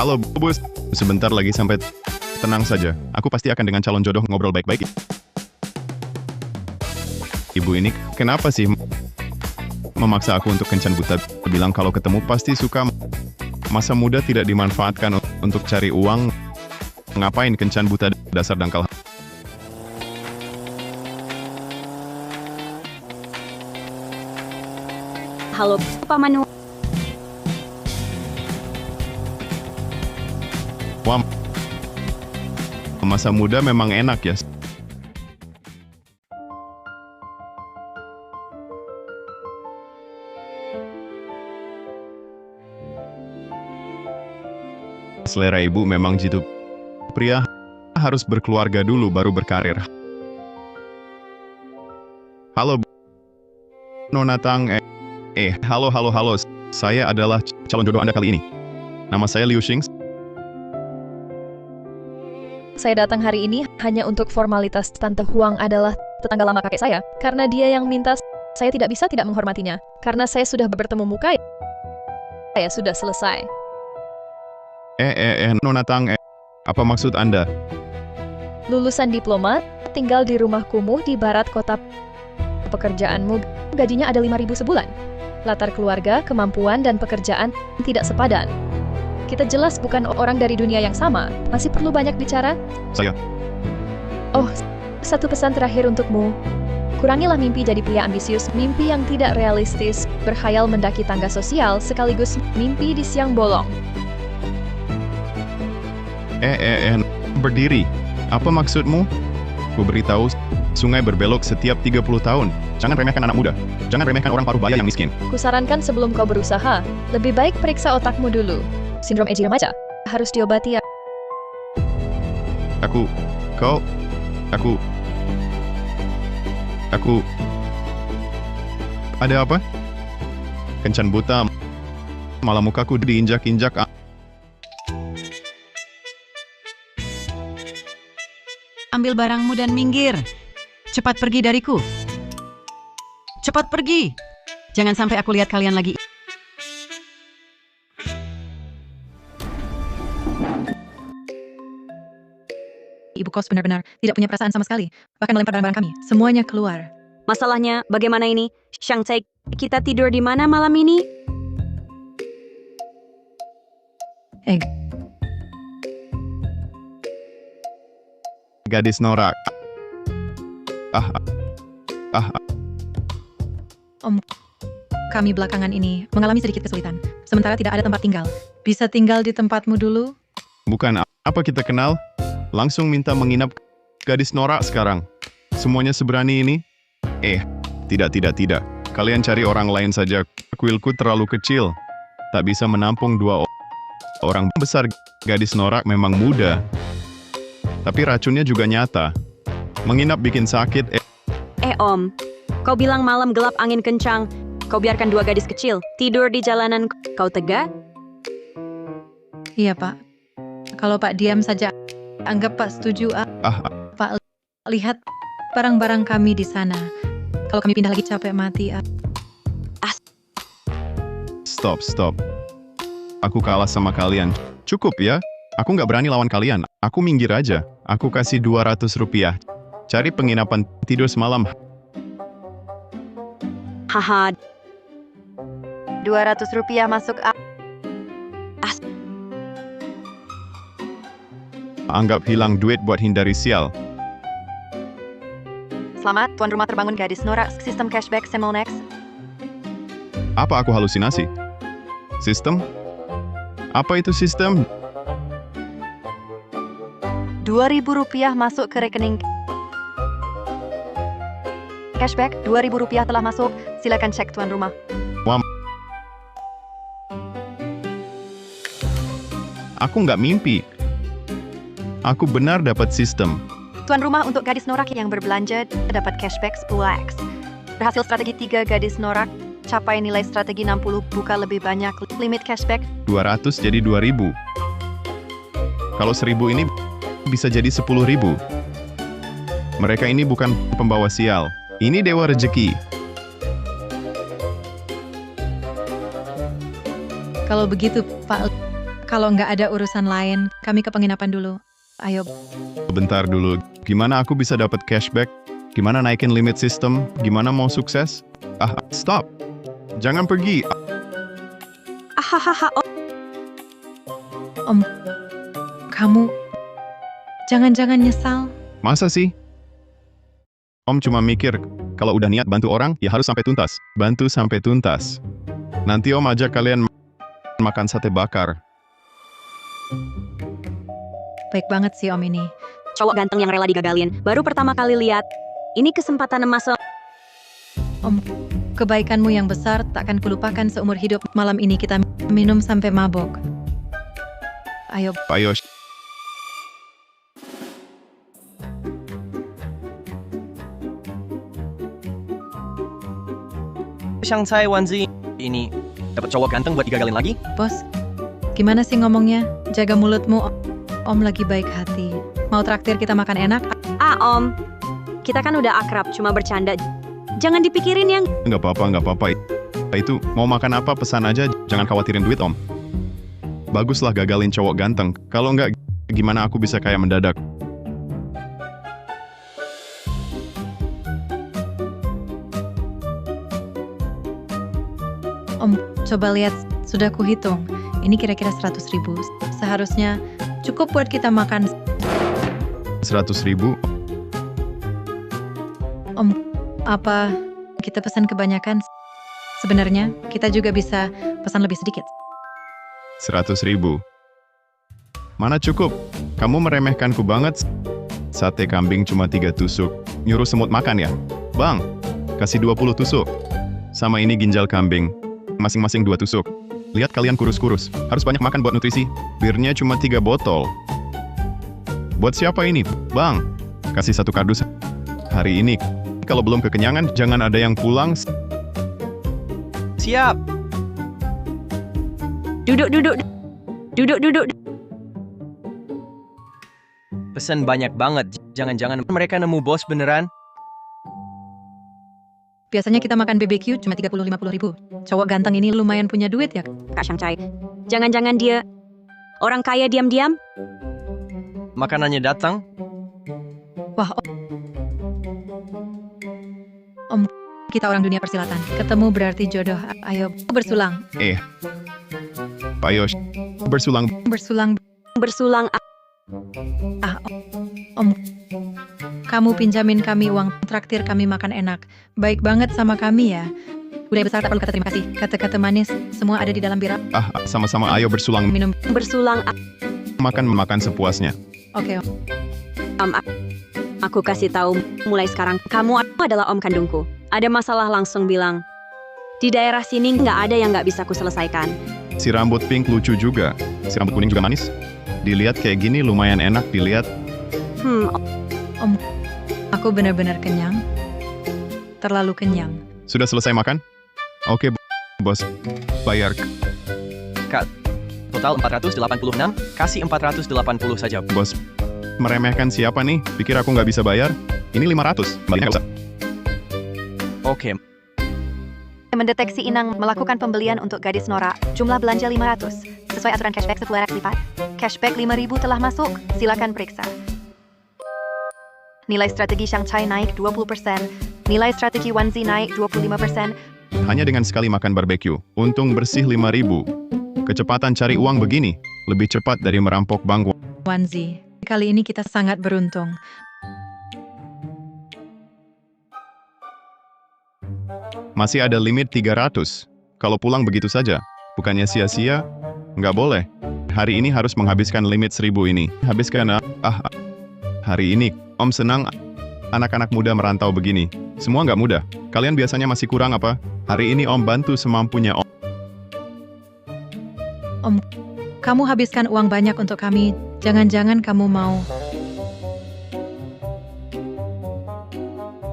Halo, Bus. Sebentar lagi sampai. Tenang saja, aku pasti akan dengan calon jodoh ngobrol baik-baik. Ibu ini kenapa sih memaksa aku untuk kencan buta? Bilang kalau ketemu pasti suka. Masa muda tidak dimanfaatkan untuk cari uang. Ngapain kencan buta, dasar dangkal. Halo, Pak Manu. Wah, masa muda memang enak ya. Selera ibu memang gitu. Pria harus berkeluarga dulu baru berkarir. Halo, Nona Tang. Halo. Saya adalah calon jodoh Anda kali ini. Nama saya Liu Xing. Saya datang hari ini hanya untuk formalitas. Tante Huang adalah tetangga lama kakek saya. Karena dia yang minta, saya tidak bisa tidak menghormatinya. Karena saya sudah bertemu muka, saya sudah selesai. Nona Tang. Apa maksud Anda? Lulusan diplomat, tinggal di rumah kumuh di barat kota. Pekerjaanmu, gajinya ada 5.000 sebulan. Latar keluarga, kemampuan, dan pekerjaan tidak sepadan. Kita jelas bukan orang dari dunia yang sama. Masih perlu banyak bicara? Saya. Oh, satu pesan terakhir untukmu. Kurangilah mimpi jadi pria ambisius, mimpi yang tidak realistis, berkhayal mendaki tangga sosial, sekaligus mimpi di siang bolong. Berdiri. Apa maksudmu? Ku beritahu, sungai berbelok setiap 30 tahun. Jangan remehkan anak muda. Jangan remehkan orang paruh baya yang miskin. Kusarankan sebelum kau berusaha, lebih baik periksa otakmu dulu. Sindrom Eji remaja harus diobati ya. Aku. Ada apa? Kencan buta. Malah mukaku diinjak-injak. Ambil barangmu dan minggir. Cepat pergi dariku. Cepat pergi. Jangan sampai aku lihat kalian lagi. Ibu kos benar-benar tidak punya perasaan sama sekali. Bahkan melempar barang-barang kami. Semuanya keluar. Masalahnya bagaimana ini? Shang Tsai, kita tidur di mana malam ini? Gadis norak. Kami belakangan ini mengalami sedikit kesulitan. Sementara tidak ada tempat tinggal. Bisa tinggal di tempatmu dulu? Bukan apa kita kenal? Langsung minta menginap. Gadis norak sekarang. Semuanya seberani ini? Tidak. Kalian cari orang lain saja. Kuilku terlalu kecil. Tak bisa menampung 2 orang besar. Gadis norak memang muda. Tapi racunnya juga nyata. Menginap bikin sakit. Om. Kau bilang malam gelap angin kencang. Kau biarkan 2 gadis kecil tidur di jalanan. Kau tega? Iya, Pak. Kalau Pak diam saja, anggap Pak setuju. Pak, lihat barang-barang kami di sana. Kalau kami pindah lagi capek mati. Stop. Aku kalah sama kalian. Cukup ya. Aku nggak berani lawan kalian. Aku minggir aja. Aku kasih 200 rupiah. Cari penginapan tidur semalam. Haha. 200 rupiah masuk. Anggap hilang duit buat hindari sial. Selamat, tuan rumah terbangun gadis norak. Sistem cashback Semolnex. Apa aku halusinasi? Sistem? Apa itu sistem? 2.000 rupiah masuk ke rekening. Cashback 2.000 rupiah telah masuk. Silakan cek tuan rumah. Aku nggak mimpi. Aku benar dapat sistem. Tuan rumah untuk gadis norak yang berbelanja dapat cashback 10x. Berhasil strategi 3 gadis norak. Capai nilai strategi 60, buka lebih banyak. Limit cashback 200 jadi 2.000. Kalau 1.000 ini bisa jadi 10.000. Mereka ini bukan pembawa sial. Ini dewa rezeki. Kalau begitu, Pak, Kalau nggak ada urusan lain, kami ke penginapan dulu. Ayo, Bentar dulu, gimana aku bisa dapat cashback? Gimana naikin limit sistem? Gimana mau sukses? Stop! Jangan pergi! Ahahaha, kamu jangan-jangan nyesal. Masa sih? Om cuma mikir, kalau udah niat bantu orang, ya harus sampai tuntas. Bantu sampai tuntas. Nanti Om ajak kalian makan sate bakar. Baik banget sih Om ini. cowok ganteng yang rela digagalin. Baru pertama kali lihat. Ini kesempatan emas. Om, kebaikanmu yang besar takkan kulupakan seumur hidup. Malam ini kita minum sampai mabok. Ayo, Ayo, 香菜丸子 ini dapat cowok ganteng buat digagalin lagi? bos. Gimana sih ngomongnya? Jaga mulutmu. Om lagi baik hati. Mau traktir kita makan enak? Om. Kita kan udah akrab, cuma bercanda. Jangan dipikirin yang... nggak apa-apa. Itu, mau makan apa pesan aja, jangan khawatirin duit Om. Baguslah gagalin cowok ganteng. Kalau nggak, gimana aku bisa kaya mendadak? Om, coba lihat. Sudah kuhitung. Ini kira-kira 100.000. Seharusnya cukup buat kita makan. 100.000? Om, apa kita pesan kebanyakan? Sebenarnya, kita juga bisa pesan lebih sedikit. 100.000. Mana cukup? Kamu meremehkanku banget. Sate kambing cuma 3 tusuk. Nyuruh semut makan ya? Bang, kasih 20 tusuk. Sama ini ginjal kambing. Masing-masing 2 tusuk. Lihat kalian kurus-kurus. Harus banyak makan buat nutrisi. Birnya cuma 3 botol. Buat siapa ini? Bang, kasih 1 kardus. Hari ini, kalau belum kekenyangan, jangan ada yang pulang. Siap! Duduk. Pesan banyak banget. Jangan-jangan mereka nemu bos beneran? Biasanya kita makan BBQ cuma 30-50 ribu. Cowok ganteng ini lumayan punya duit ya. Kak Shangcai. Jangan-jangan dia orang kaya diam-diam? Makanannya datang? Wah, Om, kita orang dunia persilatan. Ketemu berarti jodoh. Ayo, bersulang. Ayo, bersulang. Bersulang. Om, kamu pinjamin kami uang, traktir kami makan enak. Baik banget sama kami ya. Udah besar tak perlu kata terima kasih. Kata-kata manis, semua ada di dalam bira. Sama-sama ayo bersulang. Minum. Bersulang. Makan sepuasnya. Oke. Aku kasih tahu mulai sekarang. Kamu adalah om kandungku. Ada masalah langsung bilang. Di daerah sini nggak ada yang nggak bisa ku selesaikan. Si rambut pink lucu juga. Si rambut kuning juga manis. Dilihat kayak gini lumayan enak dilihat. Om, aku benar-benar kenyang. Terlalu kenyang. Sudah selesai makan? Oke, bos. Bayar. Total 486, kasih 480 saja. Bos, meremehkan siapa nih? Pikir aku nggak bisa bayar? Ini 500. Baliknya nggak usah. Oke, Mendeteksi Inang melakukan pembelian untuk gadis Nora. Jumlah belanja 500. Sesuai aturan cashback 10x lipat. Cashback 5.000 telah masuk. Silakan periksa. Nilai strategi Shangcai naik 20%. Nilai strategi Wanzi naik 25%. Hanya dengan sekali makan barbeque. Untung bersih 5.000. Kecepatan cari uang begini. Lebih cepat dari merampok bank. Wanzi, kali ini kita sangat beruntung. Masih ada limit 300. Kalau pulang begitu saja, bukannya sia-sia? Nggak boleh. Hari ini harus menghabiskan limit 1.000 ini. Habiskan. Hari ini, Om senang anak-anak muda merantau begini. Semua nggak mudah. Kalian biasanya masih kurang apa? Hari ini Om bantu semampunya Om. Om, kamu habiskan uang banyak untuk kami. Jangan-jangan kamu mau...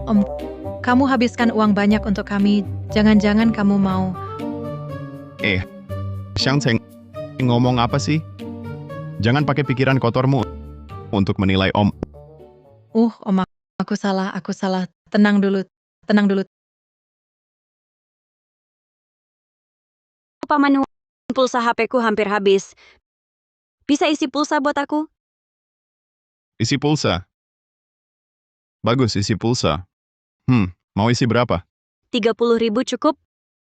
Om, kamu habiskan uang banyak untuk kami. Jangan-jangan kamu mau... Shangcai, ngomong apa sih? Jangan pakai pikiran kotormu untuk menilai Om. Om, aku salah. Tenang dulu. Paman, pulsa HP-ku hampir habis. Bisa isi pulsa buat aku? Isi pulsa. Bagus, isi pulsa. Mau isi berapa? 30.000 cukup?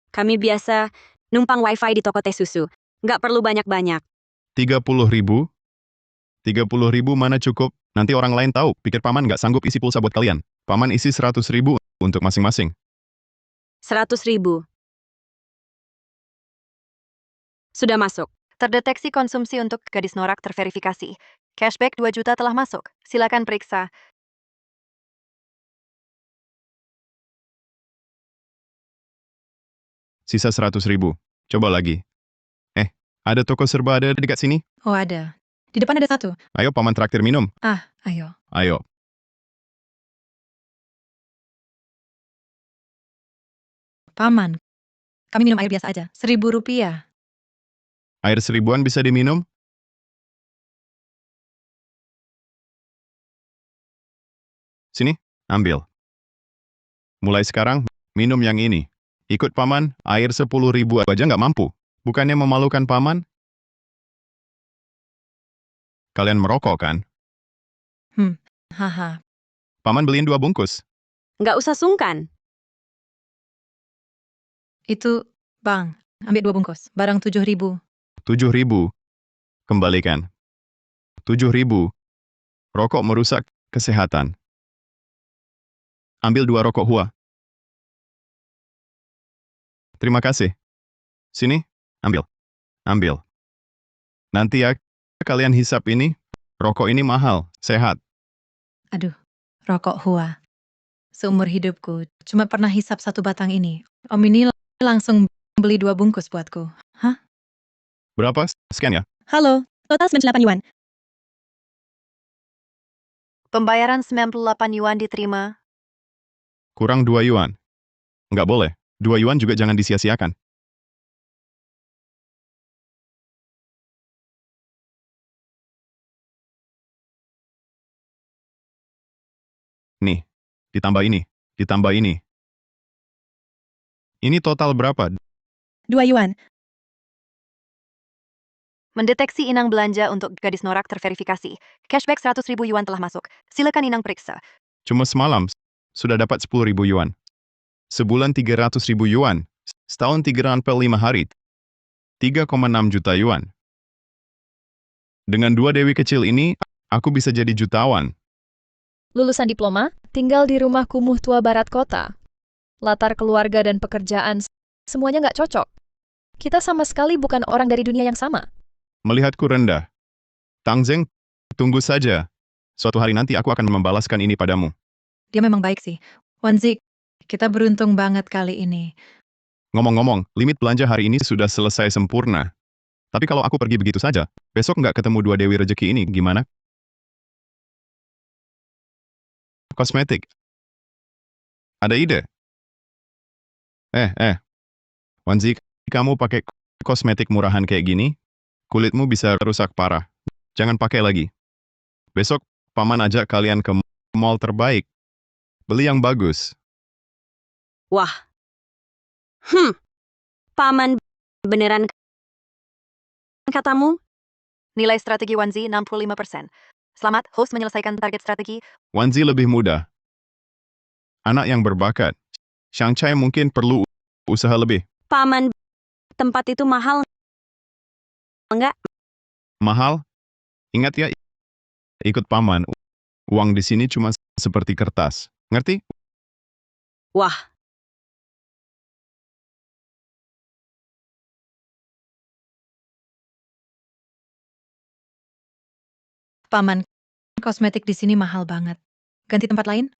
Kami biasa numpang wifi di toko teh susu. Nggak perlu banyak-banyak. 30.000? 30.000 mana cukup? Nanti orang lain tahu, pikir paman nggak sanggup isi pulsa buat kalian. Paman isi 100.000 untuk masing-masing. 100.000. Sudah masuk. Terdeteksi konsumsi untuk gadis norak terverifikasi. Cashback 2 juta telah masuk. Silakan periksa. Sisa 100.000. Coba lagi. Ada toko serba ada dekat sini? Oh ada. Di depan ada satu. Ayo paman traktir minum. Ayo. Ayo. Paman, kami minum air biasa aja. 1.000 rupiah. Air 1000-an bisa diminum? Sini, ambil. Mulai sekarang, minum yang ini. Ikut paman, air 10.000 aja nggak mampu. Bukannya memalukan paman? Kalian merokok kan? Haha. Paman beliin 2 bungkus. Nggak usah sungkan. Itu, Bang, ambil 2 bungkus. Barang 7.000. 7.000. Kembalikan. 7.000. Rokok merusak kesehatan. Ambil 2 rokok hua. Terima kasih. Sini, ambil. Ambil. Nanti ya, kalian hisap ini. Rokok ini mahal, sehat. Aduh, rokok hua. Seumur hidupku, cuma pernah hisap 1 batang ini. Om ini langsung beli 2 bungkus buatku. Berapa? Sekian ya? Halo, total 98 yuan. Pembayaran 98 yuan diterima. Kurang 2 yuan. Nggak boleh. 2 yuan juga jangan disia-siakan. Nih, ditambah ini, ditambah ini. Ini total berapa? 2 yuan. Mendeteksi inang belanja untuk gadis norak terverifikasi. Cashback 100.000 yuan telah masuk. Silakan inang periksa. Cuma semalam, sudah dapat 10.000 yuan. Sebulan 300.000 yuan. Setahun 3,5 hari. 3,6 juta yuan. Dengan 2 dewi kecil ini, aku bisa jadi jutawan. Lulusan diploma, tinggal di rumah kumuh tua barat kota. Latar keluarga dan pekerjaan, semuanya nggak cocok. Kita sama sekali bukan orang dari dunia yang sama. Melihatku rendah. Tang Zeng, tunggu saja. Suatu hari nanti aku akan membalaskan ini padamu. Dia memang baik sih. Wanzi, kita beruntung banget kali ini. Ngomong-ngomong, limit belanja hari ini sudah selesai sempurna. Tapi kalau aku pergi begitu saja, besok nggak ketemu 2 dewi rezeki ini, gimana? Kosmetik. Ada ide? Wanzi, kamu pakai kosmetik murahan kayak gini, kulitmu bisa rusak parah. Jangan pakai lagi. Besok, paman ajak kalian ke mall terbaik. Beli yang bagus. Wah. Paman, beneran katamu? Nilai strategi Wanzi 65%. Selamat, host menyelesaikan target strategi. Wanzi lebih mudah. Anak yang berbakat. Shang Chai mungkin perlu usaha lebih. Paman, tempat itu mahal. Enggak? Mahal? Ingat ya, ikut paman. Uang di sini cuma seperti kertas. Ngerti? Wah. Paman, kosmetik di sini mahal banget. Ganti tempat lain?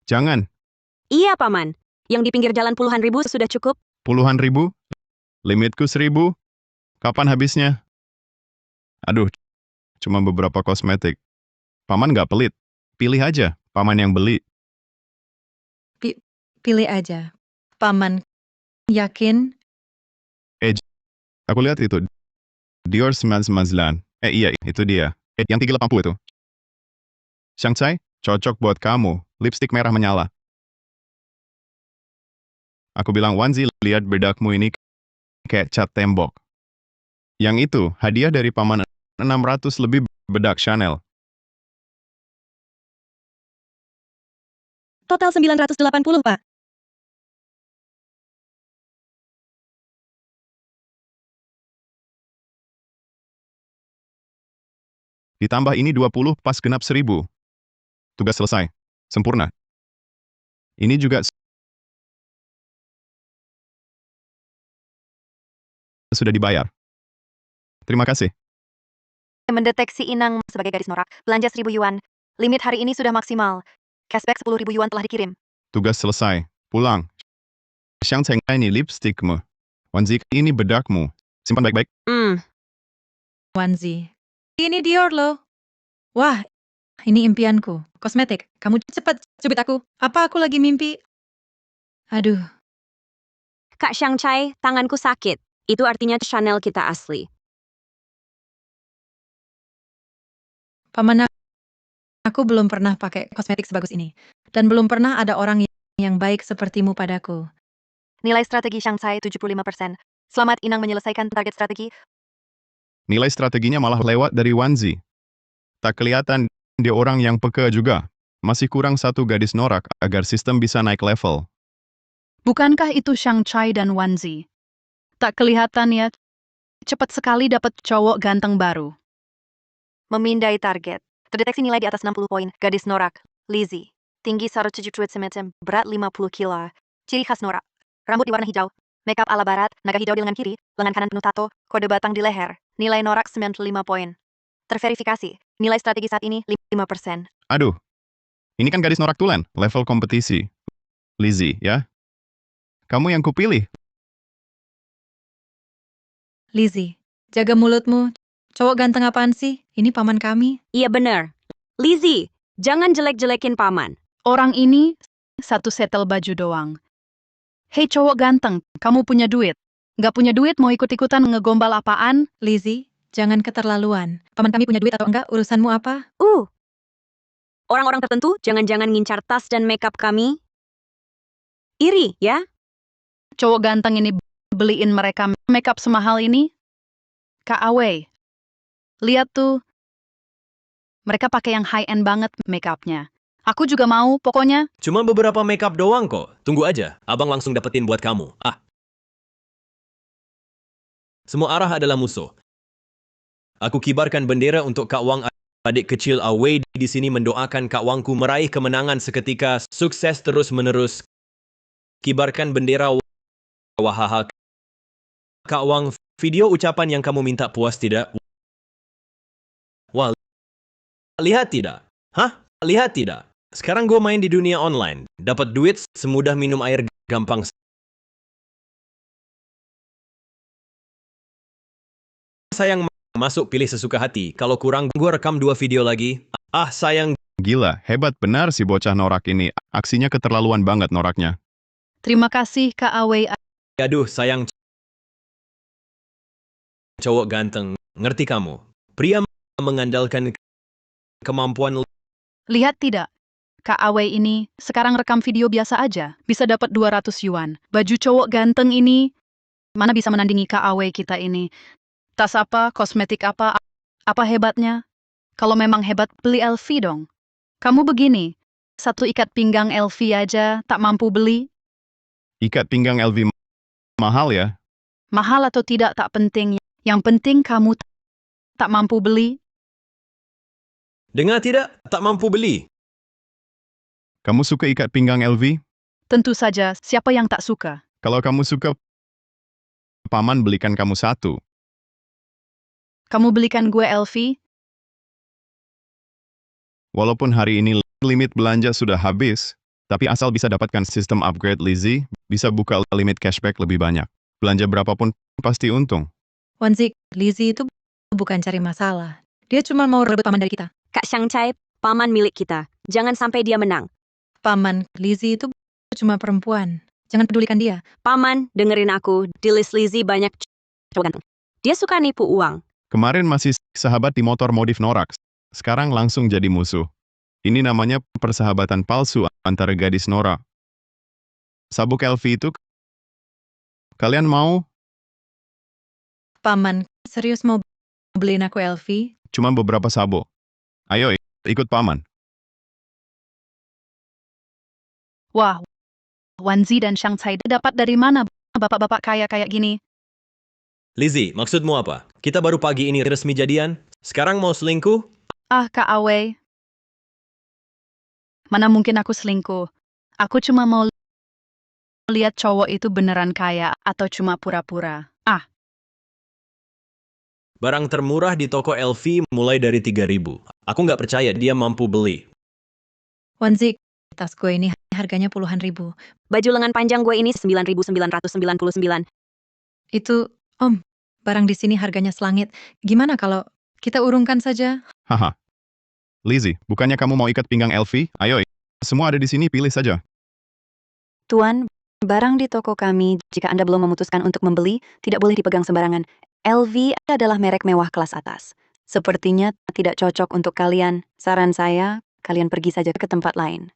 Jangan. Iya, Paman. Yang di pinggir jalan puluhan ribu sudah cukup. Puluhan ribu? Limitku 1.000? Kapan habisnya? Aduh, cuma beberapa kosmetik. Paman nggak pelit. Pilih aja, paman yang beli. Pilih aja. Paman, yakin? Aku lihat itu. Dior 999. Iya, itu dia. Yang 380 itu. Shang Chai, cocok buat kamu. Lipstik merah menyala. Aku bilang, Wanzi, lihat bedakmu ini kayak cat tembok. Yang itu, hadiah dari paman 600 lebih bedak Chanel. Total 980, Pak. Ditambah ini 20 pas genap 1000. Tugas selesai. Sempurna. Ini juga sudah dibayar. Terima kasih. Mendeteksi Inang sebagai gadis norak, belanja 1000 yuan. Limit hari ini sudah maksimal. Cashback 10.000 yuan telah dikirim. Tugas selesai. Pulang. Xiangceng, ini lipstikmu. Wanzi, ini bedakmu. Simpan baik-baik. Wanzi. Ini Dior loh. Wah, ini impianku. Kosmetik. Kamu cepat cubit aku. Apa aku lagi mimpi? Aduh, Kak Xiangcai, tanganku sakit. Itu artinya Chanel kita asli. paman aku belum pernah pakai kosmetik sebagus ini. Dan belum pernah ada orang yang baik sepertimu padaku. Nilai strategi Shanghai 75%. Selamat Inang menyelesaikan target strategi. Nilai strateginya malah lewat dari Wanzi. Tak kelihatan dia orang yang peka juga. Masih kurang satu gadis norak agar sistem bisa naik level. Bukankah itu Shanghai dan Wanzi? Tak kelihatan ya, cepat sekali dapat cowok ganteng baru. Memindai target. Terdeteksi nilai di atas 60 poin. Gadis norak. Lizzie. Tinggi 170 cm, berat 50 kilo. Ciri khas norak. Rambut di warna hijau. Makeup ala barat, naga hijau di lengan kiri, lengan kanan penuh tato, kode batang di leher. Nilai norak 95 poin. Terverifikasi. Nilai strategi saat ini 5%. Aduh, ini kan gadis norak tulen, level kompetisi. Lizzie, ya? Kamu yang kupilih. Lizzie, jaga mulutmu. Cowok ganteng apaan sih? Ini paman kami. Iya bener. Lizzie, jangan jelek-jelekin paman. Orang ini satu setel baju doang. Hei cowok ganteng, kamu punya duit? Nggak punya duit mau ikut-ikutan ngegombal apaan? Lizzie, jangan keterlaluan. Paman kami punya duit atau enggak, urusanmu apa? Orang-orang tertentu jangan-jangan ngincar tas dan makeup kami. Iri, ya? Cowok ganteng ini beliin mereka makeup semahal ini? Kak Awe, lihat tuh. Mereka pakai yang high-end banget makeupnya. Aku juga mau, pokoknya. Cuma beberapa makeup doang kok. Tunggu aja, abang langsung dapetin buat kamu. Semua arah adalah musuh. Aku kibarkan bendera untuk Kak Wang, adik kecil Awei di sini mendoakan Kak Wangku meraih kemenangan seketika, sukses terus-menerus. Kibarkan bendera. Wahaha. Kak Wang, video ucapan yang kamu minta puas tidak? Wah, lihat tidak? Hah? Lihat tidak? Sekarang gue main di dunia online. Dapat duit semudah minum air gampang. Sayang masuk pilih sesuka hati. Kalau kurang gue rekam 2 video lagi. Sayang. Gila, hebat benar si bocah norak ini. Aksinya keterlaluan banget noraknya. Terima kasih Kak Awe. Aduh, sayang. Cowok ganteng. Ngerti kamu? Pria mengandalkan kemampuan. Lihat tidak? Kak Awe ini sekarang rekam video biasa aja. Bisa dapat 200 yuan. Baju cowok ganteng ini. Mana bisa menandingi Kak Awe kita ini? Tas apa, kosmetik apa, apa hebatnya? Kalau memang hebat, beli LV dong. Kamu begini, satu ikat pinggang LV aja tak mampu beli. Ikat pinggang LV mahal ya? Mahal atau tidak tak penting. Yang penting kamu tak mampu beli. Dengar tidak? Tak mampu beli. Kamu suka ikat pinggang LV? Tentu saja, siapa yang tak suka? Kalau kamu suka, paman belikan kamu satu. Kamu belikan gue LV? Walaupun hari ini limit belanja sudah habis, tapi asal bisa dapatkan sistem upgrade Lizzie, bisa buka limit cashback lebih banyak. Belanja berapapun pasti untung. Wanzi, Lizzie itu bukan cari masalah. Dia cuma mau rebut paman dari kita. Kak Xiangcai, paman milik kita. Jangan sampai dia menang. Paman, Lizzie itu cuma perempuan. Jangan pedulikan dia. Paman, dengerin aku. Di list Lizzie banyak cowok ganteng. Dia suka nipu uang. Kemarin masih sahabat di motor modif norak, sekarang langsung jadi musuh. Ini namanya persahabatan palsu antara gadis norak. Sabuk LV itu, kalian mau? Paman, serius mau beliin aku LV? Cuma beberapa sabuk. Ayo, ikut paman. Wah, Wanzi dan Shang Tsai dapat dari mana bapak-bapak kaya kayak gini? Lizzie, maksudmu apa? Kita baru pagi ini resmi jadian, sekarang mau selingkuh? Ah, Kak Awei. Mana mungkin aku selingkuh? Aku cuma mau lihat cowok itu beneran kaya atau cuma pura-pura. Ah, Barang termurah di toko LV mulai dari 3.000. Aku nggak percaya dia mampu beli. Wanzi, tas gue ini harganya puluhan ribu. Baju lengan panjang gue ini 9.999. Itu, Om, barang di sini harganya selangit. Gimana kalau kita urungkan saja? Haha. Lizzie, bukannya kamu mau ikat pinggang LV? Ayo, semua ada di sini, pilih saja. Tuan, barang di toko kami, jika Anda belum memutuskan untuk membeli, tidak boleh dipegang sembarangan. LV adalah merek mewah kelas atas. Sepertinya tidak cocok untuk kalian. Saran saya, kalian pergi saja ke tempat lain.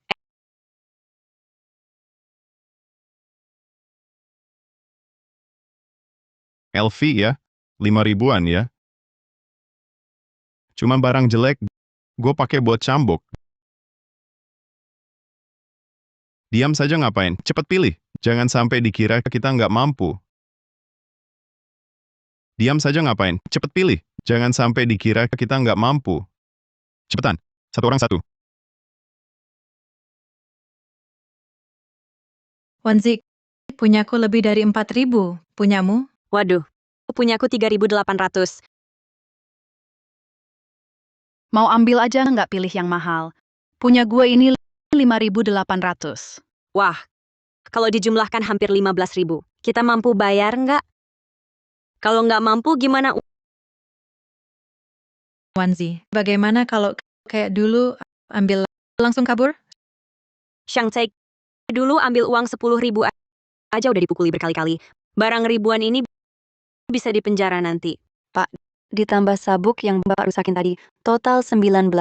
LV ya, 5.000-an ya. Cuma barang jelek, gue pakai buat cambuk. Diam saja ngapain? Cepat pilih. Jangan sampai dikira kita nggak mampu. Diam saja ngapain? Cepat pilih. Jangan sampai dikira kita nggak mampu. Cepetan. Satu orang satu. Wanzi, punyaku lebih dari 4.000. Punyamu? Waduh, punyaku 3.800. mau ambil aja nggak pilih yang mahal. Punya gue ini 5.800. Wah, kalau dijumlahkan hampir 15.000. Kita mampu bayar nggak? Kalau nggak mampu gimana? Wanzi, bagaimana kalau kayak dulu ambil langsung kabur? Shang Tsai dulu ambil uang 10.000 aja udah dipukuli berkali-kali. Barang ribuan ini bisa dipenjara nanti. Ditambah sabuk yang Bapak rusakin tadi, total 19.000.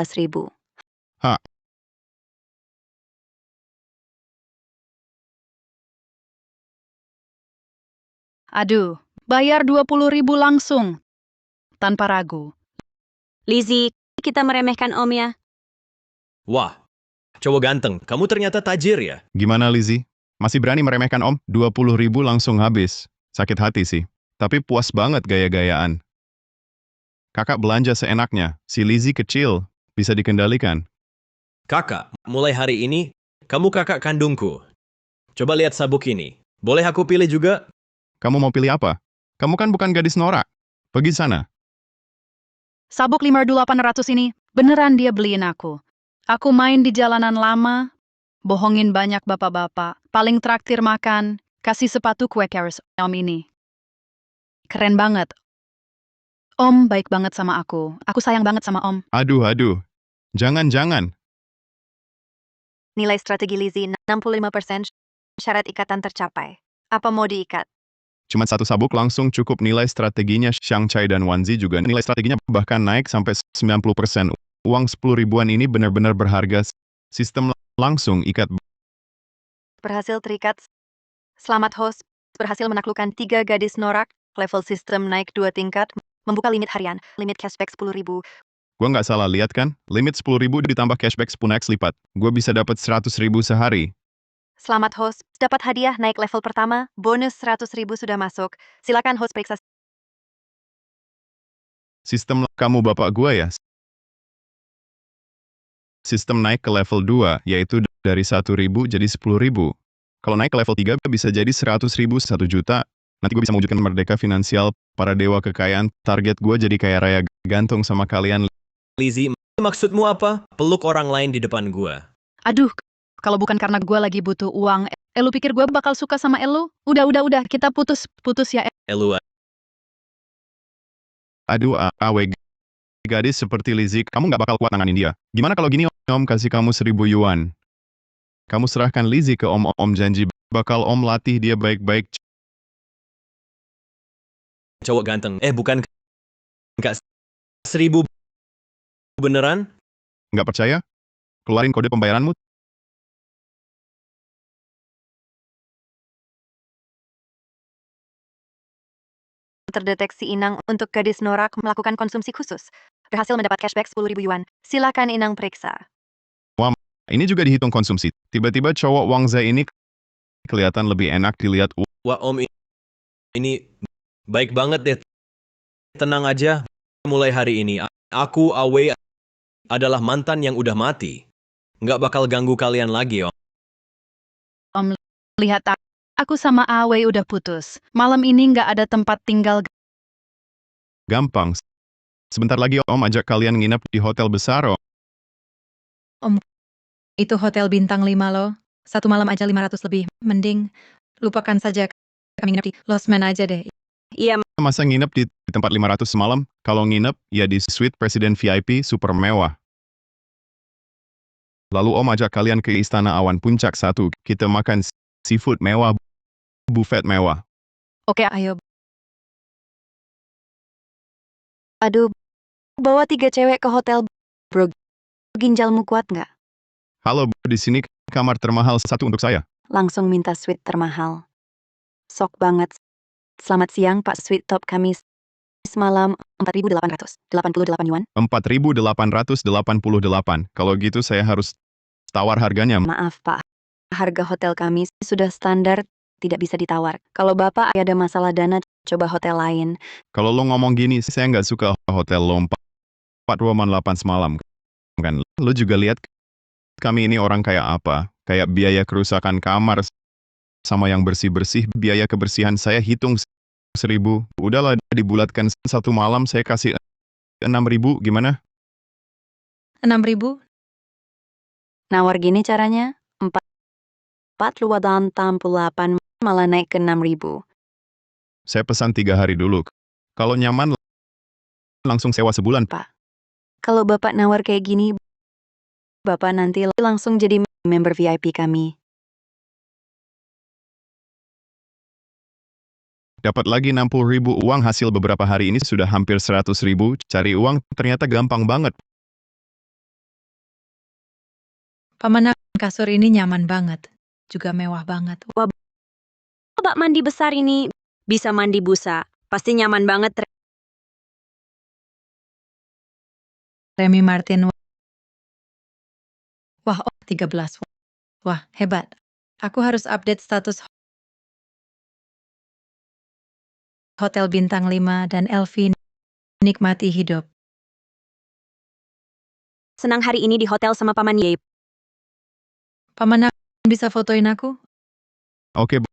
Aduh, bayar 20.000 langsung. Tanpa ragu. Lizzie, kita meremehkan Om ya. Wah, cowok ganteng, kamu ternyata tajir ya? Gimana Lizzie? Masih berani meremehkan Om? 20.000 langsung habis. Sakit hati sih. Tapi puas banget gaya-gayaan. Kakak belanja seenaknya. Si Lizzie kecil. Bisa dikendalikan. Kakak, mulai hari ini, kamu kakak kandungku. Coba lihat sabuk ini. Boleh aku pilih juga? Kamu mau pilih apa? Kamu kan bukan gadis norak. Pergi sana. Sabuk 5.800 ini, beneran dia beliin aku. Aku main di jalanan lama, bohongin banyak bapak-bapak, paling traktir makan, kasih sepatu kue keris Om ini. Keren banget. Om baik banget sama aku. Aku sayang banget sama Om. Aduh. Jangan. Nilai strategi Lizzie 65%, syarat ikatan tercapai. Apa mau diikat? Cuma satu sabuk langsung cukup. Nilai strateginya Shang Tsai dan Wanzi juga. Nilai strateginya bahkan naik sampai 90%. Uang 10 ribuan ini benar-benar berharga. Sistem langsung ikat. Berhasil terikat. Selamat host, berhasil menaklukkan 3 gadis norak, level sistem naik 2 tingkat, membuka limit harian, limit cashback 10.000. Gue nggak salah lihat kan? Limit 10 ribu ditambah cashback 10x lipat. Gue bisa dapat 100 ribu sehari. Selamat host, dapat hadiah naik level pertama, bonus 100.000 sudah masuk. Silakan host periksa. Sistem kamu bapak gue ya? Sistem naik ke level 2, yaitu dari 1.000 jadi 10.000. Kalau naik ke level 3 bisa jadi 100.000, 1 juta. Nanti gue bisa mewujudkan merdeka finansial, para dewa kekayaan. Target gue jadi kaya raya gantung sama kalian. Lizzie, maksudmu apa? Peluk orang lain di depan gua. Aduh, kalau bukan karena gue lagi butuh uang, Elu pikir gue bakal suka sama Elu? Udah, kita putus ya. Elu, Aduh, awe gadis seperti Lizzie, kamu nggak bakal kuat nanganin dia. Gimana kalau gini Om kasih kamu 1.000 yuan? Kamu serahkan Lizzie ke Om janji bakal Om latih dia baik-baik. cowok ganteng. Bukan Kak 1.000 beneran? Nggak percaya? Keluarin kode pembayaranmu. terdeteksi Inang untuk gadis norak melakukan konsumsi khusus. Berhasil mendapat cashback 10.000 yuan. Silakan Inang periksa. Ini juga dihitung konsumsi. Tiba-tiba cowok Wang Zai ini kelihatan lebih enak dilihat. Wah Om, ini baik banget deh. Tenang aja, mulai hari ini aku Awei adalah mantan yang udah mati. Nggak bakal ganggu kalian lagi, Om. Om, lihat aku sama Awei udah putus. Malam ini nggak ada tempat tinggal. Gampang. Sebentar lagi Om ajak kalian nginep di hotel besar. Itu hotel bintang 5 loh. Satu malam aja 500 lebih. Mending lupakan saja kami nginep di Losmen aja deh. Iya, Masa nginep di tempat 500 semalam? Kalau nginep, ya di suite presiden VIP super mewah. Lalu Om ajak kalian ke Istana Awan Puncak 1. Kita makan seafood mewah, buffet mewah. Oke, Ayo, Aduh, bawa 3 cewek ke hotel. Bro, ginjalmu kuat nggak? Halo, di sini kamar termahal satu untuk saya. Langsung minta suite termahal. Sok banget. Selamat siang Pak, suite top kami semalam 4.888 yuan. 4.888. Kalau gitu saya harus tawar harganya. Maaf Pak, harga hotel kami sudah standar, tidak bisa ditawar. Kalau Bapak ada masalah dana, coba hotel lain. Kalau lo ngomong gini, saya nggak suka hotel lo 4.8 semalam. Kan, lo juga lihat kami ini orang kayak apa. Kayak biaya kerusakan kamar sama yang bersih-bersih, biaya kebersihan saya hitung 1.000. Udahlah, dibulatkan satu malam saya kasih 6.000, gimana? 6.000? Nawar gini caranya, 4.888 malah naik ke 6.000. Saya pesan 3 hari dulu. Kalau nyaman, langsung sewa sebulan. Kalau Bapak nawar kayak gini, Bapak nanti langsung jadi member VIP kami. Dapat lagi 60.000 uang hasil beberapa hari ini sudah hampir 100.000. Cari uang ternyata gampang banget. Paman, kasur ini nyaman banget. Juga mewah banget. bak mandi besar ini bisa mandi busa. Pasti nyaman banget. Remy Martin. Wah, 13. Wah, hebat. Aku harus update status Hotel Bintang 5 dan Elvi nikmati hidup. Senang hari ini di hotel sama Paman Ye. Paman, bisa fotoin aku? Oke.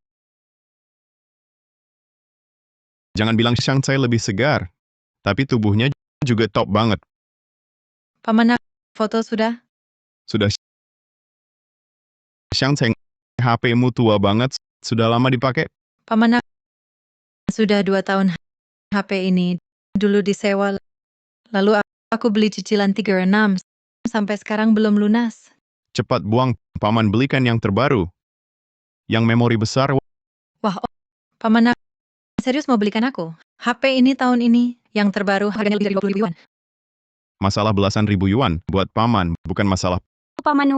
Jangan bilang Shanghai lebih segar. Tapi tubuhnya juga top banget. Paman, foto sudah? Sudah. Shanghai, HP-mu tua banget. Sudah lama dipakai? Paman, sudah 2 tahun HP ini. Dulu disewa. Lalu aku beli cicilan 36. Sampai sekarang belum lunas. Cepat buang, Paman belikan yang terbaru. Yang memori besar. Wah, Paman, serius mau belikan aku? HP ini tahun ini, yang terbaru harganya lebih dari 20.000 yuan. Masalah belasan ribu yuan buat Paman, bukan masalah. Paman,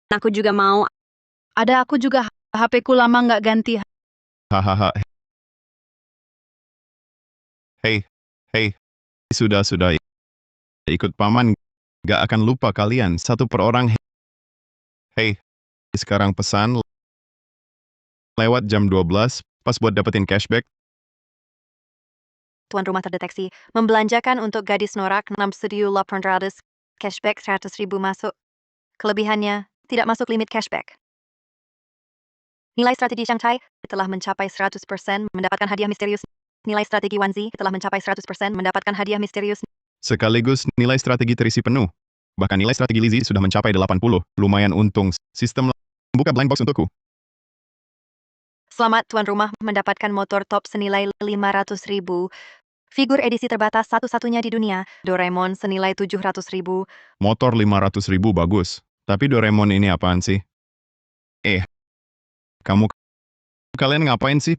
aku juga mau. ada aku juga HP-ku lama nggak ganti. Hahaha. Hei, sudah. Ikut Paman, gak akan lupa kalian, satu per orang. Hei, sekarang pesan lewat jam 12, pas buat dapetin cashback. Tuan rumah terdeteksi membelanjakan untuk gadis norak 6.800, cashback 100.000 masuk. Kelebihannya, tidak masuk limit cashback. Nilai strategi Shanghai telah mencapai 100%, mendapatkan hadiah misterius. Nilai strategi Wanzi telah mencapai 100%, mendapatkan hadiah misterius. Sekaligus nilai strategi terisi penuh. Bahkan nilai strategi Lizzie sudah mencapai 80. Lumayan untung. Sistem buka blind box untukku. Selamat tuan rumah mendapatkan motor top senilai 500.000. Figur edisi terbatas satu-satunya di dunia, Doraemon senilai 700.000. Motor 500.000 bagus. Tapi Doraemon ini apaan sih? Kalian ngapain sih?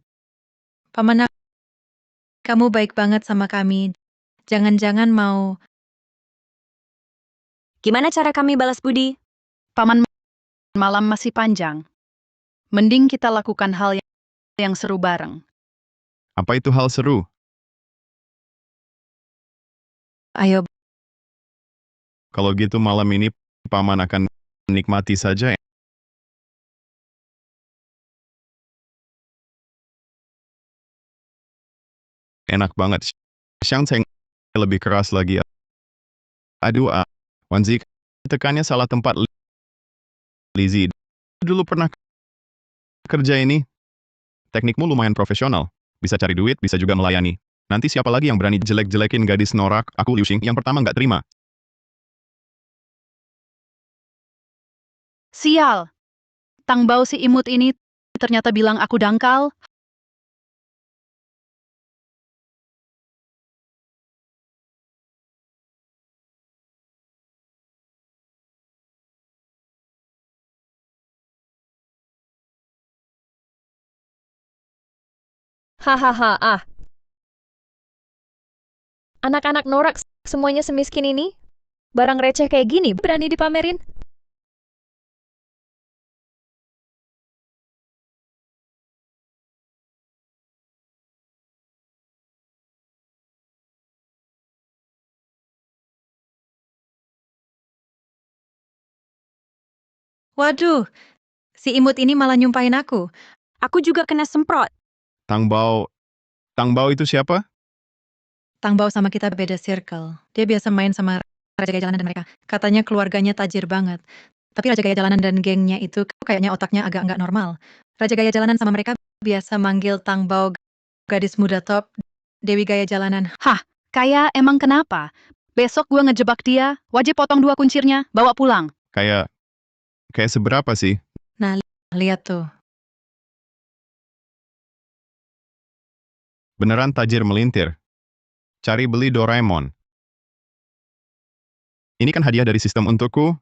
Paman, kamu baik banget sama kami. Jangan-jangan mau... Gimana cara kami balas budi? Paman, malam masih panjang. Mending kita lakukan hal yang seru bareng. Apa itu hal seru? Ayo, Kalau gitu malam ini Paman akan menikmati saja. Enak banget. Shanghai lebih keras lagi. Aduh, Wanzi, tekannya salah tempat. Lizzie, dulu pernah kerja ini. Teknikmu lumayan profesional. Bisa cari duit, bisa juga melayani. Nanti siapa lagi yang berani jelek-jelekin gadis norak? Aku Liu Xing yang pertama nggak terima. Sial. Tang Bao si imut ini ternyata bilang aku dangkal. Hahaha, Anak-anak norak semuanya semiskin ini? Barang receh kayak gini berani dipamerin? waduh, si imut ini malah nyumpahin aku. Aku juga kena semprot. Tang Bao itu siapa? Tang Bao sama kita beda circle. Dia biasa main sama Raja Gaya Jalanan dan mereka. Katanya keluarganya tajir banget. Tapi Raja Gaya Jalanan dan gengnya itu kayaknya otaknya agak nggak normal. Raja Gaya Jalanan sama mereka biasa manggil Tang Bao gadis muda top, Dewi Gaya Jalanan. Hah, kayak emang kenapa? Besok gua ngejebak dia, wajib potong 2 kuncirnya, bawa pulang. Kayak seberapa sih? Nah, lihat tuh. Beneran tajir melintir. Cari beli Doraemon. Ini kan hadiah dari sistem untukku.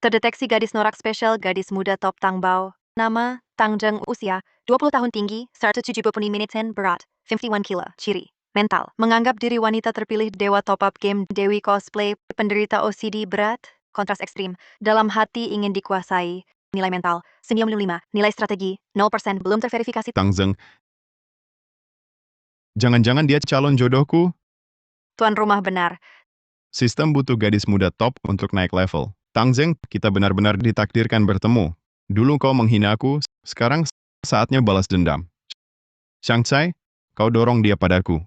Terdeteksi gadis norak spesial gadis muda top Tang Bao. Nama, Tang Zheng, usia, 20 tahun tinggi, 170 menit berat, 51 kilo, ciri, mental. Menganggap diri wanita terpilih dewa top-up game Dewi cosplay, penderita OCD berat, kontras ekstrim, dalam hati ingin dikuasai, nilai mental, 95, nilai strategi, 0%, belum terverifikasi. Tang Zeng. Jangan-jangan dia calon jodohku? Tuan rumah benar. Sistem butuh gadis muda top untuk naik level. Tang Zeng, kita benar-benar ditakdirkan bertemu. Dulu kau menghina aku, sekarang saatnya balas dendam. Shanghai, kau dorong dia padaku.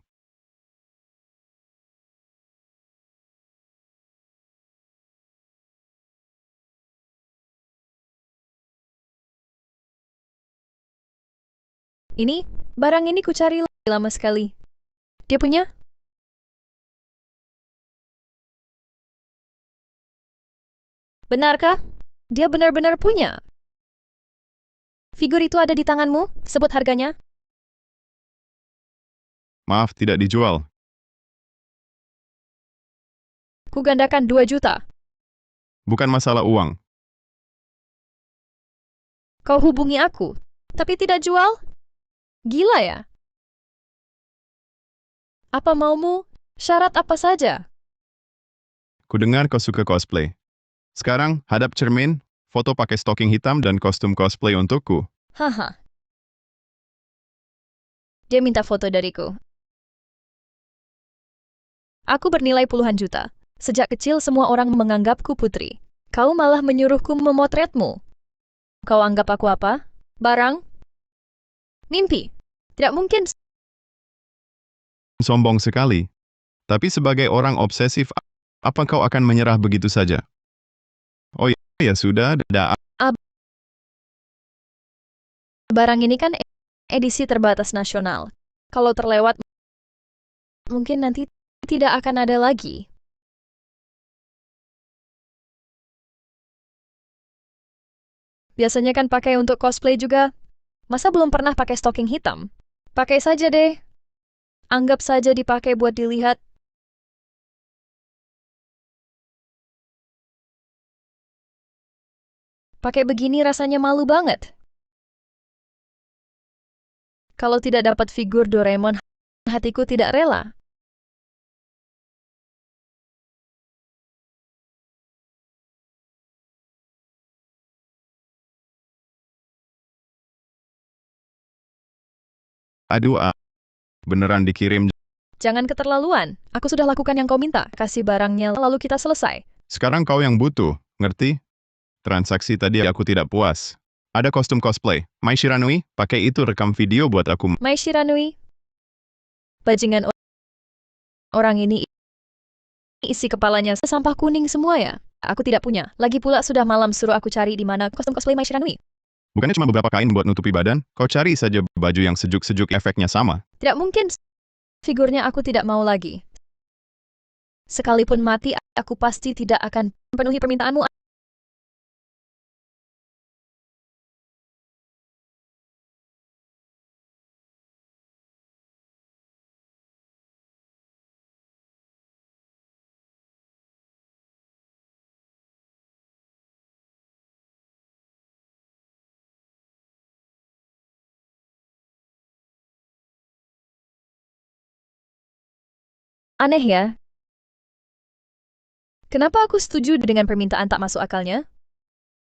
Ini, barang ini kucari lama sekali. Dia punya? Benarkah? Dia benar-benar punya. Figur itu ada di tanganmu? Sebut harganya. Maaf, tidak dijual. Ku gandakan 2 juta. Bukan masalah uang. Kau hubungi aku, tapi tidak jual? Gila ya? Apa maumu? Syarat apa saja? Kudengar kau suka cosplay. Sekarang, hadap cermin, foto pakai stocking hitam dan kostum cosplay untukku. Haha. Dia minta foto dariku. Aku bernilai puluhan juta. Sejak kecil semua orang menganggapku putri. Kau malah menyuruhku memotretmu. Kau anggap aku apa? Barang? Mimpi? Tidak mungkin. Sombong sekali. Tapi sebagai orang obsesif, apa kau akan menyerah begitu saja? Oh ya sudah, Barang ini kan edisi terbatas nasional. Kalau terlewat, mungkin nanti tidak akan ada lagi. Biasanya kan pakai untuk cosplay juga. Masa belum pernah pakai stocking hitam? Pakai saja deh. Anggap saja dipakai buat dilihat. Pakai begini rasanya malu banget. Kalau tidak dapat figur Doraemon, hatiku tidak rela. aduh, beneran dikirim. Jangan keterlaluan. Aku sudah lakukan yang kau minta. Kasih barangnya, lalu kita selesai. Sekarang kau yang butuh, ngerti? Transaksi tadi aku tidak puas. Ada kostum cosplay. Mai Shiranui, pakai itu rekam video buat aku. Mai Shiranui. Bajingan orang ini isi kepalanya sampah kuning semua ya. Aku tidak punya. Lagi pula sudah malam suruh aku cari di mana kostum cosplay Mai Shiranui. Bukannya cuma beberapa kain buat nutupi badan? Kau cari saja baju yang sejuk-sejuk efeknya sama. Tidak mungkin. Figurnya aku tidak mau lagi. Sekalipun mati, aku pasti tidak akan penuhi permintaanmu. Aneh ya. Kenapa aku setuju dengan permintaan tak masuk akalnya?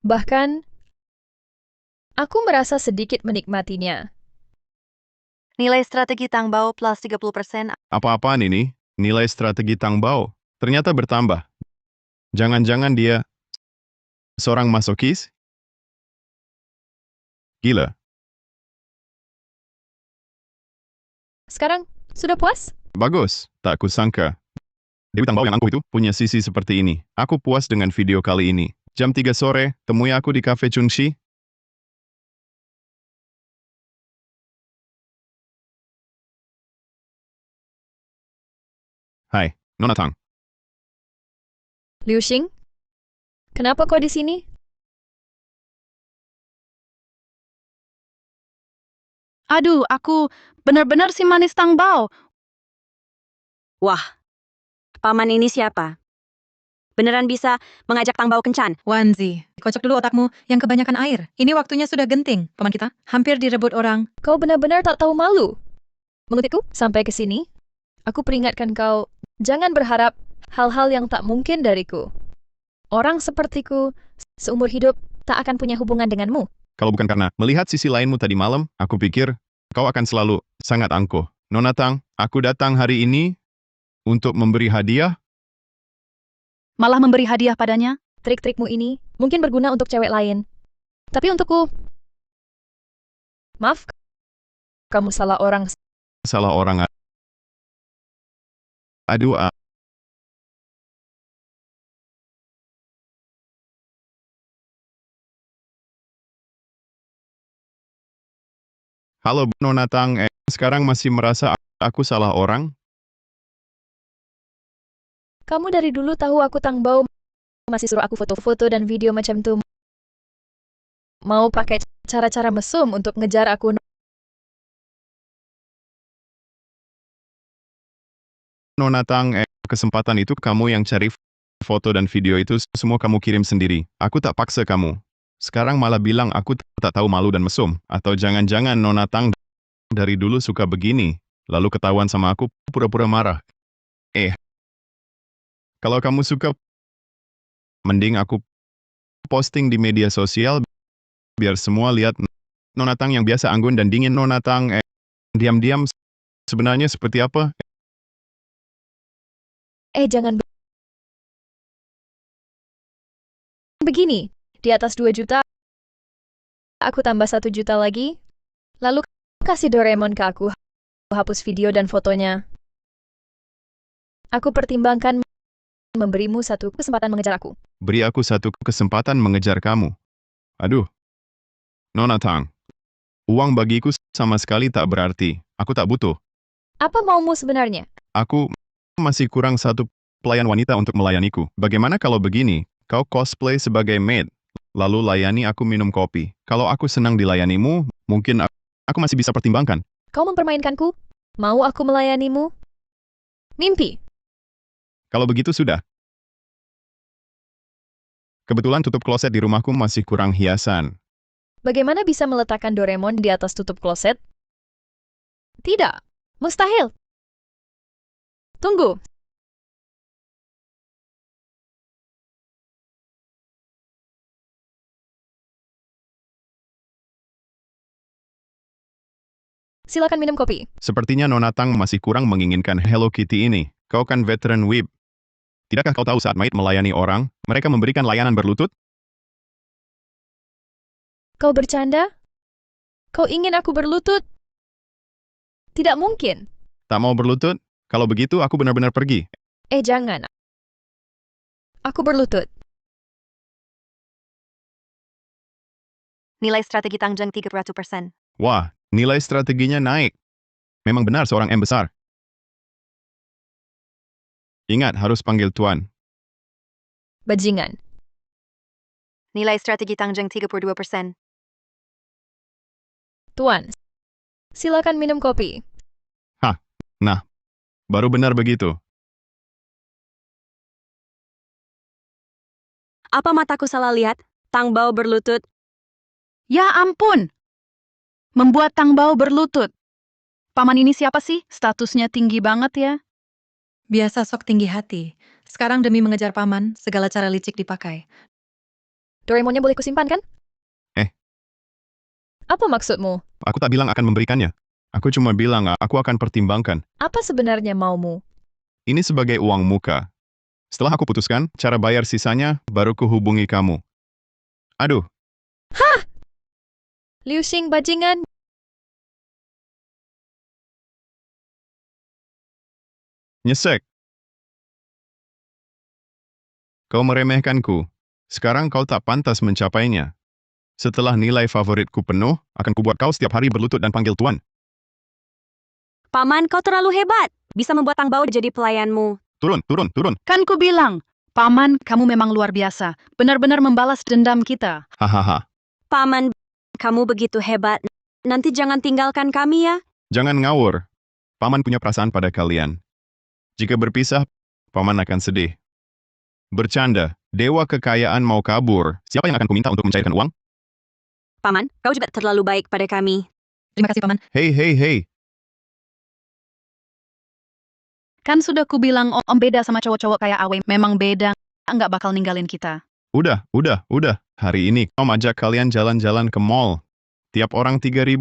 Bahkan, aku merasa sedikit menikmatinya. Nilai strategi Tangbao plus 30%. Apa-apaan ini? Nilai strategi Tangbao ternyata bertambah. Jangan-jangan dia seorang masokis? Gila. Sekarang, sudah puas? Bagus, tak kusangka. Dewi Tangbao yang angkuh itu punya sisi seperti ini. Aku puas dengan video kali ini. Jam 3 sore, temui aku di Cafe Chunxi. Hai, Nona Tang. Liu Xing? Kenapa kau di sini? Aduh, aku benar-benar si manis Tangbao. Wah, paman ini siapa? Beneran bisa mengajak Tangbao kencan? Wanzi, kocok dulu otakmu yang kebanyakan air. Ini waktunya sudah genting, paman kita. Hampir direbut orang. Kau benar-benar tak tahu malu. Mengutipku sampai ke sini, aku peringatkan kau, jangan berharap hal-hal yang tak mungkin dariku. Orang sepertiku, seumur hidup, tak akan punya hubungan denganmu. Kalau bukan karena melihat sisi lainmu tadi malam, aku pikir kau akan selalu sangat angkuh. Nona Tang, aku datang hari ini untuk memberi hadiah. Malah memberi hadiah padanya. Trik-trikmu ini mungkin berguna untuk cewek lain. Tapi untukku, maaf, kamu salah orang. Salah orang. Aduh, halo Nona Tang, sekarang masih merasa aku salah orang? Kamu dari dulu tahu aku Tangbao, masih suruh aku foto-foto dan video macam tuh. Mau pakai cara-cara mesum untuk ngejar aku. Nona Tang, kesempatan itu kamu yang cari foto dan video itu semua kamu kirim sendiri. Aku tak paksa kamu. Sekarang malah bilang aku tak tahu malu dan mesum. Atau jangan-jangan Nona Tang dari dulu suka begini, lalu ketahuan sama aku pura-pura marah. Kalau kamu suka, mending aku posting di media sosial biar semua lihat Nona Tang yang biasa anggun dan dingin. Nona Tang diam-diam sebenarnya seperti apa? Jangan begini. Di atas 2 juta, aku tambah 1 juta lagi. Lalu kasih Doraemon ke aku. Hapus video dan fotonya. Aku pertimbangkan memberimu satu kesempatan mengejar aku. Beri aku satu kesempatan mengejar kamu. Aduh. Nona Tang, uang bagiku sama sekali tak berarti. Aku tak butuh. Apa maumu sebenarnya? Aku masih kurang satu pelayan wanita untuk melayaniku. Bagaimana kalau begini? Kau cosplay sebagai maid, lalu layani aku minum kopi. Kalau aku senang dilayanimu, mungkin aku masih bisa pertimbangkan. Kau mempermainkanku? Mau aku melayanimu? Mimpi. Kalau begitu sudah. Kebetulan tutup kloset di rumahku masih kurang hiasan. Bagaimana bisa meletakkan Doraemon di atas tutup kloset? Tidak. Mustahil. Tunggu. Silakan minum kopi. Sepertinya Nona Tang masih kurang menginginkan Hello Kitty ini. Kau kan veteran whip. Tidakkah kau tahu saat Maid melayani orang, mereka memberikan layanan berlutut? Kau bercanda? Kau ingin aku berlutut? Tidak mungkin. Tak mau berlutut? Kalau begitu aku benar-benar pergi. Jangan. Aku berlutut. Nilai strategi Tangjeng 300%. Wah, nilai strateginya naik. Memang benar seorang M besar. Ingat, harus panggil Tuan. Bajingan. Nilai strategi Tangjeng 32%. Tuan, silakan minum kopi. Nah, baru benar begitu. Apa mataku salah lihat? Tang Bao berlutut. Ya ampun! Membuat Tang Bao berlutut. Paman ini siapa sih? Statusnya tinggi banget ya. Biasa sok tinggi hati. Sekarang demi mengejar paman, segala cara licik dipakai. Doraemonnya boleh kusimpan kan? Apa maksudmu? Aku tak bilang akan memberikannya. Aku cuma bilang aku akan pertimbangkan. Apa sebenarnya maumu? Ini sebagai uang muka. Setelah aku putuskan, cara bayar sisanya, baru kuhubungi kamu. Aduh, Liu Xing bajingan. nyesek. Kau meremehkanku. Sekarang kau tak pantas mencapainya. Setelah nilai favoritku penuh, akan kubuat kau setiap hari berlutut dan panggil Tuan. Paman, kau terlalu hebat. Bisa membuat Tang Bao jadi pelayanmu. Turun, turun, turun. Kan ku bilang, Paman, kamu memang luar biasa. Benar-benar membalas dendam kita. Hahaha. Paman, kamu begitu hebat. Nanti jangan tinggalkan kami ya. Jangan ngawur. Paman punya perasaan pada kalian. Jika berpisah, Paman akan sedih. Bercanda, dewa kekayaan mau kabur. Siapa yang akan kuminta untuk mencairkan uang? Paman, kau juga terlalu baik pada kami. Terima kasih, Paman. Hei, hei, hei. Kan sudah ku bilang om beda sama cowok-cowok kayak Awe. Memang beda. Nggak bakal ninggalin kita. Udah. Hari ini Om ajak kalian jalan-jalan ke mall. Tiap orang 3.000,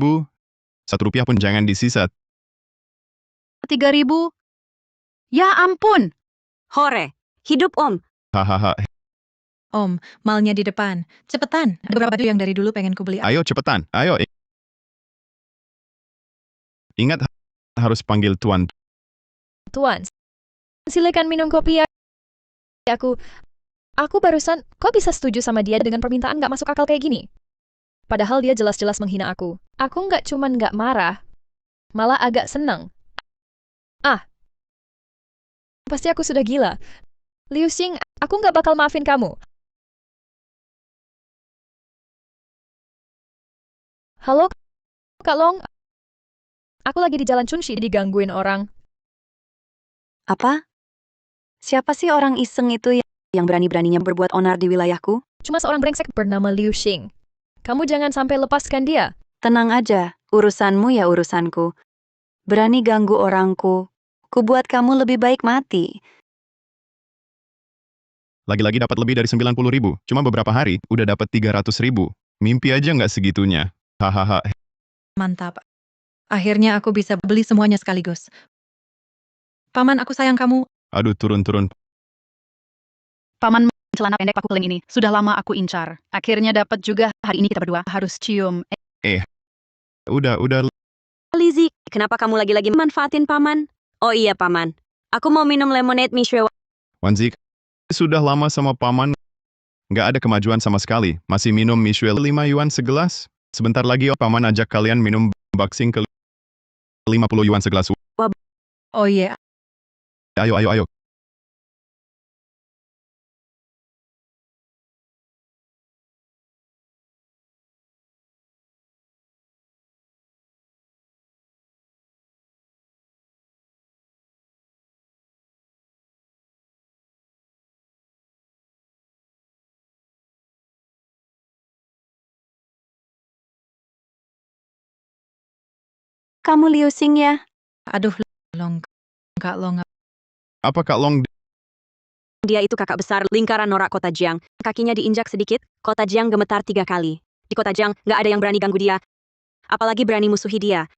Rp1 pun jangan disisa. 3.000? Ya ampun! Hore, hidup Om. Hahaha. Om, malnya di depan. Cepetan, ada beberapa baju yang dari dulu pengen ku beli. Ayo cepetan, ayo. Ingat, harus panggil Tuan. Tuan, silakan minum kopi ya. Aku barusan, kok bisa setuju sama dia dengan permintaan nggak masuk akal kayak gini? Padahal dia jelas-jelas menghina aku. Aku nggak cuman nggak marah, malah agak senang. Pasti aku sudah gila. Liu Xing, aku nggak bakal maafin kamu. Halo, Kak Long. Aku lagi di Jalan Chunxi digangguin orang. Apa? Siapa sih orang iseng itu yang berani-beraninya berbuat onar di wilayahku? Cuma seorang brengsek bernama Liu Xing. Kamu jangan sampai lepaskan dia. Tenang aja, urusanmu ya urusanku. Berani ganggu orangku. Ku buat kamu lebih baik mati. Lagi-lagi dapat lebih dari 90.000. Cuma beberapa hari, udah dapat 300.000. Mimpi aja nggak segitunya. Hahaha. Mantap. Akhirnya aku bisa beli semuanya sekaligus. Paman, aku sayang kamu. Aduh, turun. Paman celana pendek paku keling ini. Sudah lama aku incar. Akhirnya dapat juga. Hari ini kita berdua harus cium. Udah. Lizzie, kenapa kamu lagi-lagi manfaatin Paman? Oh iya, Paman. Aku mau minum lemonade Mishwe. Wanzi, sudah lama sama Paman. Nggak ada kemajuan sama sekali. Masih minum Mishwell 5 yuan segelas. Sebentar lagi Paman ajak kalian minum boxing ke 50 yuan segelas. Oh iya, Ayo. Kamu Liu Xing ya? aduh, Long. Kak Long, Apa Kak Long? Dia itu kakak besar lingkaran norak Kota Jiang. Kakinya diinjak sedikit, Kota Jiang gemetar 3 kali. Di Kota Jiang, nggak ada yang berani ganggu dia. Apalagi berani musuhi dia.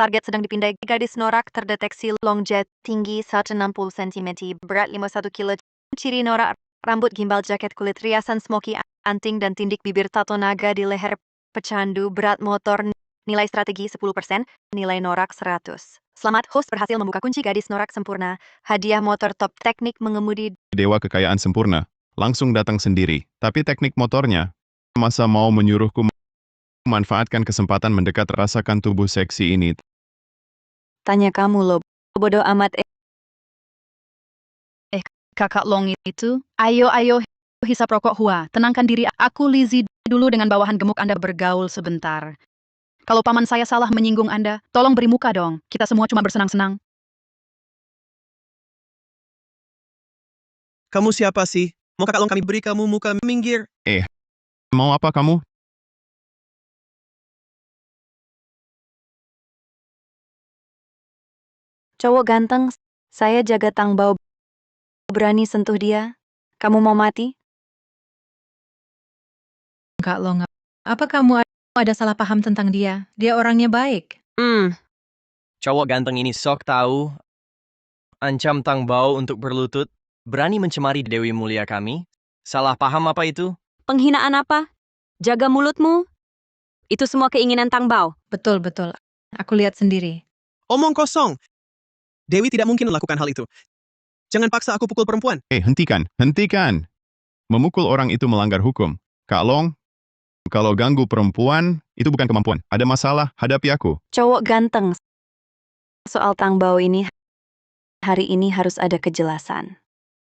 Target sedang dipindai. Gadis norak terdeteksi long jet, tinggi 160 cm, berat 51 kilo. Ciri norak, rambut gimbal, jaket kulit, riasan smoky, anting dan tindik bibir, tato naga di leher, pecandu, berat motor, nilai strategi 10%, nilai norak 100. Selamat, host berhasil membuka kunci gadis norak sempurna. Hadiah motor top, teknik mengemudi. Dewa kekayaan sempurna. Langsung datang sendiri. Tapi teknik motornya, masa mau menyuruhku memanfaatkan kesempatan mendekat, rasakan tubuh seksi ini. Tanya kamu lo, bodoh amat. Kakak Long itu, ayo hisap rokok Hua, tenangkan diri. Aku Lizzie dulu dengan bawahan gemuk Anda bergaul sebentar. Kalau paman saya salah menyinggung Anda, tolong beri muka dong. Kita semua cuma bersenang-senang. Kamu siapa sih? Mau kakak Long kami beri kamu muka, minggir. Mau apa kamu? Cowok ganteng, saya jaga Tang Bao. Berani sentuh dia? Kamu mau mati? Kak Long, apa kamu ada salah paham tentang dia? Dia orangnya baik. Cowok ganteng ini sok tahu. Ancam Tang Bao untuk berlutut. Berani mencemari Dewi Mulia kami. Salah paham apa itu? Penghinaan apa? Jaga mulutmu. Itu semua keinginan Tang Bao. Betul. Aku lihat sendiri. Omong kosong. Dewi tidak mungkin melakukan hal itu. Jangan paksa aku pukul perempuan. Hentikan. Memukul orang itu melanggar hukum. Kak Long, kalau ganggu perempuan, itu bukan kemampuan. Ada masalah, hadapi aku. Cowok ganteng. Soal Tang Bao ini, hari ini harus ada kejelasan.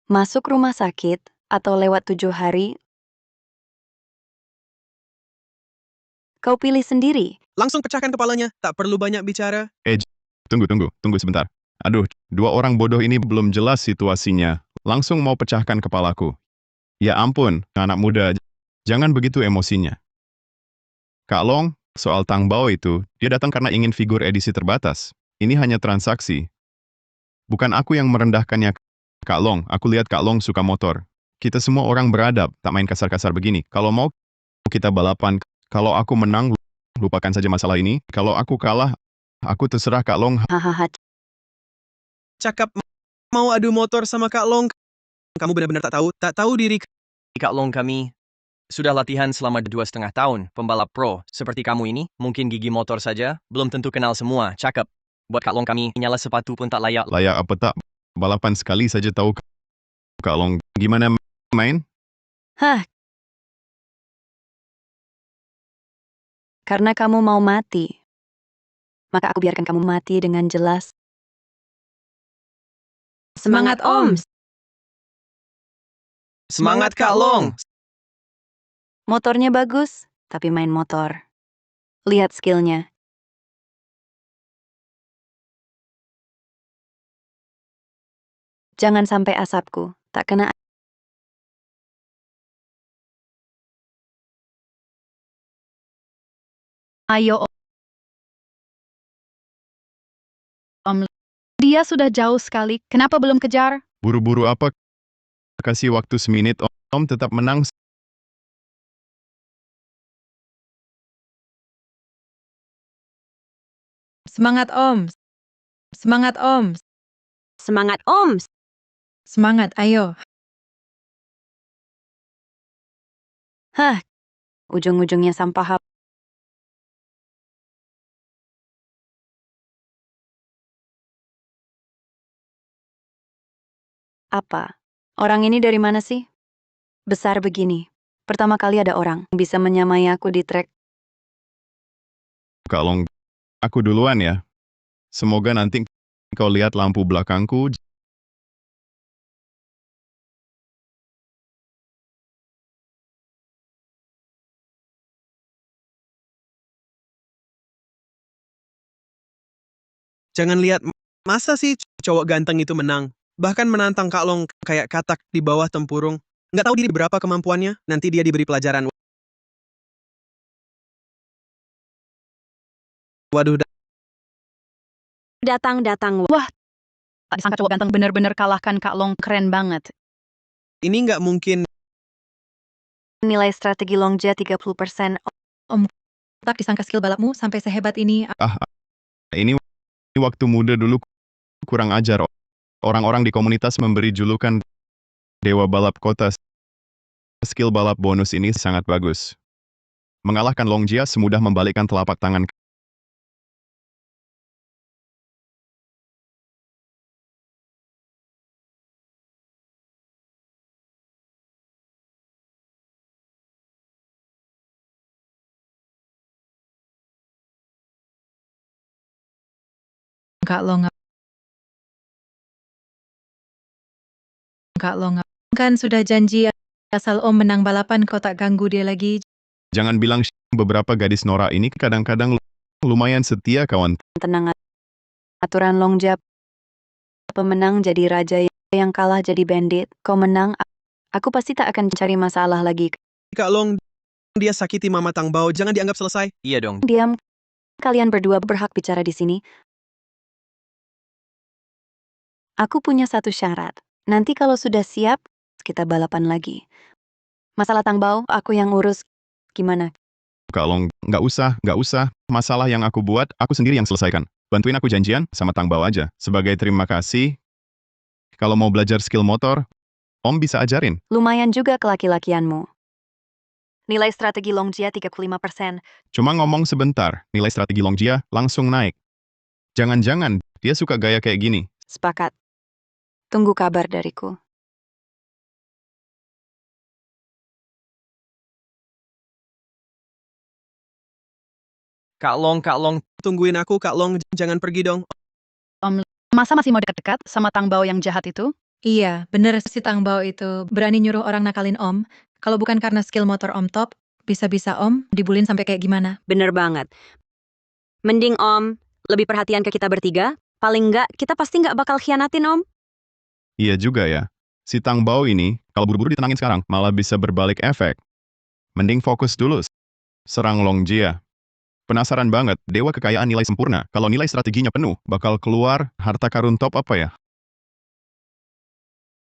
Masuk rumah sakit atau lewat 7 hari, kau pilih sendiri. Langsung pecahkan kepalanya. Tak perlu banyak bicara. Tunggu sebentar. Aduh, dua orang bodoh ini belum jelas situasinya. Langsung mau pecahkan kepalaku. Ya ampun, anak muda, jangan begitu emosinya. Kak Long, soal Tang Bao itu, dia datang karena ingin figur edisi terbatas. Ini hanya transaksi. Bukan aku yang merendahkannya, Kak Long. Aku lihat Kak Long suka motor. Kita semua orang beradab, tak main kasar-kasar begini. Kalau mau, kita balapan. Kalau aku menang, lupakan saja masalah ini. Kalau aku kalah, aku terserah Kak Long. Hahaha. Cakap mau adu motor sama Kak Long. Kamu benar-benar tak tahu diri. Kak Long kami sudah latihan selama 2,5 tahun. Pembalap pro seperti kamu ini, mungkin gigi motor saja, belum tentu kenal semua. Cakep. Buat Kak Long kami, nyala sepatu pun tak layak. Layak apa tak? Balapan sekali saja tahu. Kak Long, gimana main? Karena kamu mau mati, maka aku biarkan kamu mati dengan jelas. Semangat, Om. Semangat Kak Long. Motornya bagus, tapi main motor. Lihat skillnya. Jangan sampai asapku tak kena. Ayo, Om. Dia sudah jauh sekali. Kenapa belum kejar? Buru-buru apa? Kasih waktu semenit, Om tetap menang. Semangat, Om. Semangat, Om. Semangat, Om. Semangat, ayo. Ujung-ujungnya sampah. Apa? Orang ini dari mana sih? Besar begini. Pertama kali ada orang bisa menyamai aku di trek. Kak Long, aku duluan ya. Semoga nanti kau lihat lampu belakangku. Jangan lihat, masa sih cowok ganteng itu menang? Bahkan menantang Kak Long kayak katak di bawah tempurung. Nggak tahu diri berapa kemampuannya, nanti dia diberi pelajaran. Waduh, Datang. Wah, tak disangka cowok ganteng benar-benar kalahkan Kak Long. Keren banget. ini nggak mungkin. Nilai strategi long jet 30%. Tak disangka skill balapmu sampai sehebat ini. Ini waktu muda dulu kurang ajar. Orang-orang di komunitas memberi julukan Dewa Balap Kota. Skill balap bonus ini sangat bagus. Mengalahkan Longjia semudah membalikkan telapak tangan. Kak Long, kan sudah janji asal Om menang balapan kau tak ganggu dia lagi. Jangan bilang beberapa gadis Nora ini kadang-kadang lumayan setia kawan. Tenang, aturan Longjia. Pemenang jadi raja, yang kalah jadi bandit. Kau menang, aku pasti tak akan cari masalah lagi. Kak Long, dia sakiti Mama Tang Bao, jangan dianggap selesai. Iya dong. Diam, kalian berdua berhak bicara di sini. Aku punya satu syarat. Nanti kalau sudah siap, kita balapan lagi. Masalah Tang Bao, aku yang urus. Gimana? Kak Long, nggak usah. Masalah yang aku buat, aku sendiri yang selesaikan. Bantuin aku janjian sama Tang Bao aja. Sebagai terima kasih, kalau mau belajar skill motor, Om bisa ajarin. Lumayan juga kelaki-lakianmu. Nilai strategi Longjia 35%. Cuma ngomong sebentar, nilai strategi Longjia langsung naik. Jangan-jangan dia suka gaya kayak gini. Sepakat. Tunggu kabar dariku. Kak Long, Tungguin aku, Kak Long, jangan pergi dong. Masa masih mau dekat-dekat sama Tang Bao yang jahat itu? Iya, bener si Tang Bao itu berani nyuruh orang nakalin Om. Kalau bukan karena skill motor Om top, bisa-bisa Om dibulin sampai kayak gimana. Bener banget. Mending Om lebih perhatian ke kita bertiga. Paling nggak, kita pasti nggak bakal khianatin Om. Iya juga ya. Si Tang Bao ini, kalau buru-buru ditenangin sekarang, malah bisa berbalik efek. Mending fokus dulu. Serang Longjia. Penasaran banget, dewa kekayaan nilai sempurna. Kalau nilai strateginya penuh, bakal keluar harta karun top apa ya?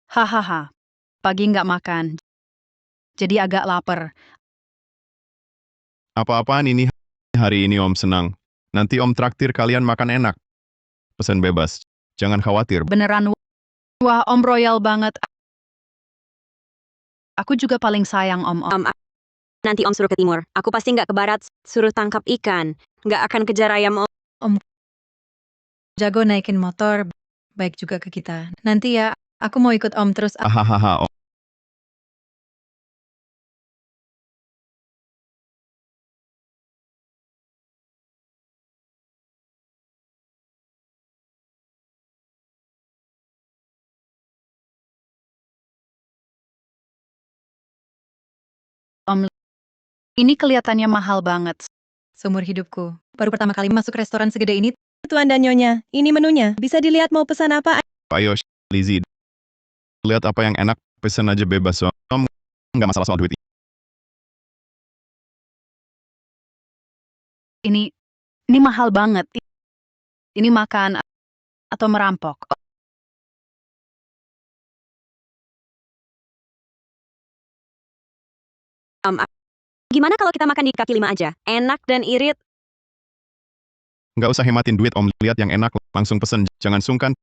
Hahaha. Pagi nggak makan. Jadi agak lapar. Apa-apaan ini? Hari ini Om senang. Nanti Om traktir kalian makan enak. Pesan bebas. Jangan khawatir. Beneran. Wah, Om royal banget. Aku juga paling sayang Om. Nanti Om suruh ke timur. Aku pasti nggak ke barat, suruh tangkap ikan. Nggak akan kejar ayam Om. Jago naikin motor, baik juga ke kita. Nanti ya, aku mau ikut Om terus. Hahaha Om. Ini kelihatannya mahal banget. Seumur hidupku, baru pertama kali masuk restoran segede ini. Tuan dan Nyonya, ini menunya. Bisa dilihat mau pesan apa? Ayo, Lizzie. Lihat apa yang enak, pesan aja bebas Om. Nggak masalah soal duit. Ini mahal banget. Ini makan atau merampok. Gimana kalau kita makan di kaki lima aja? Enak dan irit. Nggak usah hematin duit Om. Lihat yang enak, langsung pesen. Jangan sungkan.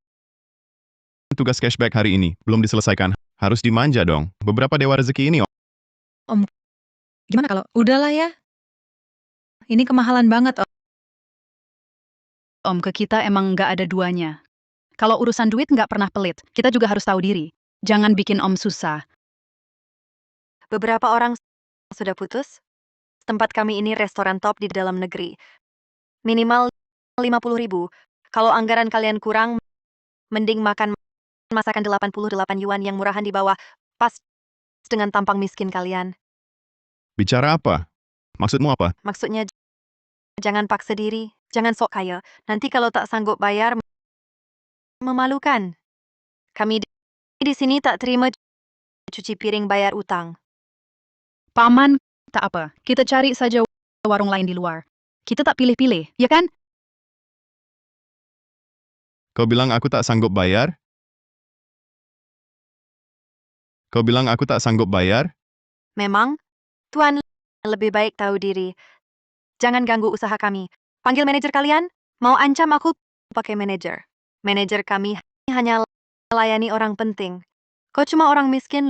Tugas cashback hari ini belum diselesaikan. Harus dimanja dong. Beberapa dewa rezeki ini Om. Gimana kalau, udahlah ya. Ini kemahalan banget Om. Om, ke kita emang nggak ada duanya. Kalau urusan duit nggak pernah pelit. Kita juga harus tahu diri. Jangan bikin Om susah. Beberapa orang sudah putus. Tempat kami ini restoran top di dalam negeri. Minimal 50.000. Kalau anggaran kalian kurang, mending makan masakan 88 yuan yang murahan di bawah. Pas dengan tampang miskin kalian. Bicara apa? Maksudmu apa? Maksudnya, jangan paksa diri. Jangan sok kaya. Nanti kalau tak sanggup bayar, memalukan. Kami di sini tak terima cuci piring bayar utang. Paman, tak apa. Kita cari saja warung lain di luar. Kita tak pilih-pilih, ya kan? Kau bilang aku tak sanggup bayar? Kau bilang aku tak sanggup bayar? Memang, Tuan lebih baik tahu diri. Jangan ganggu usaha kami. Panggil manajer kalian. Mau ancam aku pakai manajer. Manajer kami hanya melayani orang penting. Kau cuma orang miskin,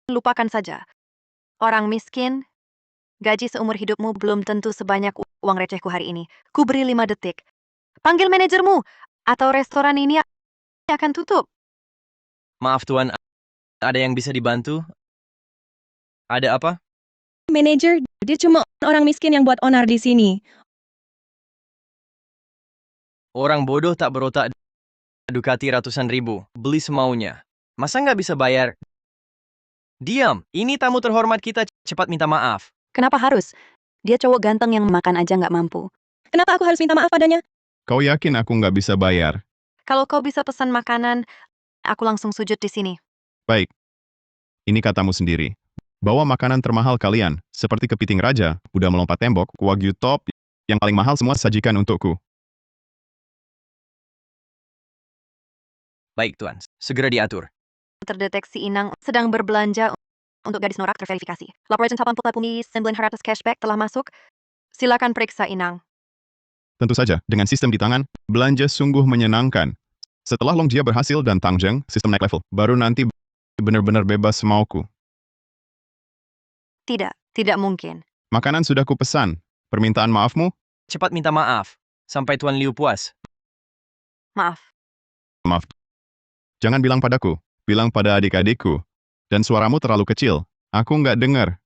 lupakan saja. Orang miskin, gaji seumur hidupmu belum tentu sebanyak uang recehku hari ini. Ku beri 5 detik. Panggil manajermu, atau restoran ini akan tutup. Maaf tuan, ada yang bisa dibantu? Ada apa? Manajer, dia cuma orang miskin yang buat onar di sini. Orang bodoh tak berotak Ducati ratusan ribu, beli semaunya. Masa nggak bisa bayar? Diam, ini tamu terhormat kita, cepat minta maaf. Kenapa harus? Dia cowok ganteng yang makan aja nggak mampu. Kenapa aku harus minta maaf padanya? Kau yakin aku nggak bisa bayar? Kalau kau bisa pesan makanan, aku langsung sujud di sini. Baik. Ini katamu sendiri. Bawa makanan termahal kalian, seperti kepiting raja, kuda melompat tembok, wagyu top, yang paling mahal semua sajikan untukku. Baik tuan, segera diatur. Terdeteksi Inang sedang berbelanja untuk gadis norak terverifikasi. Laporan 80.900 cashback telah masuk. Silakan periksa Inang. Tentu saja, dengan sistem di tangan, belanja sungguh menyenangkan. Setelah Longjia berhasil dan Tangjeng, sistem naik level, baru nanti benar-benar bebas semauku. Tidak mungkin. Makanan sudah kupesan. Permintaan maafmu? Cepat minta maaf, sampai Tuan Liu puas. Maaf. Maaf. Jangan bilang padaku, bilang pada adik-adikku. Dan suaramu terlalu kecil, aku nggak dengar.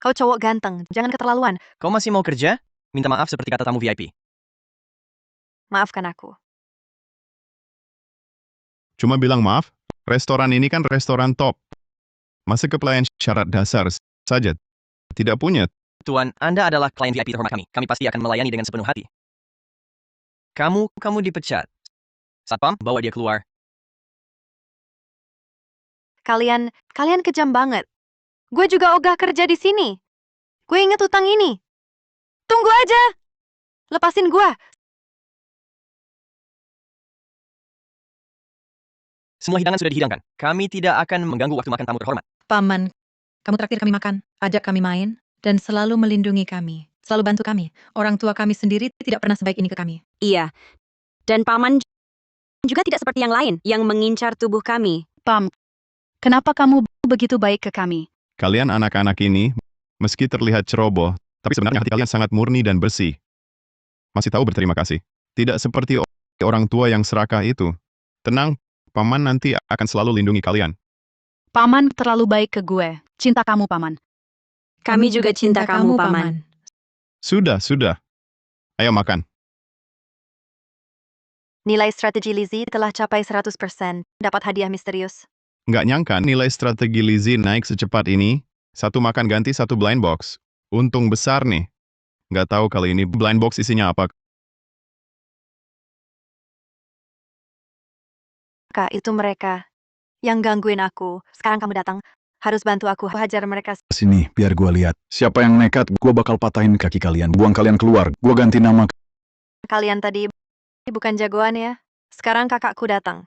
Kau cowok ganteng, jangan keterlaluan. Kau masih mau kerja? Minta maaf seperti kata tamu VIP. Maafkan aku. Cuma bilang maaf, restoran ini kan restoran top. Masa kepelayan syarat dasar saja tidak punya. Tuan, Anda adalah klien VIP terhormat kami. Kami pasti akan melayani dengan sepenuh hati. Kamu dipecat. Satpam, bawa dia keluar. Kalian kejam banget. Gue juga ogah kerja di sini. Gue inget utang ini. Tunggu aja. Lepasin gue. Semua hidangan sudah dihidangkan. Kami tidak akan mengganggu waktu makan tamu terhormat. Paman, kamu traktir kami makan, ajak kami main, dan selalu melindungi kami. Selalu bantu kami. Orang tua kami sendiri tidak pernah sebaik ini ke kami. Iya. Dan paman juga tidak seperti yang lain yang mengincar tubuh kami. Pam, kenapa kamu begitu baik ke kami? Kalian anak-anak ini, meski terlihat ceroboh, tapi sebenarnya hati kalian sangat murni dan bersih. Masih tahu berterima kasih. Tidak seperti orang tua yang serakah itu. Tenang, Paman nanti akan selalu lindungi kalian. Paman terlalu baik ke gue. Cinta kamu, Paman. Kami juga cinta kamu, paman. Sudah. Ayo makan. Nilai strategi Lizzie telah capai 100%. Dapat hadiah misterius. Nggak nyangka nilai strategi Lizzie naik secepat ini. Satu makan ganti satu blind box. Untung besar nih. Nggak tahu kali ini blind box isinya apa. Kak, itu mereka yang gangguin aku. Sekarang kamu datang. Harus bantu aku hajar mereka. Sini, biar gua lihat. Siapa yang nekat, gua bakal patahin kaki kalian. Buang kalian keluar. Gua ganti nama. Kalian tadi bukan jagoan ya. Sekarang kakakku datang.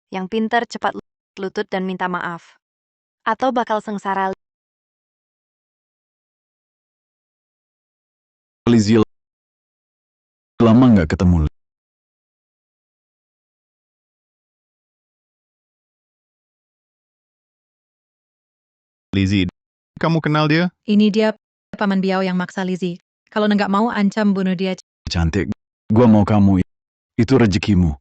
Yang pintar cepat lutut dan minta maaf. Atau bakal sengsara. Lizzie, lama nggak ketemu. Lizzie, kamu kenal dia? Ini dia Paman Biao yang maksa Lizzie. Kalau nggak mau, ancam bunuh dia. Cantik, gua mau kamu. Itu rezekimu.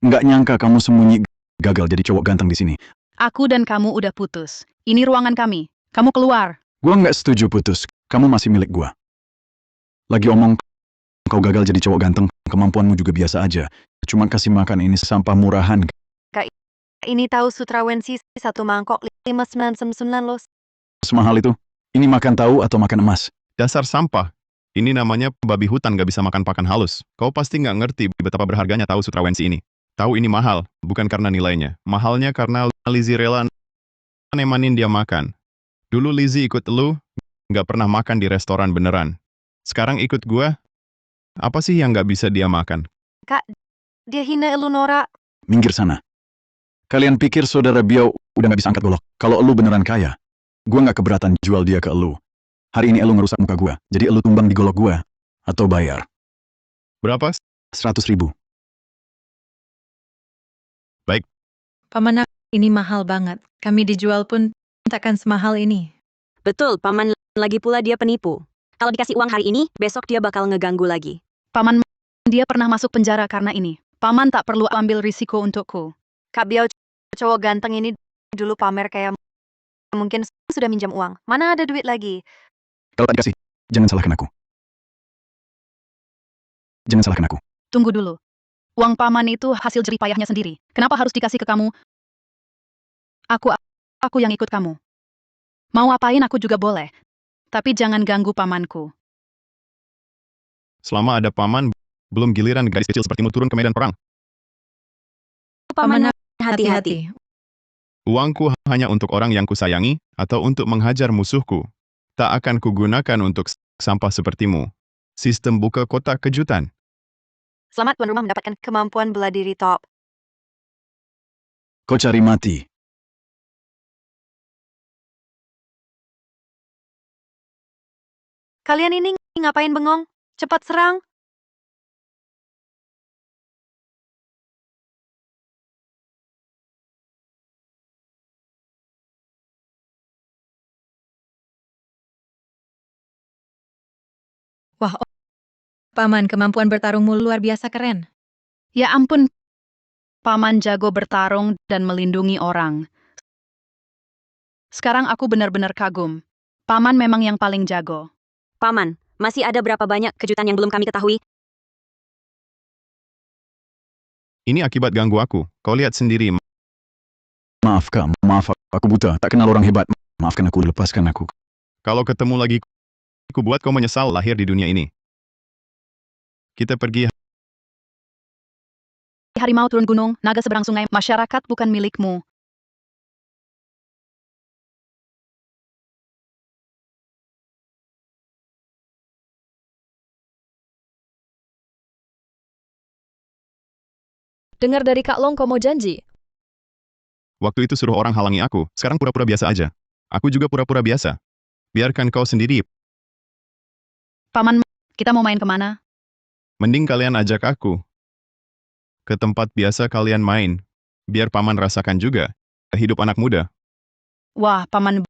Nggak nyangka kamu sembunyi gagal jadi cowok ganteng di sini. Aku dan kamu udah putus. Ini ruangan kami. Kamu keluar. Gua nggak setuju putus. Kamu masih milik gua. Lagi omong, kau gagal jadi cowok ganteng, kemampuanmu juga biasa aja. Cuma kasih makan ini sampah murahan. Ini tahu Sutrawensi 1 mangkok 599 los. Semahal itu. Ini makan tahu atau makan emas? Dasar sampah. Ini namanya babi hutan gak bisa makan pakan halus. Kau pasti nggak ngerti betapa berharganya tahu Sutrawensi ini. Tahu ini mahal, bukan karena nilainya. Mahalnya karena Lizzie rela nemanin dia makan. Dulu Lizzie ikut lu, nggak pernah makan di restoran beneran. Sekarang ikut gua, apa sih yang nggak bisa dia makan? Kak, dia hina elu Nora. Minggir sana. Kalian pikir saudara Biao udah nggak bisa angkat golok? Kalau elu beneran kaya, gua nggak keberatan jual dia ke elu. Hari ini elu ngerusak muka gua, jadi elu tumbang di golok gua. Atau bayar. Berapa? 100.000. Paman, ini mahal banget. Kami dijual pun takkan semahal ini. Betul, Paman. Lagi pula dia penipu. Kalau dikasih uang hari ini, besok dia bakal ngeganggu lagi. Paman, dia pernah masuk penjara karena ini. Paman tak perlu ambil risiko untukku. Kak Biao, cowok ganteng ini dulu pamer kayak mungkin sudah minjam uang. Mana ada duit lagi? Kalau tak dikasih, jangan salahkan aku. Jangan salahkan aku. Tunggu dulu. Uang paman itu hasil jerih payahnya sendiri. Kenapa harus dikasih ke kamu? Aku yang ikut kamu. Mau apain aku juga boleh. Tapi jangan ganggu pamanku. Selama ada paman, belum giliran gadis kecil sepertimu turun ke medan perang. Paman, hati-hati. hati-hati. Uangku hanya untuk orang yang kusayangi atau untuk menghajar musuhku. Tak akan kugunakan untuk sampah sepertimu. Sistem buka kotak kejutan. Selamat tuan rumah mendapatkan kemampuan bela diri top. Kau cari mati. Kalian ini ngapain bengong? Cepat serang. Wah, Paman, kemampuan bertarungmu luar biasa keren. Ya ampun, paman jago bertarung dan melindungi orang. Sekarang aku benar-benar kagum. Paman memang yang paling jago. Paman, masih ada berapa banyak kejutan yang belum kami ketahui? Ini akibat ganggu aku. Kau lihat sendiri. Maaf kak, maaf aku buta. Tak kenal orang hebat. Maafkan aku, lepaskan aku. Kalau ketemu lagi, ku buat kau menyesal lahir di dunia ini. Kita pergi. Harimau turun gunung, naga seberang sungai, masyarakat bukan milikmu. Dengar dari Kak Long kau mau janji. Waktu itu suruh orang halangi aku. Sekarang pura-pura biasa aja. Aku juga pura-pura biasa. Biarkan kau sendiri. Paman, kita mau main kemana? Mending kalian ajak aku ke tempat biasa kalian main. Biar paman rasakan juga hidup anak muda. Wah, paman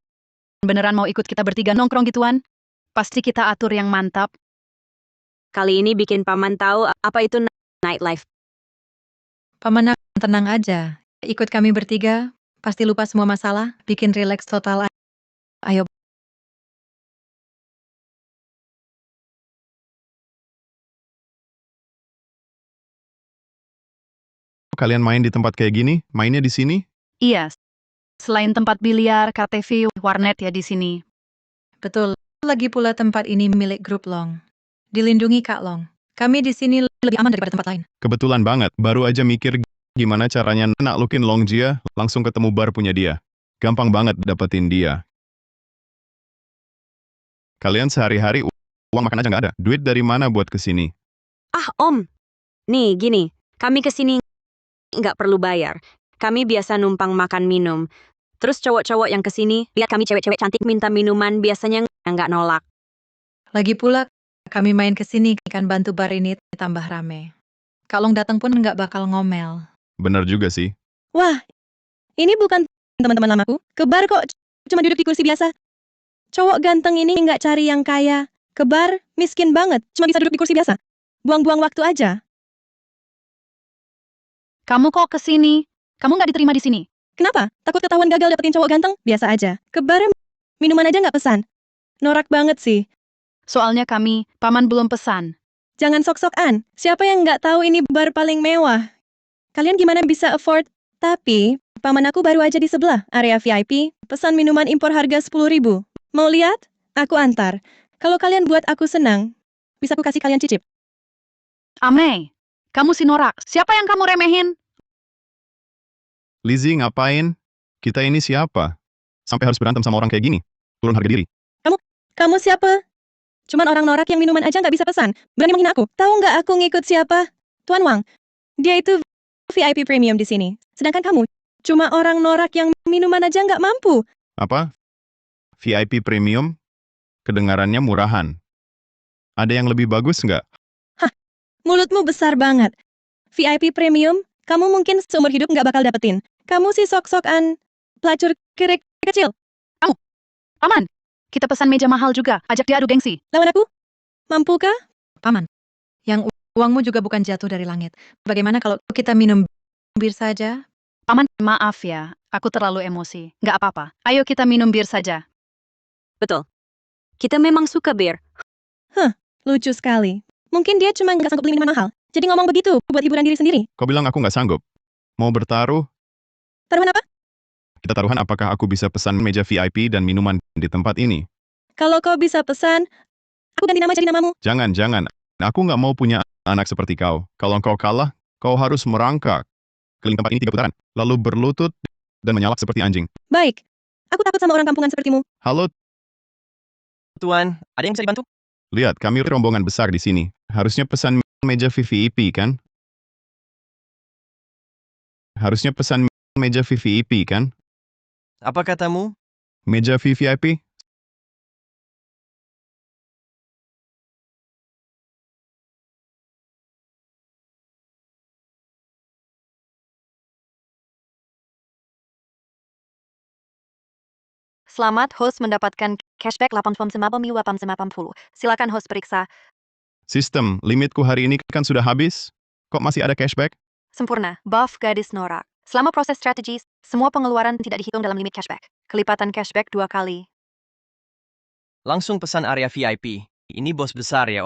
beneran mau ikut kita bertiga nongkrong gituan? Pasti kita atur yang mantap. Kali ini bikin Paman tahu apa itu nightlife. Paman, tenang aja. Ikut kami bertiga, pasti lupa semua masalah, bikin rileks total. Ayo. Kalian main di tempat kayak gini? Mainnya di sini? Iya, selain tempat biliar, KTV, warnet ya di sini. Betul. Lagi pula tempat ini milik grup Long. Dilindungi Kak Long. Kami di sini lebih aman daripada tempat lain. Kebetulan banget, baru aja mikir gimana caranya naklukin Longjia, langsung ketemu bar punya dia. Gampang banget dapetin dia. Kalian sehari-hari uang makan aja nggak ada. Duit dari mana buat kesini? Ah, Om. Nih, gini. Kami kesini nggak perlu bayar. Kami biasa numpang makan minum. Terus cowok-cowok yang kesini, lihat kami cewek-cewek cantik minta minuman, biasanya nggak nolak. Lagi pula, kami main ke sini kan bantu bar ini tambah rame. Kak Long datang pun nggak bakal ngomel. Bener juga sih. Wah, ini bukan teman-teman lamaku. Ke bar kok cuma duduk di kursi biasa. Cowok ganteng ini nggak cari yang kaya. Ke bar, miskin banget. Cuma bisa duduk di kursi biasa. Buang-buang waktu aja. Kamu kok kesini? Kamu nggak diterima di sini? Kenapa? Takut ketahuan gagal dapetin cowok ganteng? Biasa aja. Ke bar, minuman aja nggak pesan. Norak banget sih. Soalnya kami, paman belum pesan. Jangan sok-sokan. Siapa yang nggak tahu ini bar paling mewah? Kalian gimana bisa afford? Tapi, paman aku baru aja di sebelah, area VIP, pesan minuman impor harga 10.000. Mau lihat? Aku antar. Kalau kalian buat aku senang, bisa aku kasih kalian cicip. Amei, kamu si norak. Siapa yang kamu remehin? Lizzie ngapain? Kita ini siapa? Sampai harus berantem sama orang kayak gini? Turun harga diri. Kamu siapa? Cuman orang norak yang minuman aja nggak bisa pesan. Berani menghina aku. Tahu nggak aku ngikut siapa? Tuan Wang. Dia itu VIP premium di sini. Sedangkan kamu, cuma orang norak yang minuman aja nggak mampu. Apa? VIP premium? Kedengarannya murahan. Ada yang lebih bagus nggak? Mulutmu besar banget. VIP premium? kamu mungkin seumur hidup nggak bakal dapetin. Kamu si sok-sokan pelacur kerek kecil. Paman, kita pesan meja mahal juga. Ajak dia adu gengsi. Lawan aku? Mampukah? Paman, yang uangmu juga bukan jatuh dari langit. Bagaimana kalau kita minum bir saja? Paman, maaf ya. Aku terlalu emosi. Nggak apa-apa. Ayo kita minum bir saja. Betul. Kita memang suka bir. Lucu sekali. Mungkin dia cuma nggak sanggup beli minuman mahal. Jadi ngomong begitu buat hiburan diri sendiri. Kau bilang aku nggak sanggup. Mau bertaruh? Taruhan apa? Kita taruhan apakah aku bisa pesan meja VIP dan minuman di tempat ini. Kalau kau bisa pesan, aku ganti nama jadi namamu. Jangan. Aku nggak mau punya anak seperti kau. Kalau kau kalah, kau harus merangkak keliling tempat ini 3 putaran, lalu berlutut dan menyalak seperti anjing. Baik. Aku takut sama orang kampungan sepertimu. Halo, Tuan, ada yang bisa dibantu? lihat kami rombongan besar di sini. Harusnya pesan meja VIP kan? Harusnya pesan meja VIP kan? Apa katamu? Meja VIP? Selamat, host mendapatkan cashback 8,90. Silakan host periksa. Sistem, limitku hari ini kan sudah habis. Kok masih ada cashback? Sempurna. Buff gadis norak. Selama proses strategi, semua pengeluaran tidak dihitung dalam limit cashback. Kelipatan cashback 2 kali. Langsung pesan area VIP. Ini bos besar ya.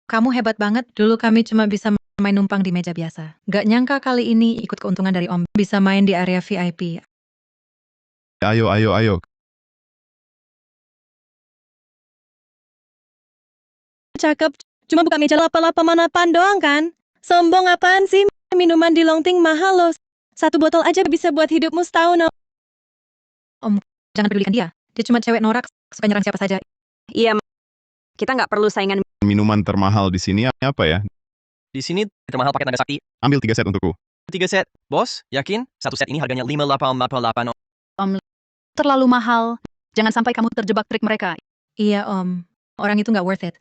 Kamu hebat banget. Dulu kami cuma bisa main numpang di meja biasa. Gak nyangka kali ini ikut keuntungan dari Om. Bisa main di area VIP. Ayo. Cakep. Cuma buka meja lapa-lapa manapan doang kan? Sombong apaan sih? Minuman di Longting mahal loh. 1 botol aja bisa buat hidupmu setahun. Jangan pedulikan dia. Dia cuma cewek norak, suka nyerang siapa saja. Iya, kita nggak perlu saingan. Minuman termahal di sini apa ya? Di sini termahal paket naga sakti. Ambil 3 set untukku. 3 set. Bos, yakin? 1 set ini harganya 5,88. Terlalu mahal. Jangan sampai kamu terjebak trik mereka. Iya Om, orang itu nggak worth it.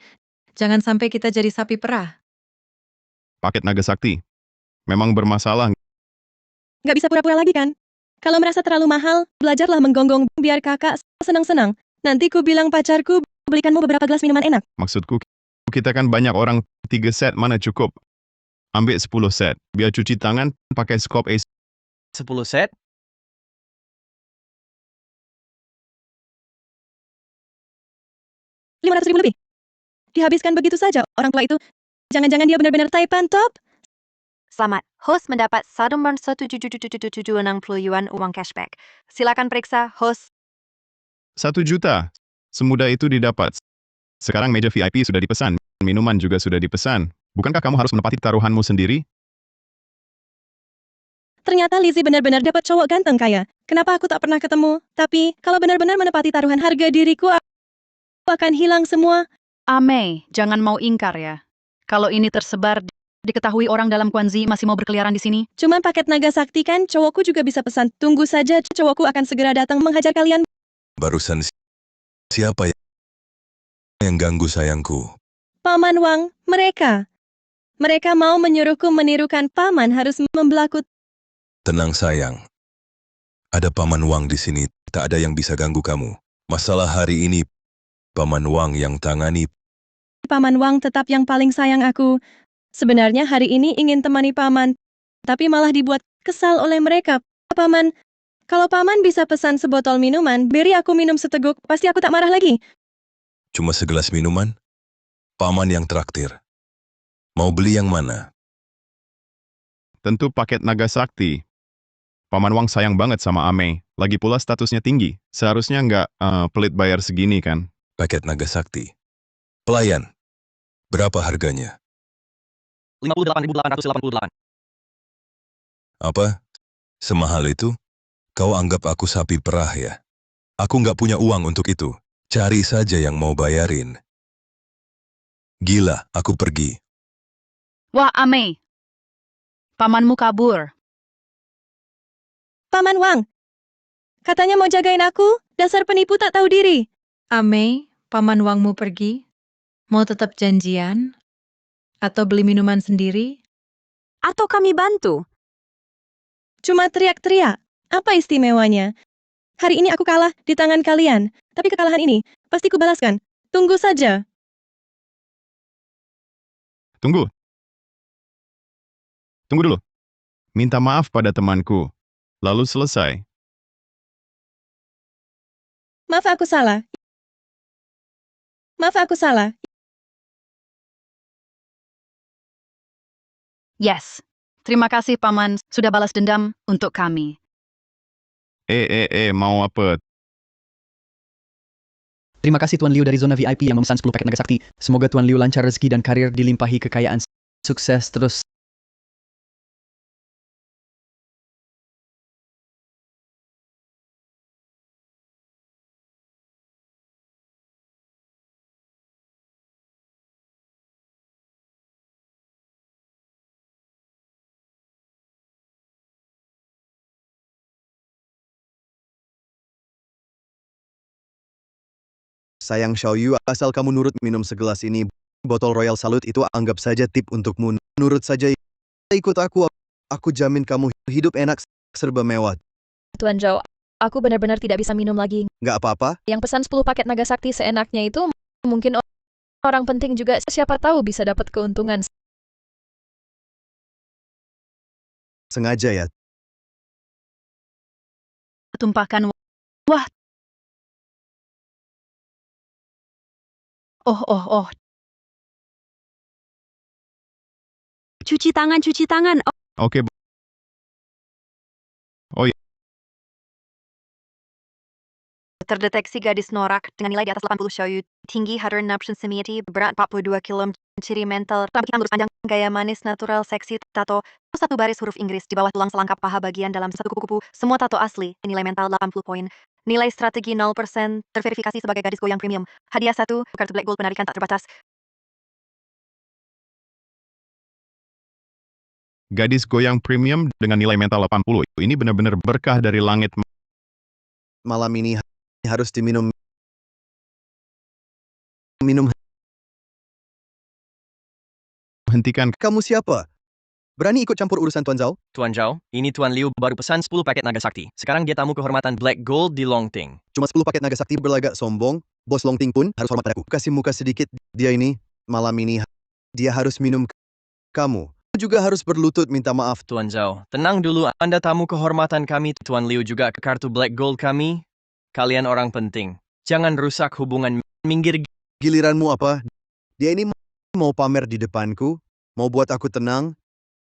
Jangan sampai kita jadi sapi perah. Paket naga sakti. Memang bermasalah. Nggak bisa pura-pura lagi kan? Kalau merasa terlalu mahal, belajarlah menggonggong biar kakak senang-senang. Nanti ku bilang pacarku belikanmu beberapa gelas minuman enak. Maksudku, kita kan banyak orang, 3 set mana cukup? Ambil 10 set. Biar cuci tangan pakai skop ace. 10 set? $500.000 lebih. Dihabiskan begitu saja orang tua itu. Jangan-jangan dia benar-benar Taipan top? Selamat, host mendapat 1,760 yuan uang cashback. Silakan periksa, host. 1 juta. Semudah itu didapat. Sekarang meja VIP sudah dipesan. Minuman juga sudah dipesan. Bukankah kamu harus menepati taruhanmu sendiri? Ternyata Lizzie benar-benar dapat cowok ganteng kaya. Kenapa aku tak pernah ketemu? Tapi, kalau benar-benar menepati taruhan harga diriku, aku akan hilang semua. Amei, jangan mau ingkar ya. Kalau ini tersebar, diketahui orang dalam Kwanzi masih mau berkeliaran di sini. Cuma paket naga sakti kan, cowokku juga bisa pesan. Tunggu saja, cowokku akan segera datang menghajar kalian. Barusan siapa yang ganggu sayangku? Paman Wang, mereka. Mereka mau menyuruhku menirukan paman harus membelaku. Tenang sayang. Ada Paman Wang di sini, tak ada yang bisa ganggu kamu. Masalah hari ini, Paman Wang yang tangani. Paman Wang tetap yang paling sayang aku. Sebenarnya hari ini ingin temani paman, tapi malah dibuat kesal oleh mereka. Paman, kalau paman bisa pesan sebotol minuman, beri aku minum seteguk, pasti aku tak marah lagi. Cuma segelas minuman? Paman yang traktir. Mau beli yang mana? Tentu paket naga sakti. Paman Wang sayang banget sama Amei. Lagi pula statusnya tinggi. Seharusnya nggak pelit bayar segini kan? Paket naga sakti. Pelayan. Berapa harganya? 58.888. Apa? Semahal itu? Kau anggap aku sapi perah ya? Aku nggak punya uang untuk itu. Cari saja yang mau bayarin. Gila, aku pergi. Wah, Amei. Pamanmu kabur. Paman Wang, katanya mau jagain aku, dasar penipu tak tahu diri. Amei, Paman Wangmu pergi. Mau tetap janjian? Atau beli minuman sendiri? Atau kami bantu? Cuma teriak-teriak. Apa istimewanya? Hari ini aku kalah di tangan kalian, tapi kekalahan ini pasti kubalaskan. Tunggu saja. Tunggu. Tunggu dulu. Minta maaf pada temanku. Lalu selesai. Maaf aku salah. Maaf aku salah. Yes. Terima kasih, Paman, sudah balas dendam untuk kami. Mau apa? Terima kasih Tuan Liu dari zona VIP yang memesan 10 paket naga sakti. Semoga Tuan Liu lancar rezeki dan karir dilimpahi kekayaan. Sukses terus. Sayang Xiaoyu, asal kamu nurut minum segelas ini, botol Royal Salute itu anggap saja tip untukmu. Nurut saja, ikut aku jamin kamu hidup enak, serba mewah. Tuan Zhao, aku benar-benar tidak bisa minum lagi. Nggak apa-apa, Yang pesan 10 paket naga sakti seenaknya itu mungkin orang penting juga, siapa tahu bisa dapat keuntungan. sengaja ya. Tumpahkan. Wah. Oh. Cuci tangan. Oke. Oh iya. Terdeteksi gadis norak dengan nilai di atas 80 Xiaoyu, tinggi Hadron Naption Semiati, berat 42 kg, ciri mental, rambut lurus panjang, gaya manis natural seksi, tato, satu baris huruf Inggris di bawah tulang selangkap paha bagian dalam satu kupu-kupu, semua tato asli, nilai mental 80 poin. Nilai strategi 0%, terverifikasi sebagai gadis goyang premium. Hadiah 1, kartu Black Gold penarikan tak terbatas. Gadis goyang premium dengan nilai mental 80. Ini benar-benar berkah dari langit. Malam ini harus diminum. Minum. Hentikan. Kamu siapa? Berani ikut campur urusan Tuan Zhao? Tuan Zhao, ini Tuan Liu baru pesan 10 paket naga sakti. Sekarang dia tamu kehormatan Black Gold di Longting. Cuma 10 paket naga sakti berlagak sombong, bos Longting pun harus hormat padaku. Kasih muka sedikit, dia ini, malam ini, dia harus minum kamu. Juga harus berlutut minta maaf. Tuan Zhao, tenang dulu, Anda tamu kehormatan kami. Tuan Liu juga ke kartu Black Gold kami. Kalian orang penting. Jangan rusak hubungan. Minggir. Giliranmu apa? Dia ini mau pamer di depanku, mau buat aku tenang.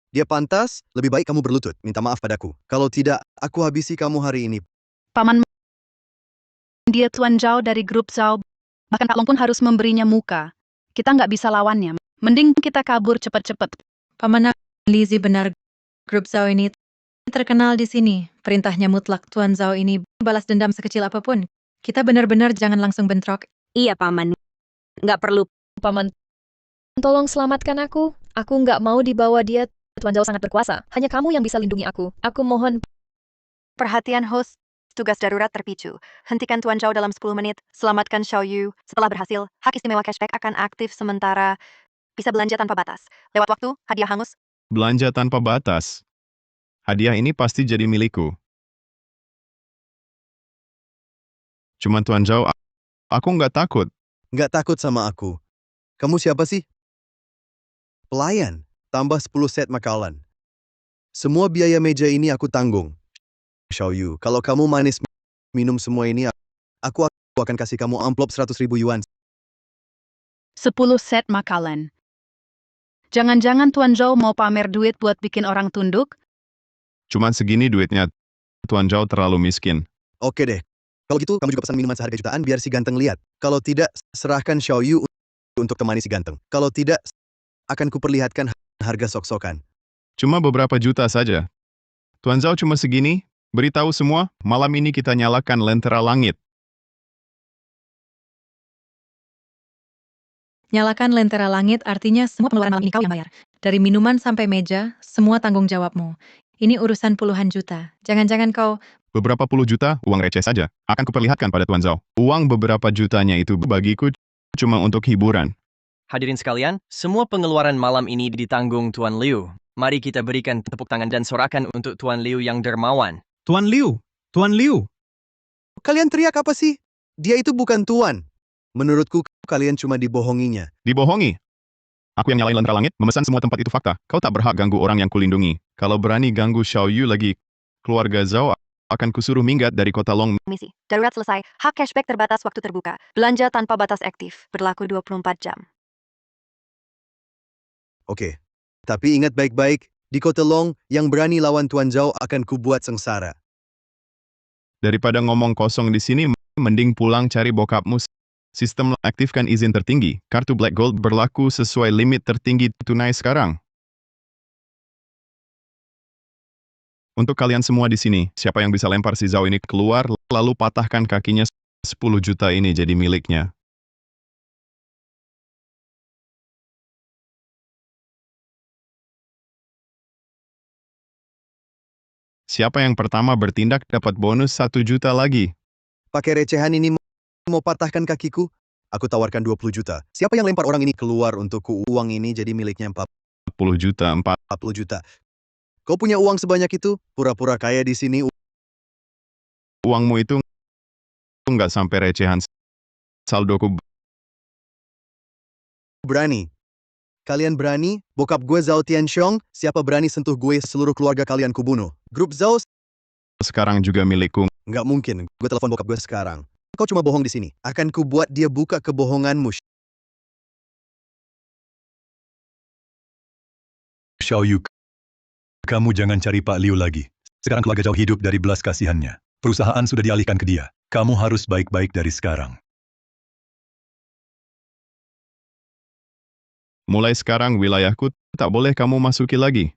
Dia pantas, lebih baik kamu berlutut, minta maaf padaku. Kalau tidak, aku habisi kamu hari ini. Paman, dia Tuan Zhao dari grup Zhao. Bahkan Kak Long pun harus memberinya muka. Kita nggak bisa lawannya. Mending kita kabur cepat-cepat. Paman Lizzie benar, grup Zhao ini terkenal di sini. Perintahnya mutlak. Tuan Zhao ini balas dendam sekecil apapun. Kita benar-benar jangan langsung bentrok. Iya, Paman. Nggak perlu. Paman, tolong selamatkan aku. Aku nggak mau dibawa dia. Tuan Zhao sangat berkuasa. Hanya kamu yang bisa lindungi aku. Aku mohon. Perhatian host, tugas darurat terpicu. Hentikan Tuan Zhao dalam 10 menit. Selamatkan Xiaoyu. Setelah berhasil, hak istimewa cashback akan aktif sementara. Bisa belanja tanpa batas. Lewat waktu, hadiah hangus. Belanja tanpa batas. Hadiah ini pasti jadi milikku. Cuma Tuan Zhao, aku nggak takut. Nggak takut sama aku. Kamu siapa sih? Pelayan, tambah 10 set makanan. Semua biaya meja ini aku tanggung. Xiaoyu, kalau kamu manis minum semua ini, aku akan kasih kamu amplop 100.000 yuan. 10 set makanan. Jangan-jangan Tuan Zhao mau pamer duit buat bikin orang tunduk? Cuma segini duitnya. Tuan Zhao terlalu miskin. Oke deh. Kalau gitu, kamu juga pesan minuman seharga jutaan biar si ganteng lihat. Kalau tidak, serahkan Xiaoyu untuk temani si ganteng. Kalau tidak, akan kuperlihatkan harga sok-sokan. Cuma beberapa juta saja. Tuan Zhao cuma segini. Beritahu semua, malam ini kita nyalakan lentera langit. Nyalakan lentera langit artinya semua pengeluaran malam ini kau yang bayar. Dari minuman sampai meja, semua tanggung jawabmu. Ini urusan puluhan juta. Jangan-jangan kau... Beberapa puluh juta, uang receh saja. Akan kuperlihatkan pada Tuan Zhao. Uang beberapa jutanya itu bagiku cuma untuk hiburan. Hadirin sekalian, semua pengeluaran malam ini ditanggung Tuan Liu. Mari kita berikan tepuk tangan dan sorakan untuk Tuan Liu yang dermawan. Tuan Liu, Tuan Liu. Kalian teriak apa sih? Dia itu bukan tuan. Menurutku, kalian cuma dibohonginya. Dibohongi. Aku yang nyalain lentera langit, memesan semua tempat itu fakta. Kau tak berhak ganggu orang yang kulindungi. Kalau berani ganggu Xiao Yu lagi, keluarga Zhao akan kusuruh minggat dari kota Long. Misi. Darurat selesai. Hak cashback terbatas waktu terbuka. Belanja tanpa batas aktif. Berlaku 24 jam. Oke. Tapi ingat baik-baik, di kota Long, yang berani lawan Tuan Zhao akan kubuat sengsara. Daripada ngomong kosong di sini, mending pulang cari bokapmu. Sistem aktifkan izin tertinggi. Kartu Black Gold berlaku sesuai limit tertinggi tunai sekarang. Untuk kalian semua di sini, siapa yang bisa lempar si Zhao ini keluar, lalu patahkan kakinya 10 juta ini jadi miliknya. Siapa yang pertama bertindak dapat bonus 1 juta lagi. Pakai recehan ini mau patahkan kakiku? Aku tawarkan 20 juta. Siapa yang lempar orang ini keluar untukku? Uang ini jadi miliknya 40 juta. Kau punya uang sebanyak itu? Pura-pura kaya di sini. Uangmu itu nggak sampai recehan. Saldoku Berani. Kalian berani? Bokap gue Zhao Tianxiong, siapa berani sentuh gue, seluruh keluarga kalian kubunuh. Grup Zhao sekarang juga milikku. nggak mungkin, gue telepon bokap gue sekarang. Kau cuma bohong di sini. Akan kubuat dia buka kebohonganmu. Xiao Yu, kamu jangan cari Pak Liu lagi. Sekarang keluarga Zhao hidup dari belas kasihannya. Perusahaan sudah dialihkan ke dia. Kamu harus baik-baik dari sekarang. Mulai sekarang wilayahku tak boleh kamu masuki lagi.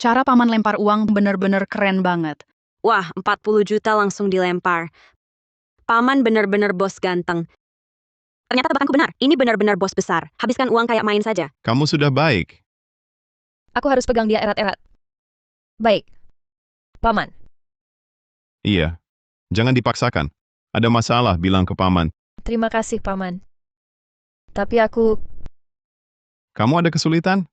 Cara paman lempar uang bener-bener keren banget. Wah, 40 juta langsung dilempar. Paman benar-benar bos ganteng. Ternyata tebakanku benar. Ini benar-benar bos besar. Habiskan uang kayak main saja. Kamu sudah baik. Aku harus pegang dia erat-erat. Baik. Paman. Iya. Jangan dipaksakan. Ada masalah, bilang ke paman. Terima kasih, Paman. Tapi aku... Kamu ada kesulitan?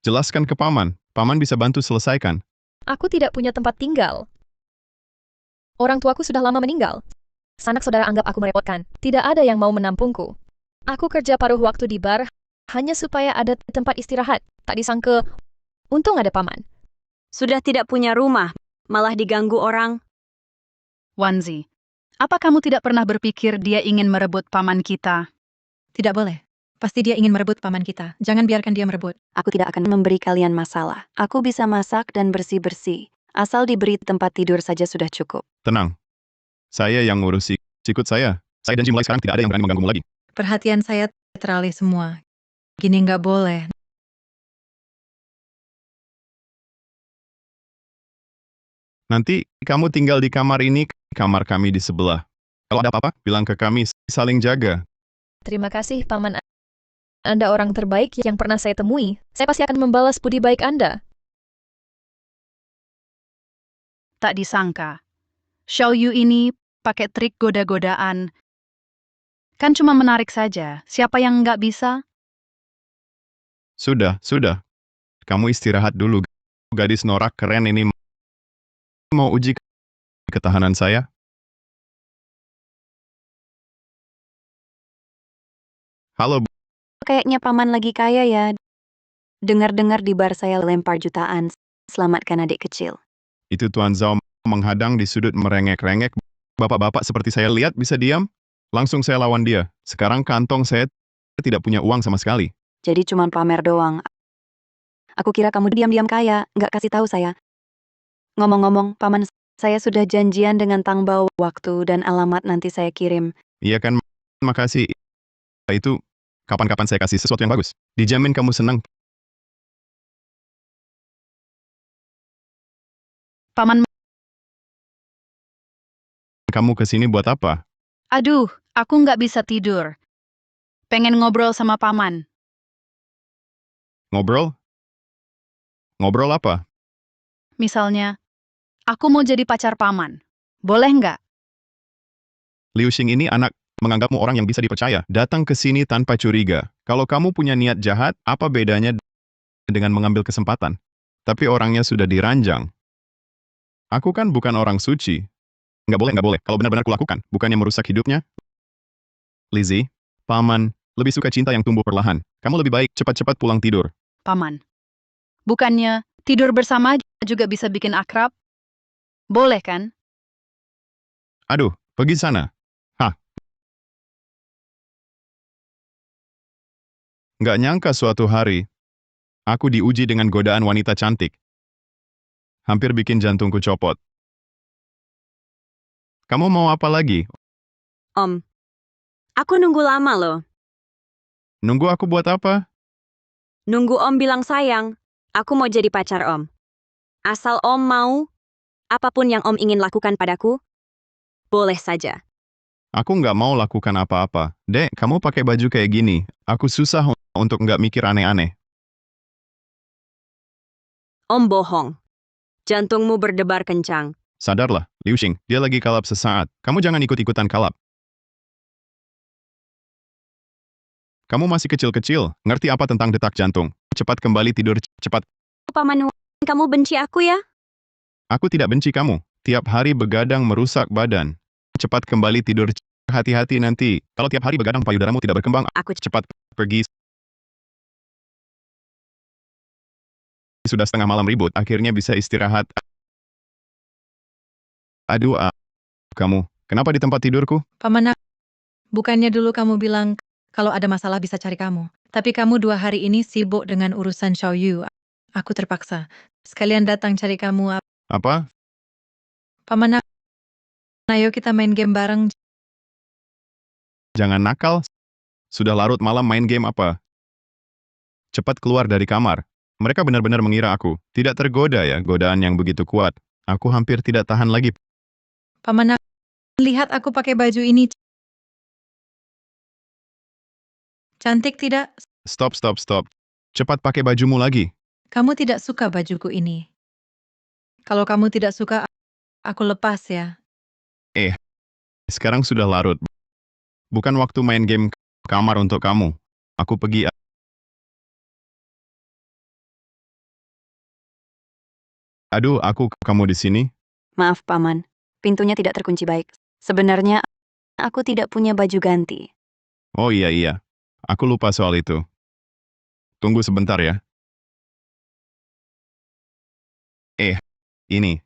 Jelaskan ke paman. Paman bisa bantu selesaikan. Aku tidak punya tempat tinggal. Orang tuaku sudah lama meninggal. Sanak saudara anggap aku merepotkan. Tidak ada yang mau menampungku. Aku kerja paruh waktu di bar, hanya supaya ada tempat istirahat. Tak disangka, untung ada paman. Sudah tidak punya rumah, malah diganggu orang. Wanzi, apa kamu tidak pernah berpikir dia ingin merebut paman kita? Tidak boleh. Pasti dia ingin merebut paman kita. Jangan biarkan dia merebut. Aku tidak akan memberi kalian masalah. Aku bisa masak dan bersih-bersih. Asal diberi tempat tidur saja sudah cukup. Tenang. Saya yang ngurus sikut saya. Saya dan Jim mulai sekarang tidak ada yang berani mengganggumu lagi. Perhatian saya teralih semua. Gini nggak boleh. Nanti kamu tinggal di kamar ini, kamar kami di sebelah. Kalau ada apa-apa, bilang ke kami, saling jaga. Terima kasih, Paman. Anda orang terbaik yang pernah saya temui. Saya pasti akan membalas budi baik Anda. Tak disangka. Xiao Yu ini pakai trik goda-godaan. Kan cuma menarik saja. Siapa yang nggak bisa? Sudah. Kamu istirahat dulu. Gadis norak keren ini mau uji ketahanan saya. Halo, Bu. Kayaknya paman lagi kaya ya. Dengar-dengar di bar saya lempar jutaan. Selamatkan adik kecil. Itu Tuan Zhao menghadang di sudut merengek-rengek. Bapak-bapak seperti saya lihat bisa diam. Langsung saya lawan dia. Sekarang kantong saya tidak punya uang sama sekali. Jadi cuma pamer doang. Aku kira kamu diam-diam kaya, nggak kasih tahu saya. Ngomong-ngomong, paman saya sudah janjian dengan Tang Bao. Waktu dan alamat nanti saya kirim. Iya kan, makasih. Itu, kapan-kapan saya kasih sesuatu yang bagus. Dijamin kamu senang. Paman, Kamu kesini buat apa? aduh, aku nggak bisa tidur. Pengen ngobrol sama paman. Ngobrol? Ngobrol apa? Misalnya, aku mau jadi pacar paman. Boleh nggak? Liu Xing ini anak, menganggapmu orang yang bisa dipercaya. Datang ke sini tanpa curiga. Kalau kamu punya niat jahat, apa bedanya dengan mengambil kesempatan. Tapi orangnya sudah diranjang. Aku kan bukan orang suci. Nggak boleh. Kalau benar-benar kulakukan, bukannya merusak hidupnya. Lizzie, Paman, lebih suka cinta yang tumbuh perlahan. Kamu lebih baik cepat-cepat pulang tidur. Paman. Bukannya tidur bersama juga bisa bikin akrab? Boleh kan? Aduh, pergi sana. Hah. Nggak nyangka suatu hari, aku diuji dengan godaan wanita cantik. Hampir bikin jantungku copot. Kamu mau apa lagi? Om, aku nunggu lama loh. Nunggu aku buat apa? Nunggu Om bilang sayang. Aku mau jadi pacar Om. Asal Om mau, apapun yang Om ingin lakukan padaku, boleh saja. Aku nggak mau lakukan apa-apa. Dek, kamu pakai baju kayak gini. Aku susah untuk nggak mikir aneh-aneh. Om bohong. Jantungmu berdebar kencang. Sadarlah, Liu Xing, dia lagi kalap sesaat. Kamu jangan ikut-ikutan kalap. Kamu masih kecil-kecil, ngerti apa tentang detak jantung. Cepat kembali tidur, cepat. Paman, kamu benci aku ya? Aku tidak benci kamu. Tiap hari begadang merusak badan. Cepat kembali tidur, hati-hati nanti. Kalau tiap hari begadang payudaramu tidak berkembang, aku cepat pergi. Sudah setengah malam ribut, akhirnya bisa istirahat. Aduh, kamu, kenapa di tempat tidurku? Paman, bukannya dulu kamu bilang kalau ada masalah bisa cari kamu. Tapi kamu 2 hari ini sibuk dengan urusan Xiao Yu. Aku terpaksa. Sekalian datang cari kamu. Apa? Paman, ayo kita main game bareng. Jangan nakal. Sudah larut malam main game apa? Cepat keluar dari kamar. Mereka benar-benar mengira aku tidak tergoda ya, godaan yang begitu kuat. Aku hampir tidak tahan lagi. Paman, lihat aku pakai baju ini. Cantik tidak? Stop. Cepat pakai bajumu lagi. Kamu tidak suka bajuku ini. Kalau kamu tidak suka, aku lepas ya. Sekarang sudah larut. Bukan waktu main game kamar untuk kamu. Aku pergi. Aduh, kamu di sini? Maaf, Paman. Pintunya tidak terkunci baik. Sebenarnya, aku tidak punya baju ganti. Oh iya. Aku lupa soal itu. Tunggu sebentar ya. Ini.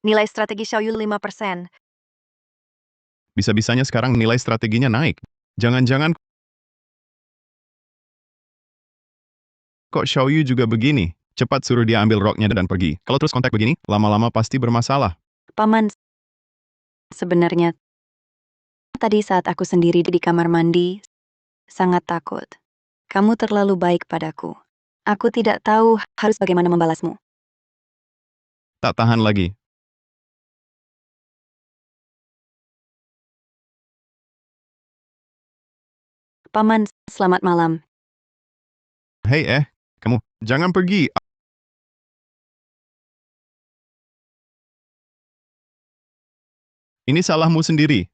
Nilai strategi Xiao Yu 5%. Bisa-bisanya sekarang nilai strateginya naik. Jangan-jangan kok Xiao Yu juga begini? Cepat suruh dia ambil roknya dan pergi. Kalau terus kontak begini, lama-lama pasti bermasalah. Paman, sebenarnya tadi saat aku sendiri di kamar mandi, sangat takut. Kamu terlalu baik padaku. Aku tidak tahu harus bagaimana membalasmu. Tak tahan lagi. Paman, selamat malam. Hei kamu, jangan pergi. Ini salahmu sendiri.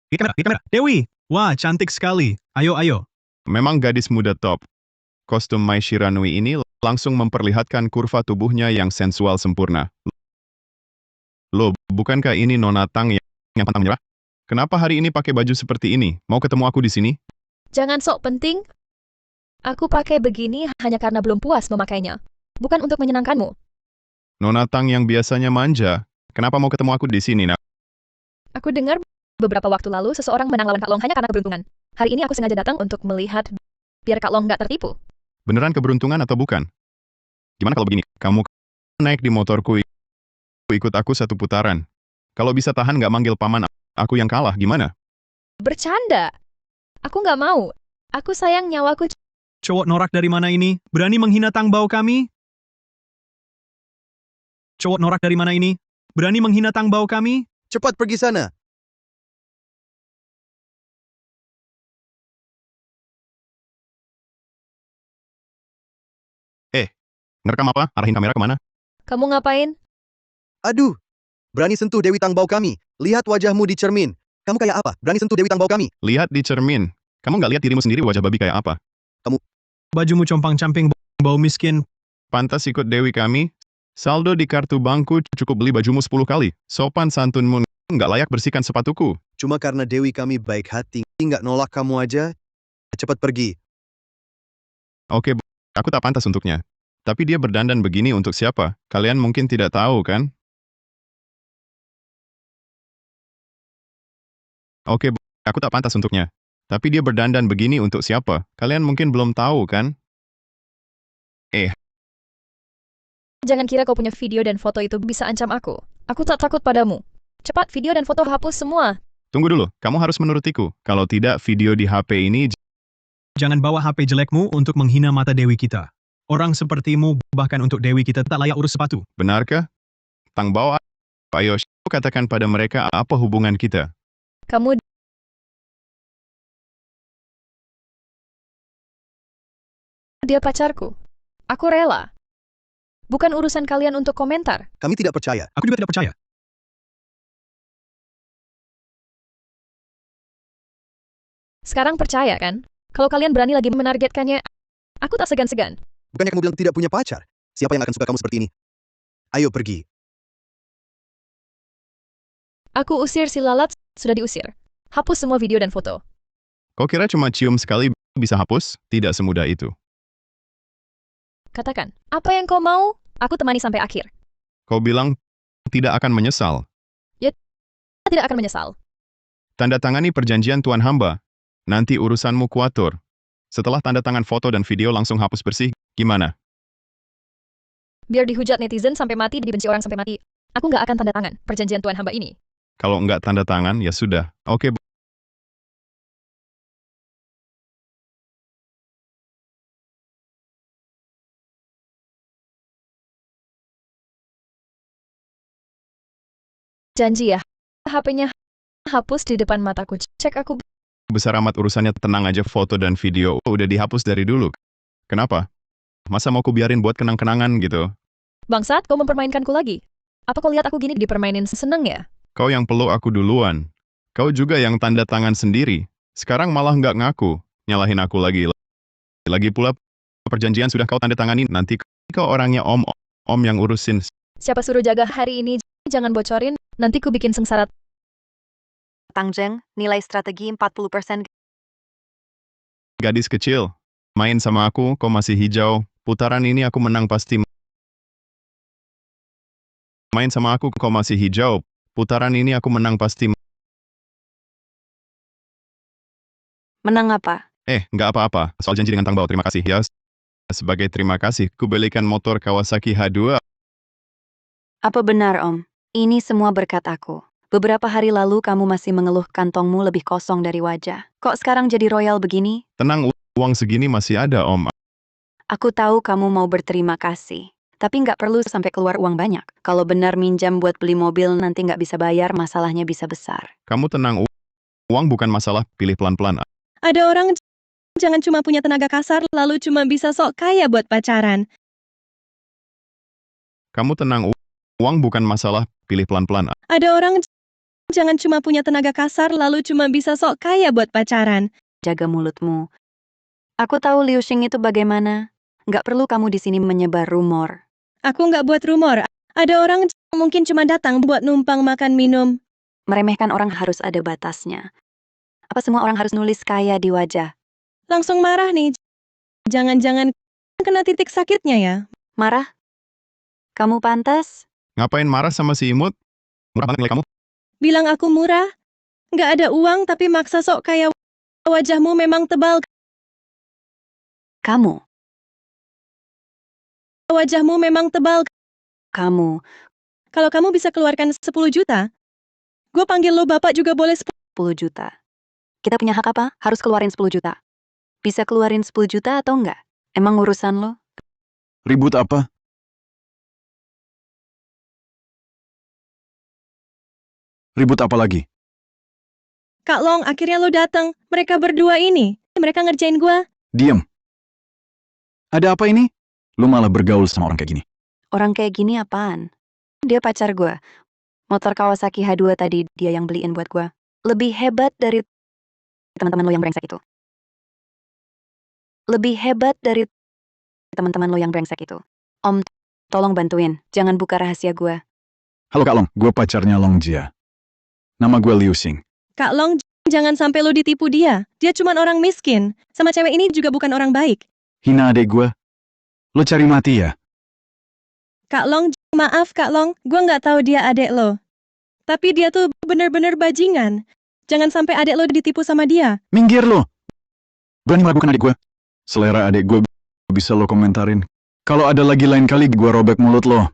Di kamera. Dewi! Wah, cantik sekali. Ayo. Memang gadis muda top. Kostum Mai Shiranui ini langsung memperlihatkan kurva tubuhnya yang sensual sempurna. Loh, bukankah ini Nona Tang yang pantang menyerah? Kenapa hari ini pakai baju seperti ini? Mau ketemu aku di sini? Jangan sok penting. Aku pakai begini hanya karena belum puas memakainya. Bukan untuk menyenangkanmu. Nona Tang yang biasanya manja, kenapa mau ketemu aku di sini, nak? Aku dengar beberapa waktu lalu seseorang menang lawan Kak Long hanya karena keberuntungan. Hari ini aku sengaja datang untuk melihat biar Kak Long nggak tertipu. Beneran keberuntungan atau bukan? Gimana kalau begini? Kamu naik di motorku, ikut aku 1 putaran. Kalau bisa tahan nggak manggil paman, aku yang kalah, gimana? Bercanda. Aku nggak mau. Aku sayang nyawaku. Cowok norak dari mana ini? Berani menghina Tang Bao kami? Cowok norak dari mana ini? Berani menghina Tang Bao kami? Cepat pergi sana. Ngerekam apa? Arahin kamera kemana? Kamu ngapain? Aduh, berani sentuh Dewi Tang Bao kami. Lihat wajahmu di cermin. Kamu kayak apa? Berani sentuh Dewi Tang Bao kami. Lihat di cermin. Kamu nggak lihat dirimu sendiri wajah babi kayak apa? Bajumu compang-camping, bau miskin. Pantas ikut Dewi kami. Saldo di kartu bankku cukup beli bajumu 10 kali. Sopan santunmu nggak layak bersihkan sepatuku. Cuma karena Dewi kami baik hati, nggak nolak kamu aja. Cepat pergi. Oke, aku tak pantas untuknya. Tapi dia berdandan begini untuk siapa? Kalian mungkin tidak tahu, kan? Oke, aku tak pantas untuknya. Tapi dia berdandan begini untuk siapa? Kalian mungkin belum tahu, kan? Jangan kira kau punya video dan foto itu bisa ancam aku. Aku tak takut padamu. Cepat video dan foto hapus semua. Tunggu dulu, kamu harus menurutiku. Kalau tidak, video di HP ini... Jangan bawa HP jelekmu untuk menghina mata Dewi kita. Orang sepertimu, bahkan untuk Dewi kita tak layak urus sepatu. Benarkah? Tang bawa... Ayo, katakan pada mereka apa hubungan kita. Kamu dia pacarku. Aku rela. Bukan urusan kalian untuk komentar. Kami tidak percaya. Aku juga tidak percaya. Sekarang percaya kan? Kalau kalian berani lagi menargetkannya, aku tak segan-segan. Bukannya kamu bilang tidak punya pacar? Siapa yang akan suka kamu seperti ini? Ayo pergi. Aku usir si lalat, sudah diusir. Hapus semua video dan foto. Kau kira cuma cium sekali bisa hapus? Tidak semudah itu. Katakan, apa yang kau mau? Aku temani sampai akhir. Kau bilang tidak akan menyesal. Tidak akan menyesal. Tanda tangani perjanjian Tuan Hamba. Nanti urusanmu kuatur. Setelah tanda tangan foto dan video langsung hapus bersih, gimana? Biar dihujat netizen sampai mati, dibenci orang sampai mati. Aku nggak akan tanda tangan perjanjian Tuan Hamba ini. Kalau nggak tanda tangan, ya sudah. Oke. Janji ya, HP-nya hapus di depan mataku. Cek aku. Besar amat urusannya, tenang aja, foto dan video udah dihapus dari dulu. Kenapa? Masa mau ku biarin buat kenang-kenangan gitu? Bangsat, kau mempermainkanku lagi. Apa kau lihat aku gini dipermainin seneng ya? Kau yang peluk aku duluan. Kau juga yang tanda tangan sendiri. Sekarang malah nggak ngaku. Nyalahin aku lagi. Lagi pula, perjanjian sudah kau tanda tangani. Nanti kau orangnya om yang urusin. Siapa suruh jaga hari ini? Jangan bocorin, nanti ku bikin sengsara. Tangjeng, nilai strategi 40%. Gadis kecil, main sama aku, kau masih hijau. Putaran ini aku menang pasti. Main sama aku, kau masih hijau. Putaran ini aku menang pasti. Menang apa? Nggak apa-apa. Soal janji dengan Tang Bao, terima kasih ya. Sebagai terima kasih, ku belikan motor Kawasaki H2. Apa benar, Om? Ini semua berkat aku. Beberapa hari lalu kamu masih mengeluh kantongmu lebih kosong dari wajah. Kok sekarang jadi royal begini? Tenang, uang segini masih ada, Om. Aku tahu kamu mau berterima kasih. Tapi nggak perlu sampai keluar uang banyak. Kalau benar minjam buat beli mobil nanti nggak bisa bayar, masalahnya bisa besar. Kamu tenang, uang bukan masalah, pilih pelan-pelan. Ada orang jangan cuma punya tenaga kasar lalu cuma bisa sok kaya buat pacaran. Kamu tenang, uang bukan masalah, pilih pelan-pelan. Ada orang jangan cuma punya tenaga kasar lalu cuma bisa sok kaya buat pacaran. Jaga mulutmu. Aku tahu Liu Xing itu bagaimana. Nggak perlu kamu di sini menyebar rumor. Aku nggak buat rumor. Ada orang mungkin cuma datang buat numpang makan minum. Meremehkan orang harus ada batasnya. Apa semua orang harus nulis kaya di wajah? Langsung marah nih. Jangan-jangan kena titik sakitnya ya. Marah? Kamu pantas? Ngapain marah sama si imut? Murah banget nilai kamu. Bilang aku murah? Nggak ada uang tapi maksa sok kaya. Wajahmu memang tebal. Kamu? Wajahmu memang tebal. Kamu? Kalau kamu bisa keluarkan 10 juta, gue panggil lo bapak juga boleh 10 juta. Kita punya hak apa? Harus keluarin 10 juta. Bisa keluarin 10 juta atau enggak? Emang urusan lo? Ribut apa? Ribut apa lagi? Kak Long, akhirnya lo datang. Mereka berdua ini. Mereka ngerjain gue. Diam. Ada apa ini? Lu malah bergaul sama orang kayak gini. Orang kayak gini apaan? Dia pacar gue. Motor Kawasaki H2 tadi dia yang beliin buat gue. Lebih hebat dari teman-teman lo yang brengsek itu. lebih hebat dari teman-teman lo yang brengsek itu. Om, tolong bantuin. Jangan buka rahasia gue. Halo Kak Long, gue pacarnya Long Jia. Nama gue Liu Xing. Kak Long, jangan sampai lo ditipu dia. Dia cuma orang miskin. Sama cewek ini juga bukan orang baik. Hina adek gue. Lo cari mati ya? Kak Long, maaf Kak Long, gue nggak tahu dia adek lo. Tapi dia tuh bener-bener bajingan. Jangan sampai adek lo ditipu sama dia. Minggir lo! Berani meragukan adik gue? Selera adik gue bisa lo komentarin. Kalau ada lagi lain kali gue robek mulut lo.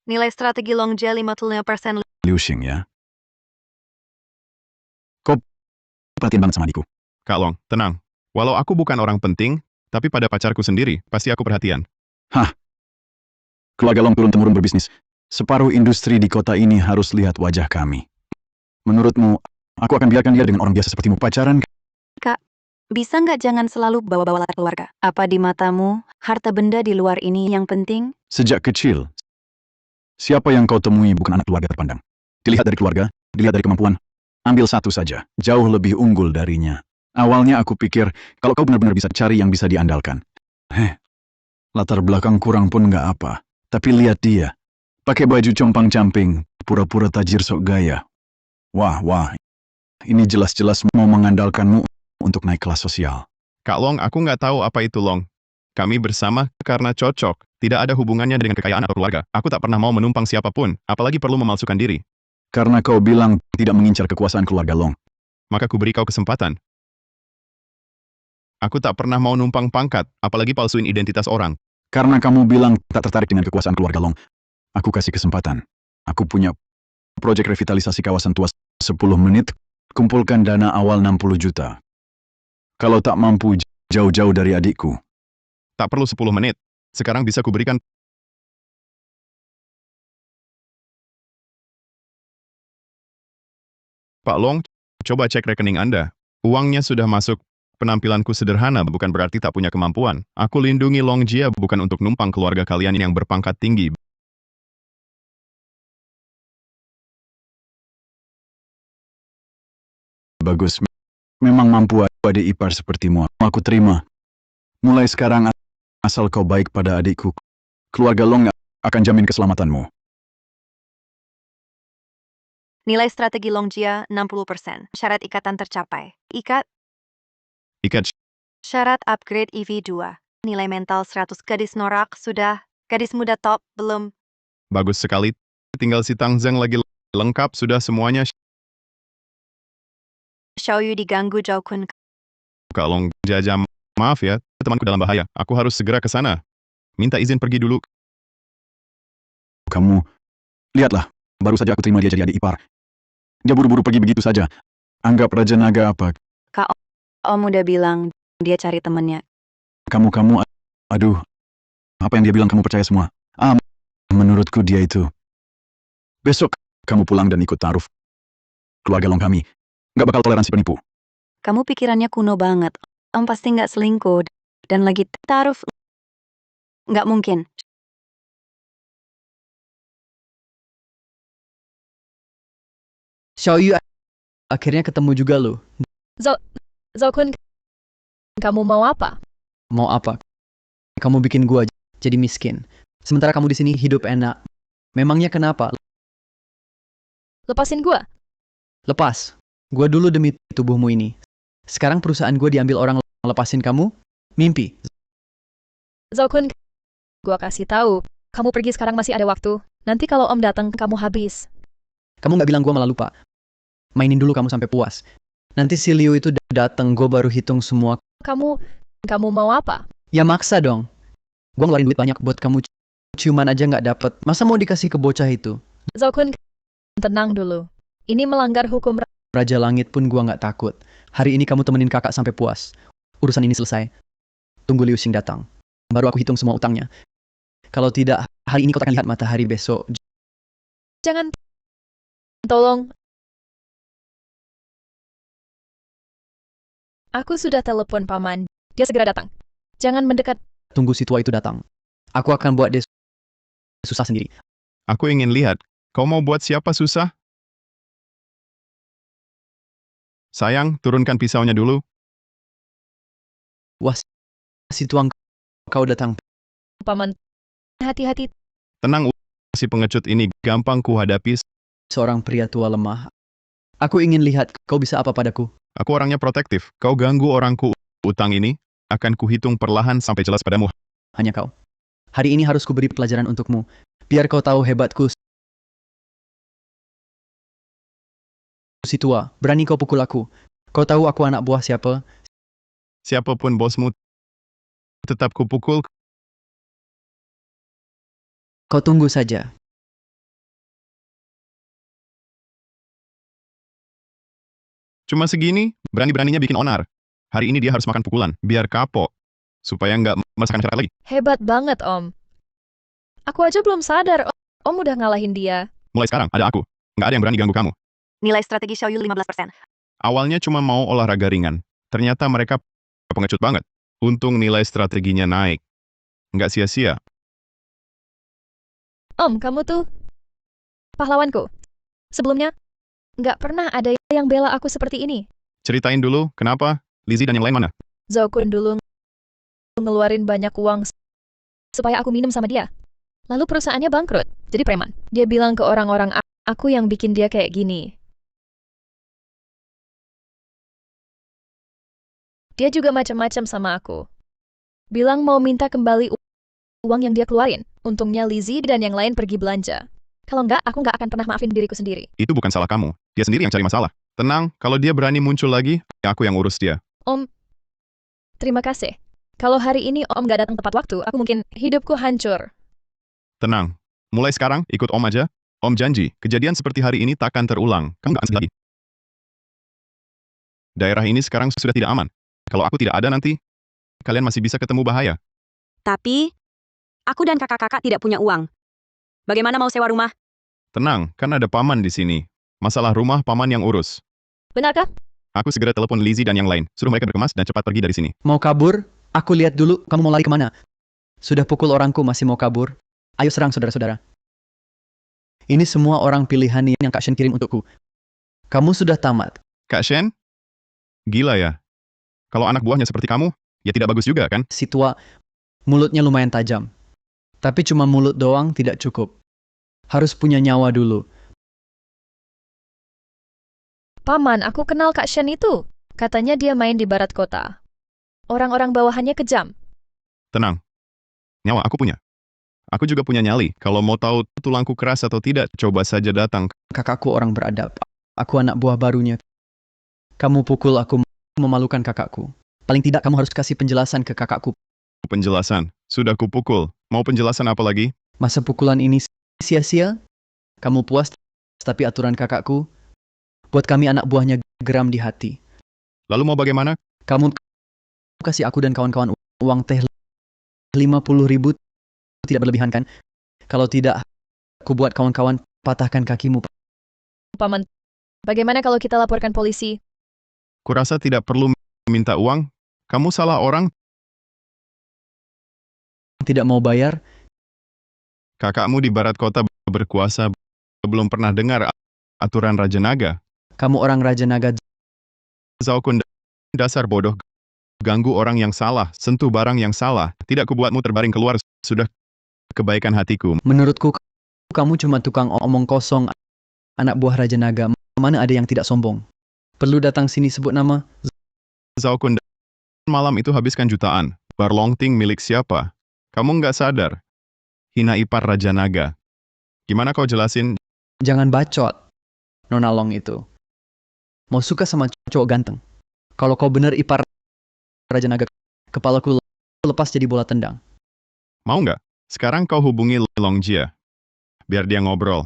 Nilai strategi Long Jia 55%. Liu Xing ya. Kau perhatiin banget sama adikku. Kak Long, tenang. Walau aku bukan orang penting, tapi pada pacarku sendiri, pasti aku perhatian. Hah? Keluarga Long turun-temurun berbisnis. Separuh industri di kota ini harus lihat wajah kami. Menurutmu, aku akan biarkan dia dengan orang biasa sepertimu pacaran? Kak, bisa nggak jangan selalu bawa-bawa latar keluarga? Apa di matamu, harta benda di luar ini yang penting? Sejak kecil, siapa yang kau temui bukan anak keluarga terpandang. Dilihat dari keluarga, dilihat dari kemampuan. Ambil satu saja, jauh lebih unggul darinya. Awalnya aku pikir, kalau kau benar-benar bisa cari yang bisa diandalkan. Latar belakang kurang pun nggak apa. Tapi lihat dia. Pakai baju compang-camping, pura-pura tajir sok gaya. Wah, ini jelas-jelas mau mengandalkanmu untuk naik kelas sosial. Kak Long, aku nggak tahu apa itu Long. Kami bersama karena cocok. Tidak ada hubungannya dengan kekayaan atau keluarga. Aku tak pernah mau menumpang siapapun, apalagi perlu memalsukan diri. Karena kau bilang tidak mengincar kekuasaan keluarga Long. Maka ku beri kau kesempatan. Aku tak pernah mau numpang pangkat, apalagi palsuin identitas orang. Karena kamu bilang tak tertarik dengan kekuasaan keluarga Long. Aku kasih kesempatan. Aku punya proyek revitalisasi kawasan tua 10 menit, kumpulkan dana awal 60 juta. Kalau tak mampu jauh-jauh dari adikku. Tak perlu 10 menit. Sekarang bisa kuberikan. Pak Long, coba cek rekening Anda. Uangnya sudah masuk. Penampilanku sederhana bukan berarti tak punya kemampuan. Aku lindungi Long Jia bukan untuk numpang keluarga kalian yang berpangkat tinggi. Bagus. Memang mampu adik ipar sepertimu. Aku terima. Mulai sekarang, asal kau baik pada adikku, keluarga Long akan jamin keselamatanmu. Nilai strategi Long Jia 60%. Syarat ikatan tercapai. Ikat. Syarat upgrade EV2. Nilai mental 100. Gadis norak sudah. Gadis muda top belum. Bagus sekali. Tinggal si Tang Zheng lagi lengkap sudah semuanya. Xiaoyu diganggu Zhao Kun. Kak Long Jia, maaf ya, temanku dalam bahaya. Aku harus segera ke sana. Minta izin pergi dulu. Kamu, lihatlah, baru saja aku terima dia jadi adik ipar. Dia buru-buru pergi begitu saja. Anggap Raja Naga apa? Kak Om udah bilang dia cari temennya. Kamu, aduh. Apa yang dia bilang kamu percaya semua? Menurutku dia itu. Besok, kamu pulang dan ikut taruh. Keluarga Long kami, nggak bakal toleransi penipu. Kamu pikirannya kuno banget. Om pasti nggak selingkuh. Dan lagi taruh. Nggak mungkin. Xiaoyu, akhirnya ketemu juga lo. Zhao Kun, kamu mau apa? Mau apa? Kamu bikin gua jadi miskin. Sementara kamu di sini hidup enak. Memangnya kenapa? Lepasin gua. Lepas. Gua dulu demi tubuhmu ini. Sekarang perusahaan gua diambil orang, lepasin kamu? Mimpi. Zhao Kun, gua kasih tahu. Kamu pergi sekarang masih ada waktu. Nanti kalau Om datang, kamu habis. Kamu nggak bilang gua malah lupa. Mainin dulu kamu sampai puas. Nanti si Liu itu datang, gua baru hitung semua. Kamu mau apa? Ya maksa dong. Gua ngeluarin duit banyak buat kamu. Ciuman aja nggak dapet. Masa mau dikasih ke bocah itu? Zhao Kun, tenang dulu. Ini melanggar hukum. Raja Langit pun gua nggak takut. Hari ini kamu temenin kakak sampai puas. Urusan ini selesai. Tunggu Liu Xing datang. Baru aku hitung semua utangnya. Kalau tidak, hari ini kau akan lihat matahari besok. Jangan. Tolong. Aku sudah telepon paman. Dia segera datang. Jangan mendekat. Tunggu si tua itu datang. Aku akan buat dia susah sendiri. Aku ingin lihat. Kau mau buat siapa susah? Sayang, turunkan pisaunya dulu. Wah, si tuang kau datang. Paman, hati-hati. Tenang, si pengecut ini gampang kuhadapi. Seorang pria tua lemah. Aku ingin lihat kau bisa apa padaku. Aku orangnya protektif. Kau ganggu orangku utang ini, akan kuhitung perlahan sampai jelas padamu. Hanya kau. Hari ini harus kuberi pelajaran untukmu. Biar kau tahu hebatku. Si tua, berani kau pukul aku. Kau tahu aku anak buah siapa? Siapapun bosmu, tetap kupukul. Kau tunggu saja. Cuma segini, berani-beraninya bikin onar. Hari ini dia harus makan pukulan, biar kapok. Supaya nggak merasakan cara lagi. Hebat banget, Om. Aku aja belum sadar, Om udah ngalahin dia. Mulai sekarang, ada aku. Nggak ada yang berani ganggu kamu. Nilai strategi Xiaoyu 15%. Awalnya cuma mau olahraga ringan. Ternyata mereka pengecut banget. Untung nilai strateginya naik. Nggak sia-sia. Om, kamu tuh pahlawanku. Sebelumnya, nggak pernah ada yang bela aku seperti ini. Ceritain dulu, kenapa? Lizzie dan yang lain mana? Zhao Kun dulu ngeluarin banyak uang supaya aku minum sama dia. Lalu perusahaannya bangkrut, jadi preman. Dia bilang ke orang-orang aku yang bikin dia kayak gini. Dia juga macam-macam sama aku. Bilang mau minta kembali uang yang dia keluarin. Untungnya Lizzie dan yang lain pergi belanja. Kalau enggak, aku nggak akan pernah maafin diriku sendiri. Itu bukan salah kamu. Dia sendiri yang cari masalah. Tenang, kalau dia berani muncul lagi, aku yang urus dia. Om, terima kasih. Kalau hari ini Om nggak datang tepat waktu, aku mungkin hidupku hancur. Tenang. Mulai sekarang, ikut Om aja. Om janji, kejadian seperti hari ini takkan terulang. Kamu nggak asli lagi. Daerah ini sekarang sudah tidak aman. Kalau aku tidak ada nanti, kalian masih bisa ketemu bahaya. Tapi, aku dan kakak-kakak tidak punya uang. Bagaimana mau sewa rumah? Tenang, kan ada paman di sini. Masalah rumah paman yang urus. Benarkah? Aku segera telepon Lizzie dan yang lain. Suruh mereka berkemas dan cepat pergi dari sini. Mau kabur? Aku lihat dulu, kamu mau lari kemana? Sudah pukul orangku masih mau kabur? Ayo serang saudara-saudara. Ini semua orang pilihan yang Kak Shen kirim untukku. Kamu sudah tamat. Kak Shen? Gila ya. Kalau anak buahnya seperti kamu, ya tidak bagus juga kan? Si tua, mulutnya lumayan tajam. Tapi cuma mulut doang tidak cukup. Harus punya nyawa dulu. Paman, aku kenal Kak Shen itu. Katanya dia main di barat kota. Orang-orang bawahannya kejam. Tenang. Nyawa aku punya. Aku juga punya nyali. Kalau mau tahu tulangku keras atau tidak, coba saja datang. Kakakku orang beradab. Aku anak buah barunya. Kamu pukul aku, memalukan kakakku. Paling tidak kamu harus kasih penjelasan ke kakakku. Penjelasan. Sudah kupukul. Mau penjelasan apa lagi? Masa pukulan ini sia-sia? Kamu puas, tapi aturan kakakku buat kami anak buahnya geram di hati. Lalu mau bagaimana? Kamu kasih aku dan kawan-kawan uang teh 50.000, tidak berlebihan kan? Kalau tidak, aku buat kawan-kawan patahkan kakimu. Paman, bagaimana kalau kita laporkan polisi? Kurasa tidak perlu minta uang. Kamu salah orang. Tidak mau bayar? Kakakmu di barat kota berkuasa. Belum pernah dengar aturan Raja Naga. Kamu orang Raja Naga. Zhao Kun, dasar bodoh. Ganggu orang yang salah, sentuh barang yang salah. Tidak kubuatmu terbaring keluar. Sudah kebaikan hatiku. Menurutku, kamu cuma tukang omong kosong. Anak buah Raja Naga. Mana ada yang tidak sombong? Perlu datang sini sebut nama? Zhao Kun, malam itu habiskan jutaan. Bar Longting milik siapa? Kamu nggak sadar. Hina ipar Raja Naga. Gimana kau jelasin? Jangan bacot. Nona Long itu. Mau suka sama cowok ganteng. Kalau kau bener ipar Raja Naga, kepalaku lepas jadi bola tendang. Mau nggak? Sekarang kau hubungi Long Jia. Biar dia ngobrol.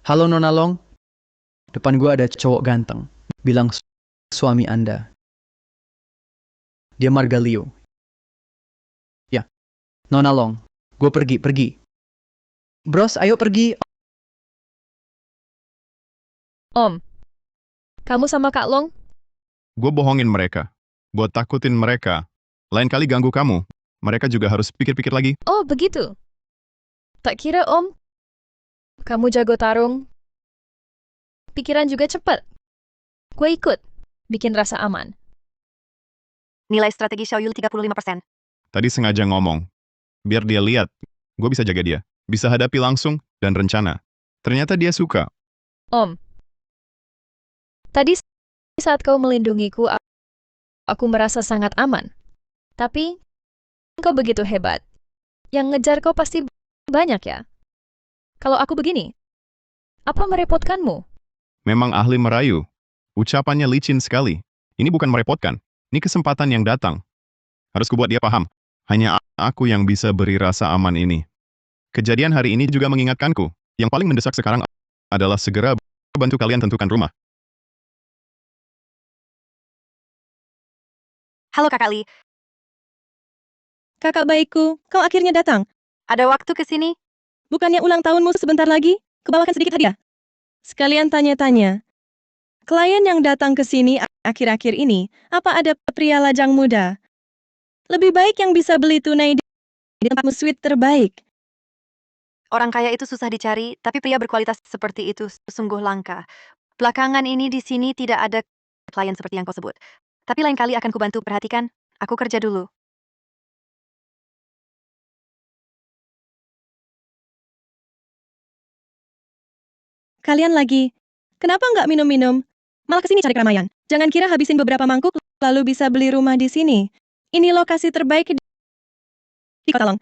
Halo Nona Long. Depan gua ada cowok ganteng. Bilang suami Anda. Dia Marga Liu. Ya. Nona Long. Gue pergi. Bros, ayo pergi. Om, kamu sama Kak Long? Gue bohongin mereka. Buat takutin mereka. Lain kali ganggu kamu. Mereka juga harus pikir-pikir lagi. Oh, begitu. Tak kira, Om. Kamu jago tarung. Pikiran juga cepat. Gue ikut. Bikin rasa aman. Nilai strategi Xiaoyu 35%. Tadi sengaja ngomong. Biar dia lihat, gue bisa jaga dia. Bisa hadapi langsung dan rencana. Ternyata dia suka. Om. Tadi saat kau melindungiku, aku merasa sangat aman. Tapi, kau begitu hebat. Yang ngejar kau pasti banyak ya? Kalau aku begini, apa merepotkanmu? Memang ahli merayu. Ucapannya licin sekali. Ini bukan merepotkan. Ini kesempatan yang datang. Harus kubuat dia paham. Hanya aku yang bisa beri rasa aman ini. Kejadian hari ini juga mengingatkanku. Yang paling mendesak sekarang adalah segera bantu kalian tentukan rumah. Halo Kakak Li, Kakak baikku, kau akhirnya datang. ada waktu ke sini? Bukannya ulang tahunmu sebentar lagi? Kubawakan sedikit hadiah. Sekalian tanya-tanya. Klien yang datang ke sini akhir-akhir ini, apa ada pria lajang muda? Lebih baik yang bisa beli tunai di tempatmu suite terbaik. Orang kaya itu susah dicari, tapi pria berkualitas seperti itu sungguh langka. Belakangan ini di sini tidak ada klien seperti yang kau sebut. Tapi lain kali akan kubantu perhatikan. Aku kerja dulu. Kalian lagi, kenapa nggak minum-minum? Malah kesini cari keramaian. Jangan kira habisin beberapa mangkuk, lalu bisa beli rumah di sini. Ini lokasi terbaik di Kota Long.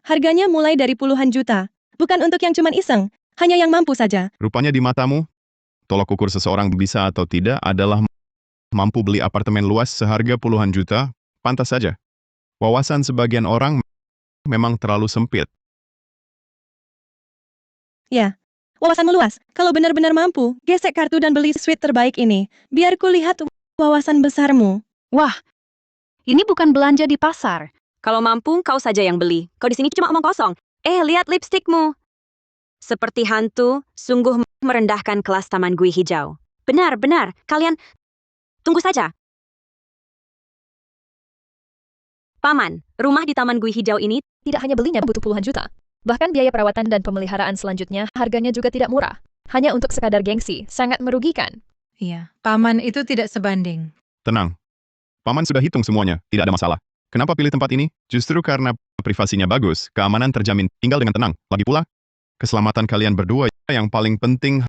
Harganya mulai dari puluhan juta. Bukan untuk yang cuman iseng, hanya yang mampu saja. Rupanya di matamu, tolok ukur seseorang bisa atau tidak adalah mampu beli apartemen luas seharga puluhan juta, pantas saja. Wawasan sebagian orang memang terlalu sempit. Ya, wawasanmu luas. Kalau benar-benar mampu, gesek kartu dan beli suite terbaik ini. Biar ku lihat wawasan besarmu. Wah, ini bukan belanja di pasar. Kalau mampu, kau saja yang beli. Kau di sini cuma omong kosong. Lihat lipstikmu. Seperti hantu, sungguh merendahkan kelas Taman Gui Hijau. Benar. Kalian tunggu saja. Paman, rumah di Taman Gui Hijau ini Tidak hanya belinya butuh puluhan juta. Bahkan biaya perawatan dan pemeliharaan selanjutnya harganya juga tidak murah. Hanya untuk sekadar gengsi, sangat merugikan. Iya, paman itu tidak sebanding. Tenang. Paman sudah hitung semuanya, tidak ada masalah. Kenapa pilih tempat ini? Justru karena privasinya bagus, keamanan terjamin, tinggal dengan tenang. Lagi pula, keselamatan kalian berdua yang paling penting.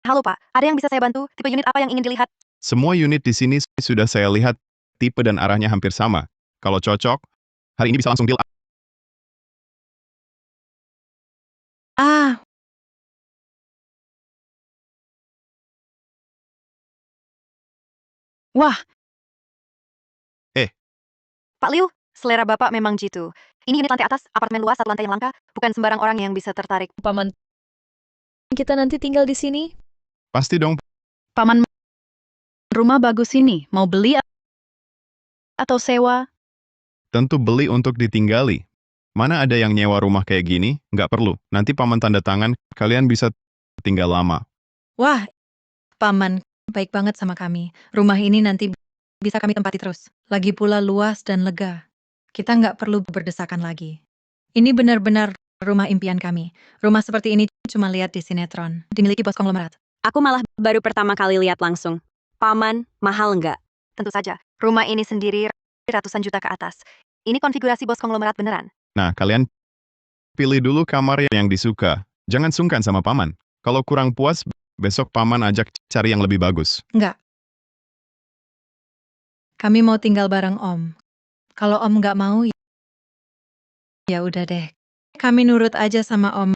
Halo Pak, ada yang bisa saya bantu? Tipe unit apa yang ingin dilihat? Semua unit di sini sudah saya lihat, tipe dan arahnya hampir sama. Kalau cocok, hari ini bisa langsung deal. Ah, Wah, Pak Liu, selera Bapak memang jitu. Ini unit lantai atas, apartemen luas satu lantai yang langka, bukan sembarang orang yang bisa tertarik. Paman, kita nanti tinggal di sini. Pasti dong. paman, rumah bagus ini. Mau beli atau sewa? Tentu beli untuk ditinggali. Mana ada yang nyewa rumah kayak gini? Nggak perlu. Nanti paman tanda tangan, kalian bisa tinggal lama. wah, paman baik banget sama kami. Rumah ini nanti bisa kami tempati terus. Lagi pula luas dan lega. Kita nggak perlu berdesakan lagi. Ini benar-benar rumah impian kami. Rumah seperti ini cuma lihat di sinetron. Dimiliki bos konglomerat. aku malah baru pertama kali lihat langsung. Paman, mahal nggak? Tentu saja, rumah ini sendiri ratusan juta ke atas. Ini konfigurasi bos konglomerat beneran. Nah, kalian pilih dulu kamar yang disuka. Jangan sungkan sama paman. Kalau kurang puas, besok paman ajak cari yang lebih bagus. Nggak. Kami mau tinggal bareng Om. Kalau Om nggak mau, ya udah deh. Kami nurut aja sama Om.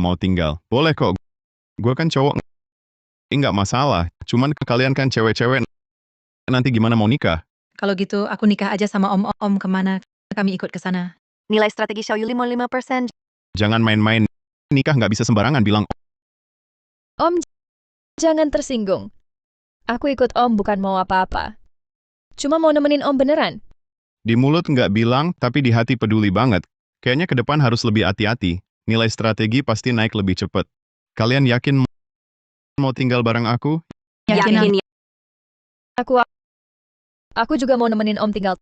Mau tinggal? Boleh kok. Gue kan cowok. Nggak masalah. Cuman kalian kan cewek-cewek. Nanti gimana mau nikah? Kalau gitu, aku nikah aja sama Om. Om kemana, kami ikut ke sana. Nilai strategi Xiaoyu 55%. Jangan main-main. Nikah nggak bisa sembarangan bilang. Om, jangan tersinggung. Aku ikut Om bukan mau apa-apa. Cuma mau nemenin Om beneran. Di mulut nggak bilang, tapi di hati peduli banget. Kayaknya ke depan harus lebih hati-hati. Nilai strategi pasti naik lebih cepat. Kalian yakin mau tinggal bareng aku? Yakin ya. Aku juga mau nemenin Om tinggal.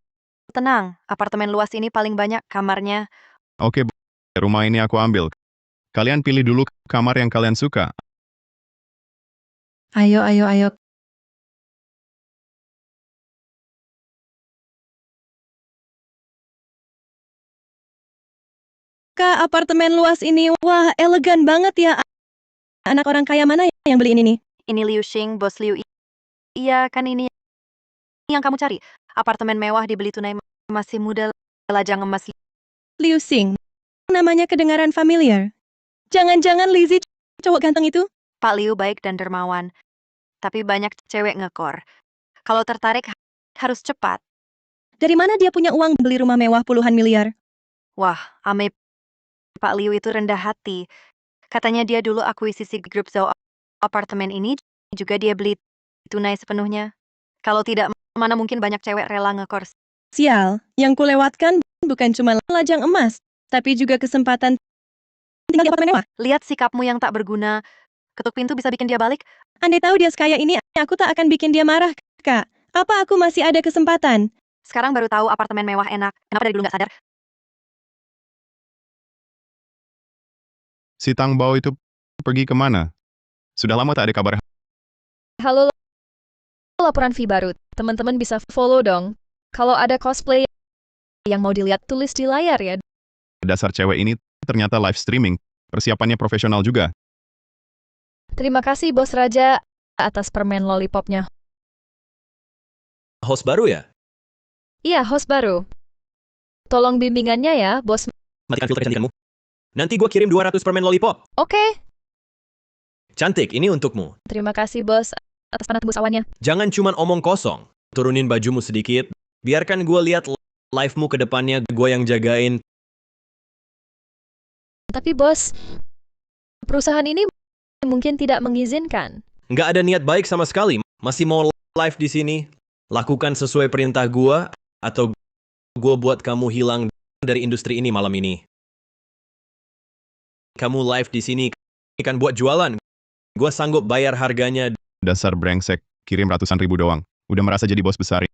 Tenang, apartemen luas ini paling banyak kamarnya. Oke, rumah ini aku ambil. Kalian pilih dulu kamar yang kalian suka. Ayo, ayo, ayo. Kak, apartemen luas ini, wah elegan banget ya. Anak orang kaya mana yang beli ini nih? Ini Liu Xing, bos Liu. Iya, kan ini yang kamu cari. Apartemen mewah dibeli tunai, masih muda, lajang emas. Liu Xing. Namanya kedengaran familiar. Jangan-jangan Lizzie cowok ganteng itu? Pak Liu baik dan dermawan, tapi banyak cewek ngekor. Kalau tertarik, harus cepat. Dari mana dia punya uang beli rumah mewah puluhan miliar? Wah, ame Pak Liu itu rendah hati. Katanya dia dulu akuisisi grup Zhou apartemen ini, juga dia beli tunai sepenuhnya. Kalau tidak, mana mungkin banyak cewek rela ngekor. Sial, yang kulewatkan bukan cuma lajang emas, tapi juga kesempatan tinggal di apartemen mewah. Lihat sikapmu yang tak berguna. Ketuk pintu bisa bikin dia balik. Andai tahu dia sekaya ini, aku tak akan bikin dia marah, Kak. Apa aku masih ada kesempatan? Sekarang baru tahu apartemen mewah enak. Kenapa dari dulu nggak sadar? Si Tang Bao itu pergi kemana? Sudah lama tak ada kabar. Halo, laporan fee baru. Teman-teman bisa follow dong. Kalau ada cosplay yang mau dilihat, tulis di layar ya. Dasar cewek ini ternyata live streaming. Persiapannya profesional juga. Terima kasih Bos Raja atas permen lollipopnya. Host baru ya? Iya, host baru. Tolong bimbingannya ya, Bos. Matikan filter kecantikanmu. Nanti gua kirim 200 permen lollipop. Oke. Cantik, ini untukmu. Terima kasih, Bos, atas panas tembus awannya. Jangan cuman omong kosong. Turunin bajumu sedikit. Biarkan gua lihat live-mu ke depannya, gua yang jagain. Tapi, Bos, perusahaan ini mungkin tidak mengizinkan. Nggak ada niat baik sama sekali. Masih mau live di sini? Lakukan sesuai perintah gua, atau gua buat kamu hilang dari industri ini malam ini. Kamu live di sini kan buat jualan. Gua sanggup bayar harganya. Dasar brengsek, kirim ratusan ribu doang. Udah merasa jadi bos besar.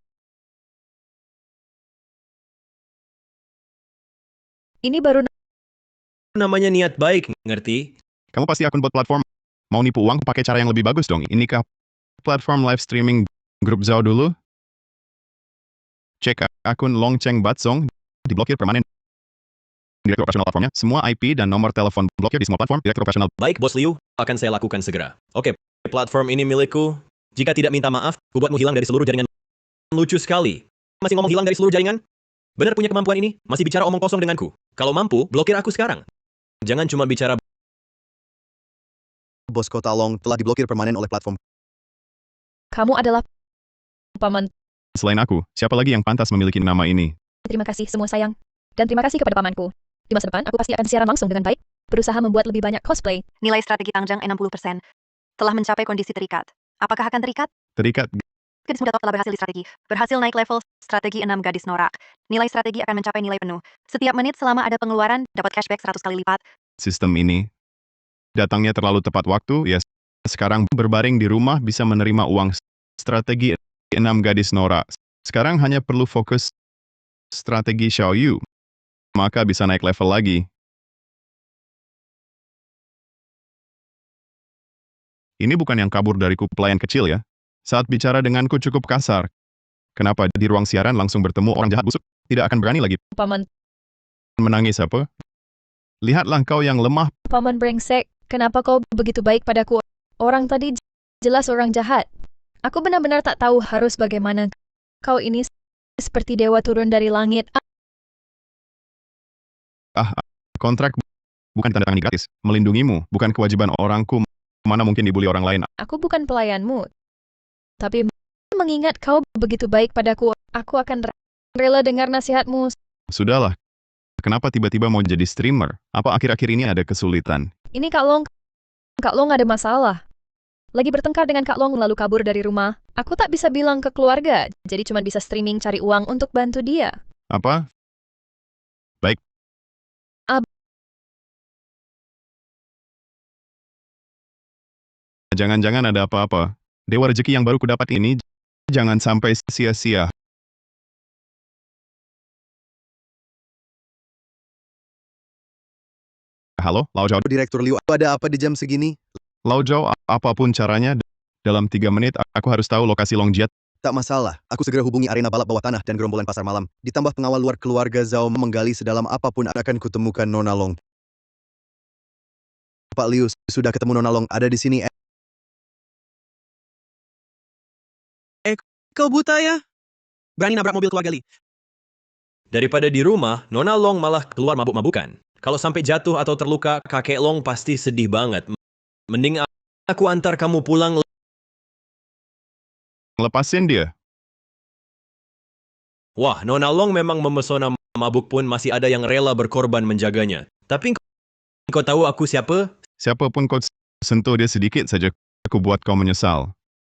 Ini baru Namanya niat baik, ngerti? Kamu pasti akun bot platform. Mau nipu uang pakai cara yang lebih bagus dong. Inikah platform live streaming grup Zhao dulu? Cek akun Long Cheng Batsong, diblokir permanen. Direktur operasional platformnya, semua IP dan nomor telepon blokir di semua platform. Direktur operasional. Baik, Bos Liu, akan saya lakukan segera. Oke, platform ini milikku. Jika tidak minta maaf, ku buatmu hilang dari seluruh jaringan. Lucu sekali. Masih ngomong hilang dari seluruh jaringan? Benar punya kemampuan ini? Masih bicara omong kosong denganku. Kalau mampu, blokir aku sekarang. Jangan cuma bicara. Bos Kota Long telah diblokir permanen oleh platform. kamu adalah paman. Selain aku, siapa lagi yang pantas memiliki nama ini? Terima kasih semua sayang. Dan terima kasih kepada pamanku. Di masa depan, aku pasti akan siaran langsung dengan baik, berusaha membuat lebih banyak cosplay. Nilai strategi Tangjang 60%. Telah mencapai kondisi terikat. Apakah akan terikat? Terikat. Gadis muda top telah berhasil di strategi. Berhasil naik level strategi 6 gadis norak. Nilai strategi akan mencapai nilai penuh. Setiap menit selama ada pengeluaran, dapat cashback 100 kali lipat. Sistem ini datangnya terlalu tepat waktu, ya sekarang berbaring di rumah bisa menerima uang. Strategi 6 gadis norak. Sekarang hanya perlu fokus strategi Xiaoyu. Maka bisa naik level lagi. Ini bukan yang kabur dariku pelayan kecil ya. Saat bicara denganku cukup kasar. Kenapa di ruang siaran langsung bertemu orang jahat busuk? Tidak akan berani lagi. Paman, Menangis apa? Lihatlah kau yang lemah. paman brengsek, kenapa kau begitu baik padaku? Orang tadi jelas orang jahat. Aku benar-benar tak tahu harus bagaimana. Kau ini seperti dewa turun dari langit. Kontrak bukan tanda tangan gratis. Melindungimu, bukan kewajiban orangku. Mana mungkin dibully orang lain. Aku bukan pelayanmu. Tapi mengingat kau begitu baik padaku, aku akan rela dengar nasihatmu. Sudahlah. Kenapa tiba-tiba mau jadi streamer? Apa akhir-akhir ini ada kesulitan? Ini Kak Long ada masalah. Lagi bertengkar dengan Kak Long lalu kabur dari rumah. Aku tak bisa bilang ke keluarga, jadi cuma bisa streaming cari uang untuk bantu dia. Apa? Baik. Jangan-jangan ada apa-apa. Dewa rezeki yang baru kudapat ini, jangan sampai sia-sia. Halo, Lao Zhao. Direktur Liu, ada apa di jam segini? Lao Zhao, apapun caranya, Dalam 3 menit, aku harus tahu lokasi Longjiat. Tak masalah, aku segera hubungi arena balap bawah tanah dan gerombolan pasar malam. Ditambah pengawal luar keluarga Zhao menggali sedalam apapun akan kutemukan Nona Long. Pak Liu, sudah ketemu Nona Long, ada di sini. Kau buta ya? Berani nabrak mobil keluarga Li. Daripada di rumah, Nona Long malah keluar mabuk-mabukan. Kalau sampai jatuh atau terluka, kakek Long pasti sedih banget. Mending aku antar kamu pulang. Lepasin dia. Wah, Nona Long memang memesona, mabuk pun masih ada yang rela berkorban menjaganya. Tapi kau tahu aku siapa? Siapapun kau sentuh dia sedikit saja, aku buat kau menyesal.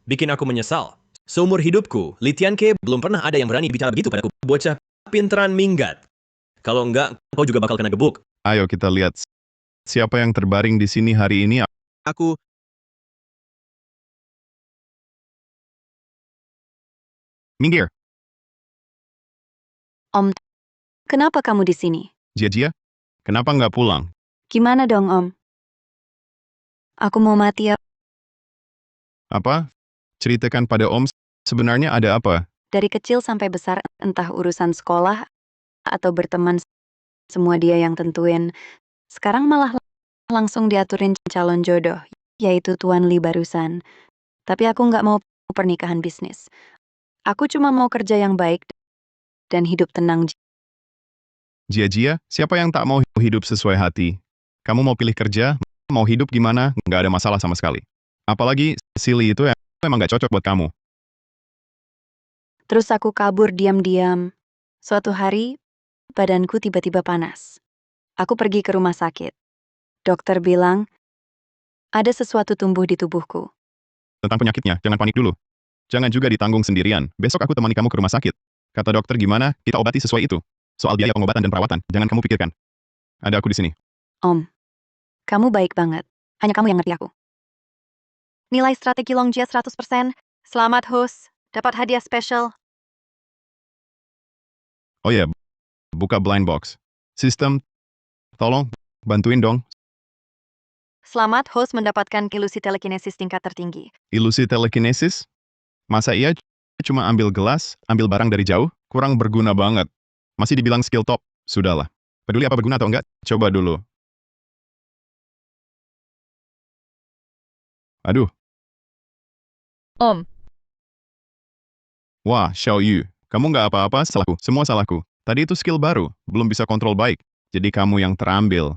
Bikin aku menyesal. Seumur hidupku, Li Tianke belum pernah ada yang berani bicara begitu padaku. Bocah pinteran minggat. Kalau enggak, kau juga bakal kena gebuk. Ayo kita lihat siapa yang terbaring di sini hari ini. Aku... Minggir. Om, kenapa kamu di sini? Jia, kenapa nggak pulang? Gimana dong, Om? Aku mau mati ya. Apa? Ceritakan pada Om, sebenarnya ada apa? Dari kecil sampai besar, entah urusan sekolah atau berteman, semua dia yang tentuin. Sekarang malah langsung diaturin calon jodoh, yaitu Tuan Li barusan. Tapi aku nggak mau pernikahan bisnis. Aku cuma mau kerja yang baik dan hidup tenang. Jia, siapa yang tak mau hidup sesuai hati? Kamu mau pilih kerja, mau hidup gimana, nggak ada masalah sama sekali. Apalagi, Silly itu emang nggak cocok buat kamu. Terus aku kabur diam-diam. Suatu hari, badanku tiba-tiba panas. Aku pergi ke rumah sakit. Dokter bilang, ada sesuatu tumbuh di tubuhku. Tentang penyakitnya, jangan panik dulu. Jangan juga ditanggung sendirian. Besok aku temani kamu ke rumah sakit. Kata dokter gimana, kita obati sesuai itu. Soal biaya pengobatan dan perawatan, jangan kamu pikirkan. Ada aku di sini. Om, kamu baik banget. Hanya kamu yang ngerti aku. Nilai strategi Longjia 100%. Selamat host, dapat hadiah spesial. Oh ya, buka blind box. Sistem, tolong, bantuin dong. Selamat host mendapatkan ilusi telekinesis tingkat tertinggi. Ilusi telekinesis? Masa iya cuma ambil gelas, ambil barang dari jauh? Kurang berguna banget. Masih dibilang skill top. Sudahlah. Peduli apa berguna atau enggak? Coba dulu. Aduh. Om, Wah, Xiao Yu. Kamu nggak apa-apa, salahku. Semua salahku. Tadi itu skill baru. Belum bisa kontrol baik. Jadi kamu yang terambil.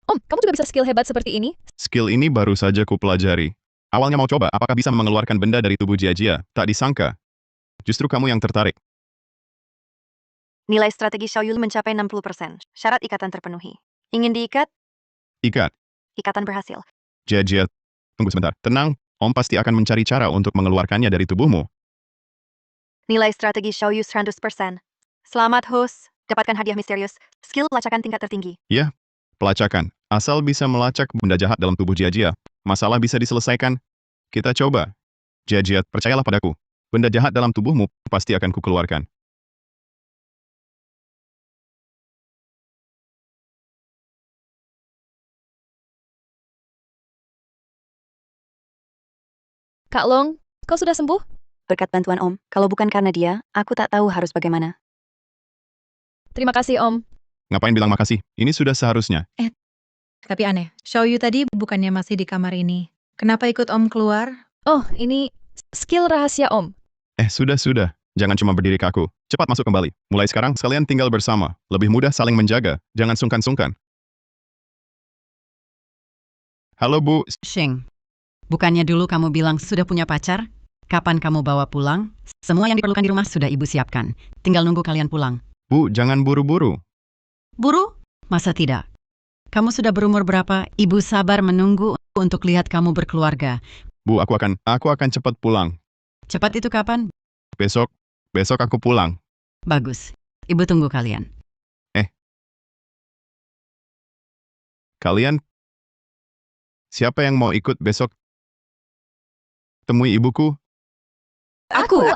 Om, kamu juga bisa skill hebat seperti ini? Skill ini baru saja kupelajari. Awalnya mau coba apakah bisa mengeluarkan benda dari tubuh Jia. Tak disangka. Justru kamu yang tertarik. Nilai strategi Xiao Yu mencapai 60%. Syarat ikatan terpenuhi. Ingin diikat? Ikat. Ikatan berhasil. Jia, tunggu sebentar. Tenang, Om pasti akan mencari cara untuk mengeluarkannya dari tubuhmu. Nilai strategi Xiao Yu 100%. Selamat host, dapatkan hadiah misterius. Skill pelacakan tingkat tertinggi. Ya, pelacakan. Asal bisa melacak benda jahat dalam tubuh Jia. Masalah bisa diselesaikan. Kita coba. Jia, percayalah padaku. Benda jahat dalam tubuhmu pasti akan kukeluarkan. Kak Long, kau sudah sembuh? Berkat bantuan Om, kalau bukan karena dia, aku tak tahu harus bagaimana. Terima kasih, Om. Ngapain bilang makasih? Ini sudah seharusnya. Tapi aneh, Xiao Yu tadi bukannya masih di kamar ini. Kenapa ikut Om keluar? Oh, ini skill rahasia, Om. Sudah. Jangan cuma berdiri kaku. Cepat masuk kembali. Mulai sekarang, kalian tinggal bersama. Lebih mudah saling menjaga. Jangan sungkan-sungkan. Halo, Bu. Sheng, bukannya dulu kamu bilang sudah punya pacar? Kapan kamu bawa pulang? Semua yang diperlukan di rumah sudah Ibu siapkan. Tinggal nunggu kalian pulang. Bu, jangan buru-buru. Buru? Masa tidak? Kamu sudah berumur berapa? Ibu sabar menunggu untuk lihat kamu berkeluarga. Bu, aku akan cepat pulang. Cepat itu kapan? Besok aku pulang. Bagus. Ibu tunggu kalian. Kalian? Siapa yang mau ikut besok? Temui ibuku? Aku?